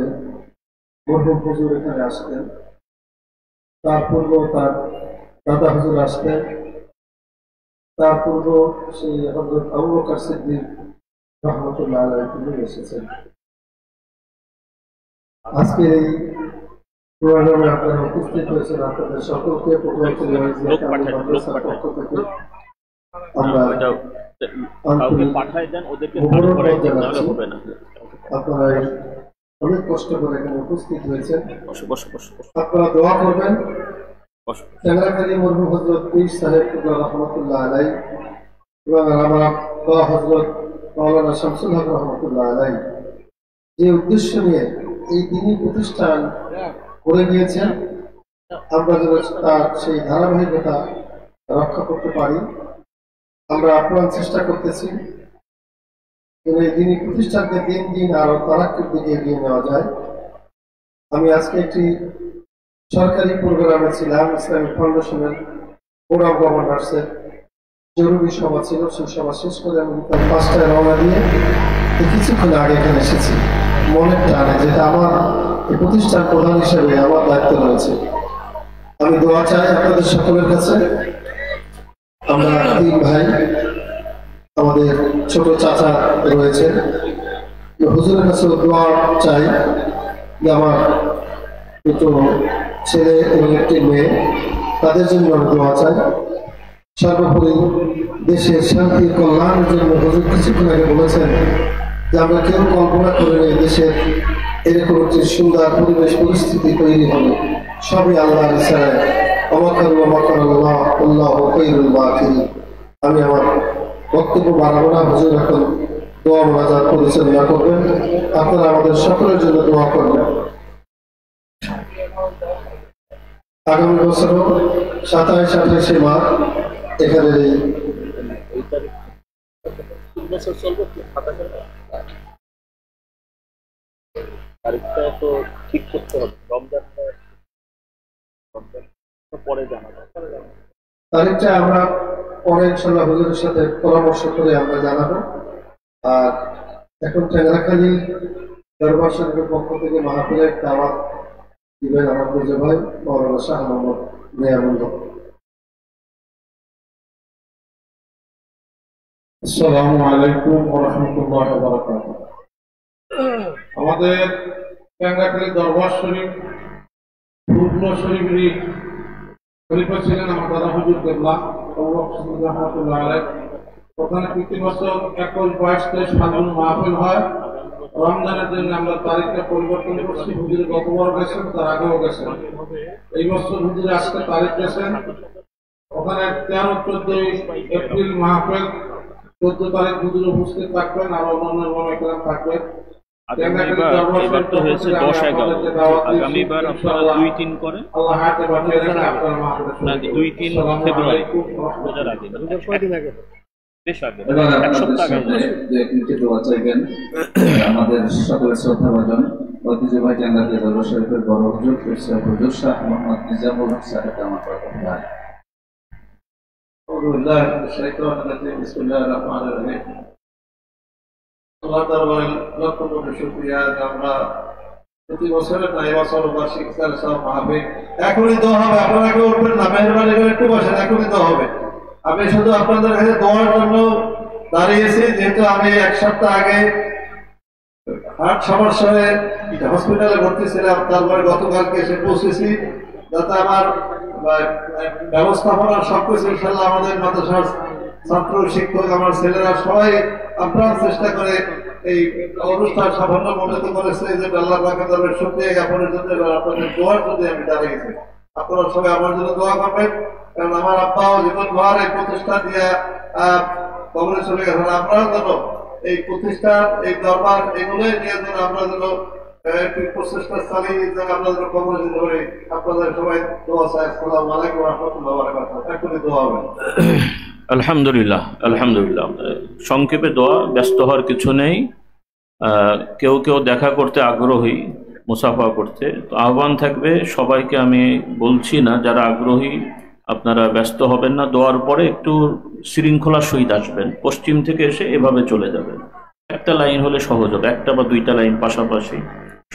মরহুম হুজুর এখানে আসতেন, তার পূর্ব তার দাদা হুজুর আসতেন, তার পূর্ব সেই হযরত আবু বকর সিদ্দিক রাহমাতুল্লাহ আলাইহি তিনি এসেছেন। আজকে এই প্রোগ্রামে আপনারা উপস্থিত হয়েছেন, আপনাদের সকলকে পক্ষ থেকে আমরা আপনারা অনেক কষ্ট করে এখানে উপস্থিত হয়েছেন। আপনারা দোয়া করবেন টেঙ্গাখালী মরহুম হযরত পীর সাহেব রাহমাতুল্লাহ আলাইহি এবং আমার হযরত মাওলানা শামসুল হক রাহমাতুল্লাহ আলাইহি যে উদ্দেশ্য নিয়ে এই দ্বীনি প্রতিষ্ঠান করে গিয়েছেন, আমরা যেন তার সেই ধারাবাহিকতা রক্ষা করতে পারি। আমরা আপ্রাণ চেষ্টা করতেছি এই দ্বীনি প্রতিষ্ঠানকে দিন দিন আরো তারাক্কির দিকে এগিয়ে নেওয়া যায়। আমি আজকে একটি সরকারি প্রোগ্রামে ছিলাম, ইসলামিক ফাউন্ডেশনের প্রোগ্রাম গভর্নর্সের জরুরি সভা ছিল। সেই সভা শেষ করে আমি 5টায় রওনা দিয়ে কিছুক্ষণ আগে এখানে এসেছি। মনের টানে যেটা আমার এই প্রতিষ্ঠান প্রধান হিসেবে আমার দায়িত্ব রয়েছে। আমি দোয়া চাই আপনাদের সকলের কাছে। আমরা 3 ভাই, আমাদের ছোট চাচা রয়েছে, হুজুরের কাছে দোয়া চাই যে আমার দুটো ছেলে এবং একটি মেয়ে, তাদের জন্য আমি দোয়া চাই। সর্বোপরি দেশের শান্তি কল্যাণের জন্য হুজুর কিছুক্ষণ আগে বলেছেন যে আমরা কেউ কল্পনা করে নেই দেশের এরকম একটি সুন্দর পরিবেশ পরিস্থিতি তৈরি হবে, সবই আল্লাহর ইচ্ছায়। আমি আমার বক্তব্য বাড়াবো না, হুজুর এখন দোয়া মোনাজাত পরিচালনা করবেন। আপনারা আমাদের সকলের জন্য দোয়া করবেন। আগামী বছরও 27-28 মার্চ এখানে তারিখটা তো ঠিক করতে হবে, পরে জানাবো। তারিখটা আমরা পরে ইনশাআল্লাহ হুজুরের সাথে পরামর্শ করে আমরা জানাবো। আর এখন টেঙ্গাখালী দরবার শরীফের পক্ষ থেকে মাহফিলের দাওয়াত দিবেন আমার পূজ্য ভাই মাওলানা শাহ মোহাম্মদ নেয়ামুল্লাহ। আসসালামু আলাইকুম ওয়া রাহমাতুল্লাহি ওয়া বারাকাতুহু। আমাদের টেঙ্গাখালী দরবার শরীফ ফুরফুরা শরীফেরই খলিফা ছিলেন আমার দাদা হুজুর কেবলা আবু বকর সিদ্দিক রাহমাতুল্লাহ আলাইহি। ওখানে প্রতি বছর 21, 22, 23 ফাল্গুন মাহফিল হয়। রমজানের জন্য আমরা তারিখটা পরিবর্তন করছি। হুজুর গতবার গেছেন, তার আগেও গেছেন। এই বছর হুজুর আজকে তারিখ গেছেন। ওখানে 13-14 এপ্রিল মাহফিল, 14 তারিখ হুজুর উপস্থিত থাকবেন, আর অন্যান্য ওলামায়ে থাকবেন। এবার তো হয়েছে 10-11, আগামীবার আপনারা 2-3 করেন, আল্লাহ হাতে বাঁচিয়ে রাখেন আপনার না 2-3 ফেব্রুয়ারি রোজার আগে, বেশ আগে, এক সপ্তাহ আগে দোয়া চাইবেন। আমাদের সকলের শ্রদ্ধাভাজন ঐতিহ্যবাহী টেঙ্গাখালী দরবার শরীফের বড় হুজুর হুজুর শাহ মোহাম্মদ নিজামুল হক সাহেব আমার কথা ভাই। বিসমিল্লাহির রহমানির রহিম। আল্লাহ দরবারে লক্ষ কোটি শুকরিয়া যে আমরা প্রতি বছরের না এবছর বার্ষিক সব মাহফিল এখনই দোয়া হবে। আপনারা কেউ উঠবেন না, মেহরবানি করে একটু বসেন, এখনই দোয়া হবে। আমি শুধু আপনাদের কাছে দোয়ার জন্য দাঁড়িয়েছি, যেহেতু আমি 1 সপ্তাহ আগে হার্ট সমস্যায় হসপিটালে ভর্তি ছিলাম, তারপরে গতকালকে এসে পৌঁছেছি, যাতে আমার ব্যবস্থাপনার সবকিছু ইনশাআল্লাহ আমাদের মাদ্রাসার ছাত্র শিক্ষক আমার ছেলেরা সবাই আপ্রাণ চেষ্টা করে এই অনুষ্ঠান সাফল্য মণ্ডিত করেছে। যে আল্লাহ পাকের দরবারে শুকরিয়া জ্ঞাপনের জন্য আপনাদের দোয়ার জন্য আমি দাঁড়িয়েছি। আপনারা সবাই আমার জন্য দোয়া করবেন, কারণ আমার আব্বাও জীবন ভর এই প্রতিষ্ঠান দিয়ে কবরে চলে গেছেন। আপনারা যেন এই প্রতিষ্ঠান, এই দরবার, এগুলোই নিয়ে যেন আমরা যেন একটি প্রচেষ্টা চালিয়ে যেন আমরা যেন কবরে যেতে পারি। আপনাদের সবাই দোয়া চাই। আসসালামু আলাইকুম ওয়া রাহমাতুল্লাহি ওয়া বারাকাতুহু। এখনই দোয়া হবে। আলহামদুলিল্লাহ, আলহামদুলিল্লাহ। সংক্ষেপে দোয়া, ব্যস্ত হওয়ার কিছু নেই। কেউ কেউ দেখা করতে আগ্রহী, মুসাফা করতে, তো আহ্বান থাকবে সবাইকে। আমি বলছি না, যারা আগ্রহী আপনারা ব্যস্ত হবেন না, দোয়ার পরে একটু শৃঙ্খলার সহিত আসবেন। পশ্চিম থেকে এসে এভাবে চলে যাবেন। একটা লাইন হলে সহজ হবে, একটা বা দুইটা লাইন পাশাপাশি।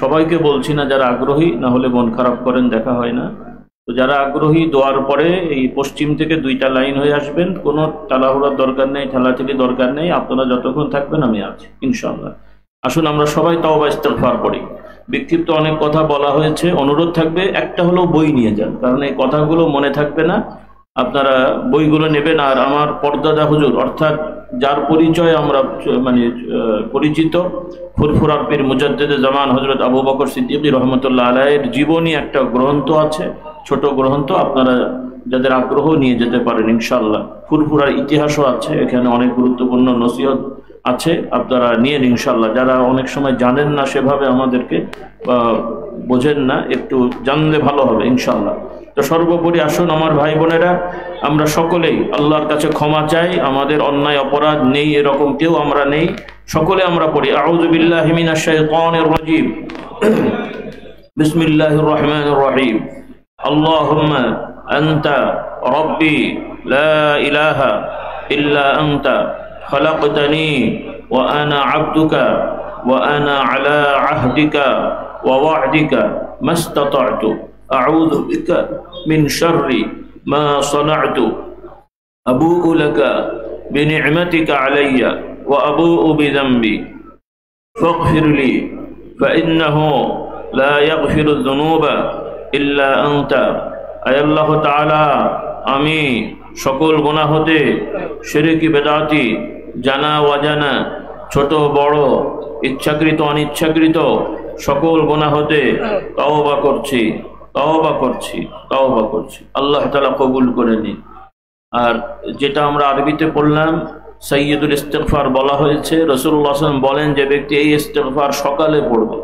সবাইকে বলছি না, যারা আগ্রহী, না হলে মন খারাপ করেন, দেখা হয় না। তো যারা আগ্রহী দোয়ার পরে এই পশ্চিম থেকে দুইটা লাইন হয়ে আসবেন। কোনো তাড়াহুড়ার দরকার নেই, ঠেলাঠেলি দরকার নেই। আপনারা যতক্ষণ থাকবেন আমি আছি ইনশাআল্লাহ। আসুন আমরা সবাই তাওবা ইস্তেগফার করি। বিক্ষিপ্ত অনেক কথা বলা হয়েছে, অনুরোধ থাকবে একটা হলেও বই নিয়ে যান, কারণ এই কথাগুলো মনে থাকবে না। আপনারা বইগুলো নেবেন। আর আমার পর্দাদা হুজুর, অর্থাৎ যার পরিচয় আমরা পরিচিত, ফুরফুরার পীর মুজাদ্দিদে জামান হযরত আবু বকর সিদ্দিক রহমতুল্লাহ আলাইহির জীবনী একটা গ্রন্থ আছে, ছোট গ্রন্থ। আপনারা যাদের আগ্রহ নিয়ে যেতে পারেন ইনশাআল্লাহ। ফুরফুরার ইতিহাসও আছে, এখানে অনেক গুরুত্বপূর্ণ নসিহত আছে, আপনারা নিয়ে ইনশাআল্লাহ। যারা অনেক সময় জানেন না, সেভাবে আমাদেরকে বোঝেন না, একটু জানলে ভালো হবে ইনশাআল্লাহ। তো সর্বোপরি আসুন আমার ভাই বোনেরা, আমরা সকলেই আল্লাহর কাছে ক্ষমা চাই। আমাদের অন্যায় অপরাধ নেই, এরকম কেউ আমরা নেই। সকলে আমরা পড়ি আউযু বিল্লাহি মিনাশ শাইতানির রাজীম, বিসমিল্লাহির রহমানির রহিম। আল্লাহুম্মা আনতা রাব্বি লা ইলাহা ইল্লা আনতা خلقتني وأنا عبدك وأنا على عهدك ووعدك ما استطعت أعوذ بك من شر ما صنعت أبوء لك بنعمتك علي وأبوء بذنبي فاغفر لي فإنه لا يغفر الذنوب إلا أنت। أي الله تعالى আমি সকল গুনাহ হতে, শিরকি বেদাতি, জানা অজানা, ছোট বড়, ইচ্ছাকৃত অনিচ্ছাকৃত সকল গুনাহ হতে তওবা করছি, তওবা করছি, তওবা করছি। আল্লাহ তাআলা কবুল করে নিন। আর যেটা আমরা আরবিতে পড়লাম, সাইয়্যিদুল ইস্তিগফার বলা হয়েছে। রাসূলুল্লাহ সাল্লাল্লাহু আলাইহি ওয়াসাল্লাম বলেন, যে ব্যক্তি এই ইস্তিগফার সকালে পড়বে,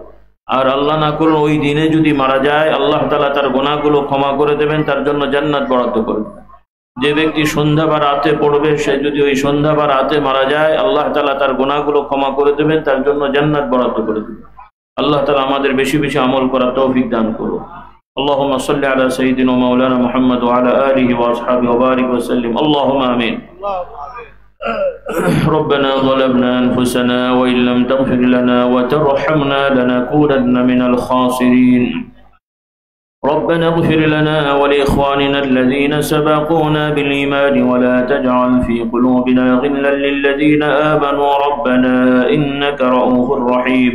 আর আল্লাহ না করুন ওই দিনে যদি মারা যায়, আল্লাহ তাআলা তার গুনাহগুলো ক্ষমা করে দেবেন, তার জন্য জান্নাত বরাদ্দ করবেন। যে ব্যক্তি সন্ধ্যা বা রাতে পড়বে, সে যদি ওই সন্ধ্যা বা রাতে মারা যায়, আল্লাহ তাআলা তার গুনাহগুলো ক্ষমা করে দেবেন, তার জন্য জান্নাত বরাদ্দ করে দেবেন। আল্লাহ তাআলা আমাদের বেশি বেশি আমল করার তৌফিক দান করুন। আল্লাহুম্মা সাল্লি আলা সাইয়্যিদিনা মাওলানা মুহাম্মদ ওয়া আলা আলিহি ওয়া আসহাবিহি ওয়া বারিক ওয়া সাল্লিম। আল্লাহুম্মা আমিন। ربنا ظلمنا أنفسنا وإن لم تغفر لنا وترحمنا لنكونن من الخاسرين. ربنا اغفر لنا ولإخواننا الذين سبقونا بالإيمان ولا تجعل في قلوبنا غلا للذين آمنوا ربنا إنك رؤوف رحيم.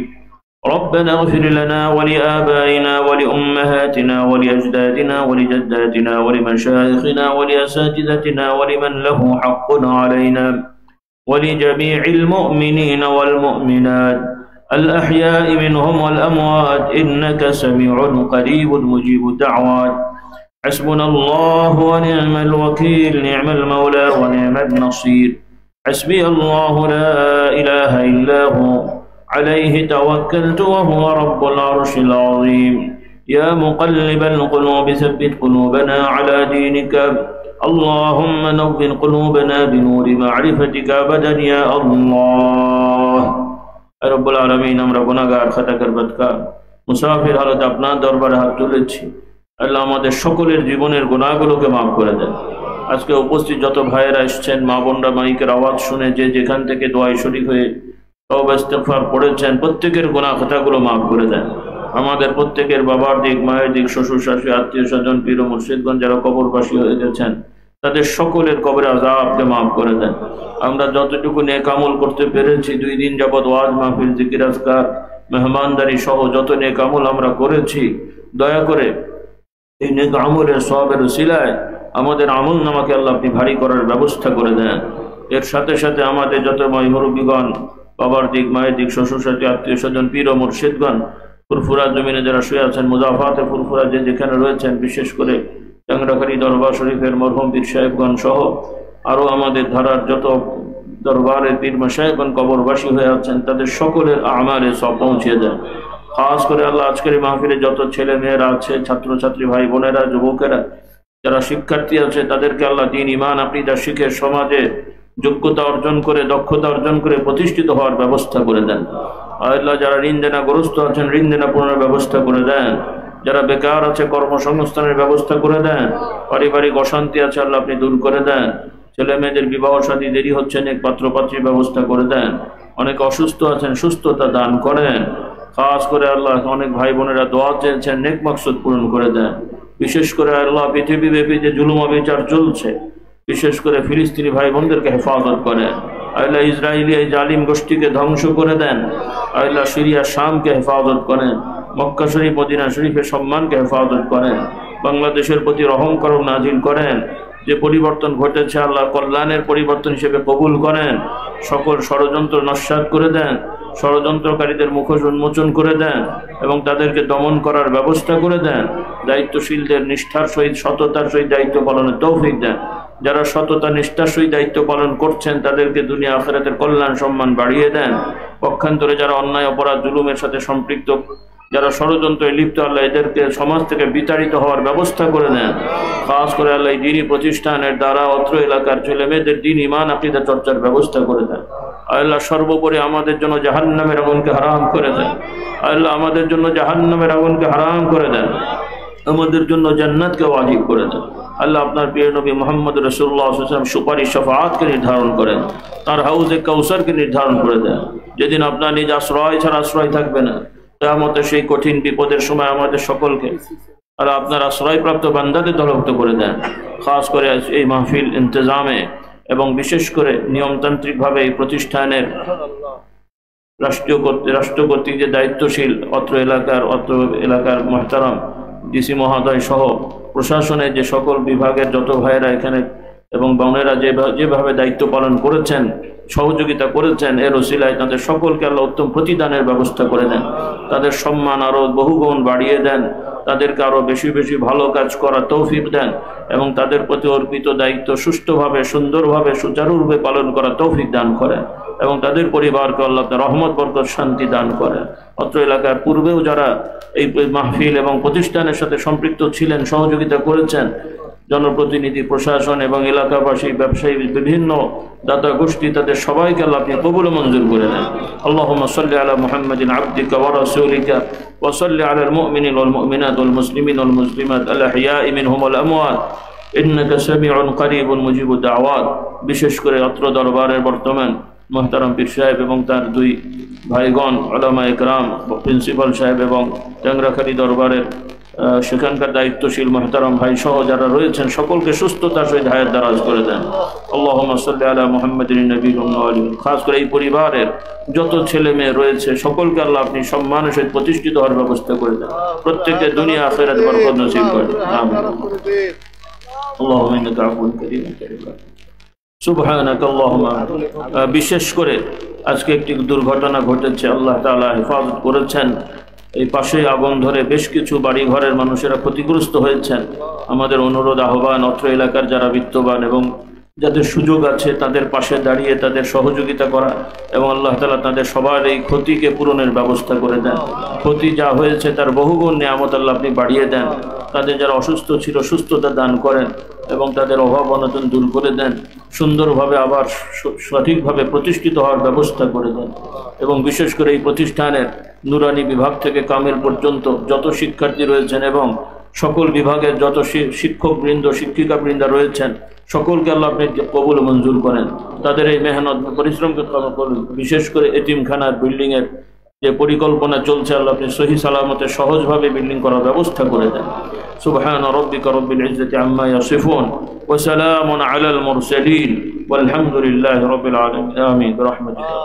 ربنا اغفر لنا ولآبائنا ولأمهاتنا ولأجدادنا ولجداتنا ولمشايخنا ولأساتذتنا ولمن له حق علينا ولجميع المؤمنين والمؤمنات الأحياء منهم والأموات إنك سميع قريب مجيب الدعوات. حسبنا الله ونعم الوكيل، نعم المولى ونعم النصير. حسبي الله لا إله إلا هو عليه توكلت وهو رب العرش العظيم. يا مقلب القلوب ثبت قلوبنا على دينك. اللهم نور قلوبنا بنور معرفتك أبدا يا الله. রব্বুল আলামিন, আমরা গুনাহগার, খাতাকার, বদকার, মুসাফির হালতে আপনার দরবারে হাত তুলেছি। আল্লাহ আমাদের সকলের জীবনের গুনাহগুলোকে মাফ করে দেন। আজকে উপস্থিত যত ভাইয়েরা এসেছেন, মা বোনরা মাইকের আওয়াজ শুনে যে যেখান থেকে দোয়ায় শরীক হয়ে তওবা ইস্তিগফার পড়েছেন, প্রত্যেকের গুনাহ খাতাগুলো মাফ করে দেন। আমাদের প্রত্যেকের বাবার দিক, মায়ের দিক, শ্বশুর শাশুড়ি, আত্মীয় স্বজন, পীর ও মুর্শিদগণ যারা কবরবাসী হয়ে গেছেন, তাদের সকলের কবরে আযাবকে মাফ করে দেন। আমরা যতটুকু নেক আমল করতে পেরেছি, 2 দিন যাবত ওয়াজ মাহফিল, জিকির, আজকার, মেহমানদারি সহ যত নেক আমল আমরা করেছি, দয়া করে এই নেক আমলের সওয়াবের উসিলায় আমাদের আমল নামাকে আল্লাহ আপনি ভারী করার ব্যবস্থা করে দেন। এর সাথে সাথে আমাদের যত মুরব্বীগণ, বাবার দিক, মায়ের দিক, শ্বশুর শাশুড়ি, আত্মীয় স্বজন, পীর ও মুর্শিদগণ, ফুরফুরা জমিনে যারা শুয়ে আছেন, মুজাফাতে ফুরফুরা যে যেখানে রয়েছেন, বিশেষ করে ট্যাংরাখালী দরবার শরীফের মরহুম পীর সাহেবগণ সহ আরও আমাদের ধারার যত দরবারের পীর মাশায়েখগণ কবরবাসী হয়ে আছেন, তাদের সকলের আমালে সব পৌঁছে দেন। খাস করে আল্লাহ আজকের এই মাহফিলে যত ছেলে মেয়েরা আছে, ছাত্রছাত্রী ভাই বোনেরা, যুবকেরা যারা শিক্ষার্থী আছে, তাদেরকে আল্লাহ দ্বীন ঈমান আকীদা শিখে সমাজে যোগ্যতা অর্জন করে, দক্ষতা অর্জন করে প্রতিষ্ঠিত হওয়ার ব্যবস্থা করে দেন। আল্লাহ যারা ঋণ দেনাগ্রস্ত আছেন, ঋণ দেনা পূরণের ব্যবস্থা করে দেন। যারা বেকার আছে, কর্মসংস্থানের ব্যবস্থা করে দেন। পারিবারিক অশান্তি আছে, আল্লাহ আপনি দূর করে দেন। ছেলে মেয়েদের বিবাহ শাদী দেরি হচ্ছে, নেক পাত্রপাত্রীর ব্যবস্থা করে দেন। অনেক অসুস্থ আছেন, সুস্থতা দান করেন। খাস করে আল্লাহ অনেক ভাই বোনেরা দোয়া চেয়েছেন, নেক মাকসুদ পূরণ করে দেন। বিশেষ করে আল্লাহ পৃথিবীব্যাপী যে জুলুম অবিচার চলছে, বিশেষ করে ফিলিস্তিনি ভাই বোনদেরকে হেফাজত করেন। আল্লাহ ইসরায়েলি এই জালিম গোষ্ঠীকে ধ্বংস করে দেন। আল্লাহ সিরিয়া শামকে হেফাজত করেন। মক্কা শরীফ মদিনা শরীফের সম্মানকে হেফাজত করেন। বাংলাদেশের প্রতি রহম করম নাজিল করেন। যে পরিবর্তন ঘটেছে আল্লাহ কল্যাণের পরিবর্তন হিসেবে কবুল করেন। সকল ষড়যন্ত্র নস্যাৎ করে দেন। ষড়যন্ত্রকারীদের মুখোশ উন্মোচন করে দেন এবং তাদেরকে দমন করার ব্যবস্থা করে দেন। দায়িত্বশীলদের নিষ্ঠার সহিত সততার সহিত দায়িত্ব পালনের তৌফিক দেন। যারা সততা নিষ্ঠার সহিত দায়িত্ব পালন করছেন, তাদেরকে দুনিয়া আখিরাতের কল্যাণ সম্মান বাড়িয়ে দেন। পক্ষান্তরে যারা অন্যায় অপরাধ জুলুমের সাথে সম্পৃক্ত, যারা ষড়যন্ত্রে লিপ্ত, আল্লাহ এদেরকে সমাজ থেকে বিতাড়িত হওয়ার ব্যবস্থা করে দেন। খাস করে আল্লাহ দ্বীনি প্রতিষ্ঠানের দ্বারা অত্র এলাকার ছেলে মেয়েদের দ্বীন ঈমান আকীদা চর্চার ব্যবস্থা করে দেন। আল্লাহ সর্বোপরি আমাদের জন্য জাহান্নামের আগুনকে হারাম করে দেন। আল্লাহ আমাদের জন্য জাহান্নামের আগুনকে হারাম করে দেন, আমাদের জন্য জান্নাতকে ওয়াজিব করে দেন। আল্লাহ আপনার প্রিয় নবী মুহাম্মদ রাসূলুল্লাহ সাল্লাল্লাহু আলাইহি ওয়াসাল্লাম সুপারিশ শাফাআতকে নির্ধারণ করেন, তার হাউজে কাউসারকে নির্ধারণ করে দেন, যেদিন আপনার নিজ আশ্রয় ছাড়া আশ্রয় থাকবে না। কিয়ামতের সেই কঠিন বিপদের সময় আমাদের সকলকে আল্লাহ আপনার আশ্রয়প্রাপ্ত বান্দাদের দলভুক্ত করে দেন। খাস করে এই মাহফিল ইন্তজামে এবং বিশেষ করে নিয়মতান্ত্রিকভাবে এই প্রতিষ্ঠানের রাষ্ট্র কর্তৃক যে দায়িত্বশীল অত্র এলাকার মুহতারাম ডিসি মহোদয় সহ প্রশাসনের যে সকল বিভাগের যত ভাইয়েরা এখানে এবং বোনেরা যেভাবে দায়িত্ব পালন করেছেন, সহযোগিতা করেছেন, এর ওসিলায় তাদের সকলকে আল্লাহ উত্তম প্রতিদানের ব্যবস্থা করে দেন। তাদের সম্মান আরও বহুগুণ বাড়িয়ে দেন। তাদেরকে আরও বেশি বেশি ভালো কাজ করার তৌফিক দেন এবং তাদের প্রতি অর্পিত দায়িত্ব সুষ্ঠুভাবে, সুন্দরভাবে, সুচারুরূপে পালন করার তৌফিক দান করেন এবং তাদের পরিবারকে আল্লাহ রহমত বরকত শান্তি দান করেন। অত্র এলাকার পূর্বেও যারা এই মাহফিল এবং প্রতিষ্ঠানের সাথে সম্পৃক্ত ছিলেন, সহযোগিতা করেছেন, জনপ্রতিনিধি, প্রশাসন এবং এলাকাবাসী, ব্যবসায়ী, বিভিন্ন দাতা গোষ্ঠী, তাদের সবাইকে আল্লাহ আপনি কবুল মঞ্জুর করে নেন। আল্লাহুম্মা সাল্লি আলা মুহাম্মাদিন আবদিকা ওয়া রাসূলিকা ওয়া সাল্লি আলাল মুমিনিনা ওয়াল মুমিনাত ওয়াল মুসলিমিনা ওয়াল মুসলিমাত আল আহইয়াই মিনহুম ওয়াল আমওয়াত ইন্নাকা সামিউন করিবুন মুজিবুদ দাওয়াত। বিশেষ করে অত্র দরবারের বর্তমান মুহতারাম পীর সাহেব এবং তার দুই ভাইগণ উলামা ইকরাম, প্রিন্সিপাল সাহেব এবং ট্যাংরাখালী দরবারের সেখানকার দায়িত্বশীল মুহতারাম ভাই সহ যারা রয়েছেন, সকলকে সুস্থতার সহিত হায়াত দারাজ করে দেন। আল্লাহুম্মা সাল্লি আলা মুহাম্মাদিন নবীল উম্মি। খাস করে এই পরিবারের যত ছেলে মেয়ে রয়েছে সকলকে আল্লাহ আপনি সম্মানের সহিত প্রতিষ্ঠিত হওয়ার ব্যবস্থা করে দেন। প্রত্যেককে দুনিয়া আখিরাত বরকত নসিব করেন। আমিন। আল্লাহুম্মা ইন্নাকা আফুউন কারীম। সুবহানাক আল্লাহুম্মা। বিশেষ করে আজকে একটি দুর্ঘটনা ঘটেছে, আল্লাহ তাআলা হেফাজত করেছেন। এই পাশে আগুন ধরে বেশ কিছু বাড়ি ঘরের মানুষেরা ক্ষতিগ্রস্ত হয়েছেন। আমাদের অনুরোধ, আহ্বান, অত্র এলাকার যারা বিত্তবান এবং যাদের সুযোগ আছে তাদের পাশে দাঁড়িয়ে তাদের সহযোগিতা করা এবং আল্লাহ তাআলা তাদের সবার এই ক্ষতিকে পূরণের ব্যবস্থা করে দেন। ক্ষতি যা হয়েছে তার বহুগুণ নিয়ামত আল্লাহ আপনি বাড়িয়ে দেন। তাদের যারা অসুস্থ ছিল সুস্থতা দান করেন এবং তাদের অভাব অনটন দূর করে দেন। সুন্দরভাবে আবার সঠিকভাবে প্রতিষ্ঠিত হওয়ার ব্যবস্থা করে দেন এবং বিশেষ করে এই প্রতিষ্ঠানের নুরানি বিভাগ থেকে কামিল পর্যন্ত যত শিক্ষার্থী রয়েছেন এবং সকল বিভাগের যত শিক্ষকবৃন্দ, শিক্ষিকাবৃন্দা রয়েছেন, সকলকে আল্লাহ আপনি কবুল মঞ্জুর করেন। তাদের এই মেহনত পরিশ্রমকে ক্ষমা করুন। বিশেষ করে এতিমখানার বিল্ডিংয়ের যে পরিকল্পনা চলছে, আল্লাহ আপনি সহি সালামতে সহজভাবে বিল্ডিং করার ব্যবস্থা করে দেন। সুবহান রাব্বিকা রাব্বিল ইজ্জাতি আম্মা ইয়াসিফুন ওয়া সালামুন আলাল মুরসালিন ওয়ালহামদুলিল্লাহি রাব্বিল আলামিন। আমিন বিরহমাতিকা।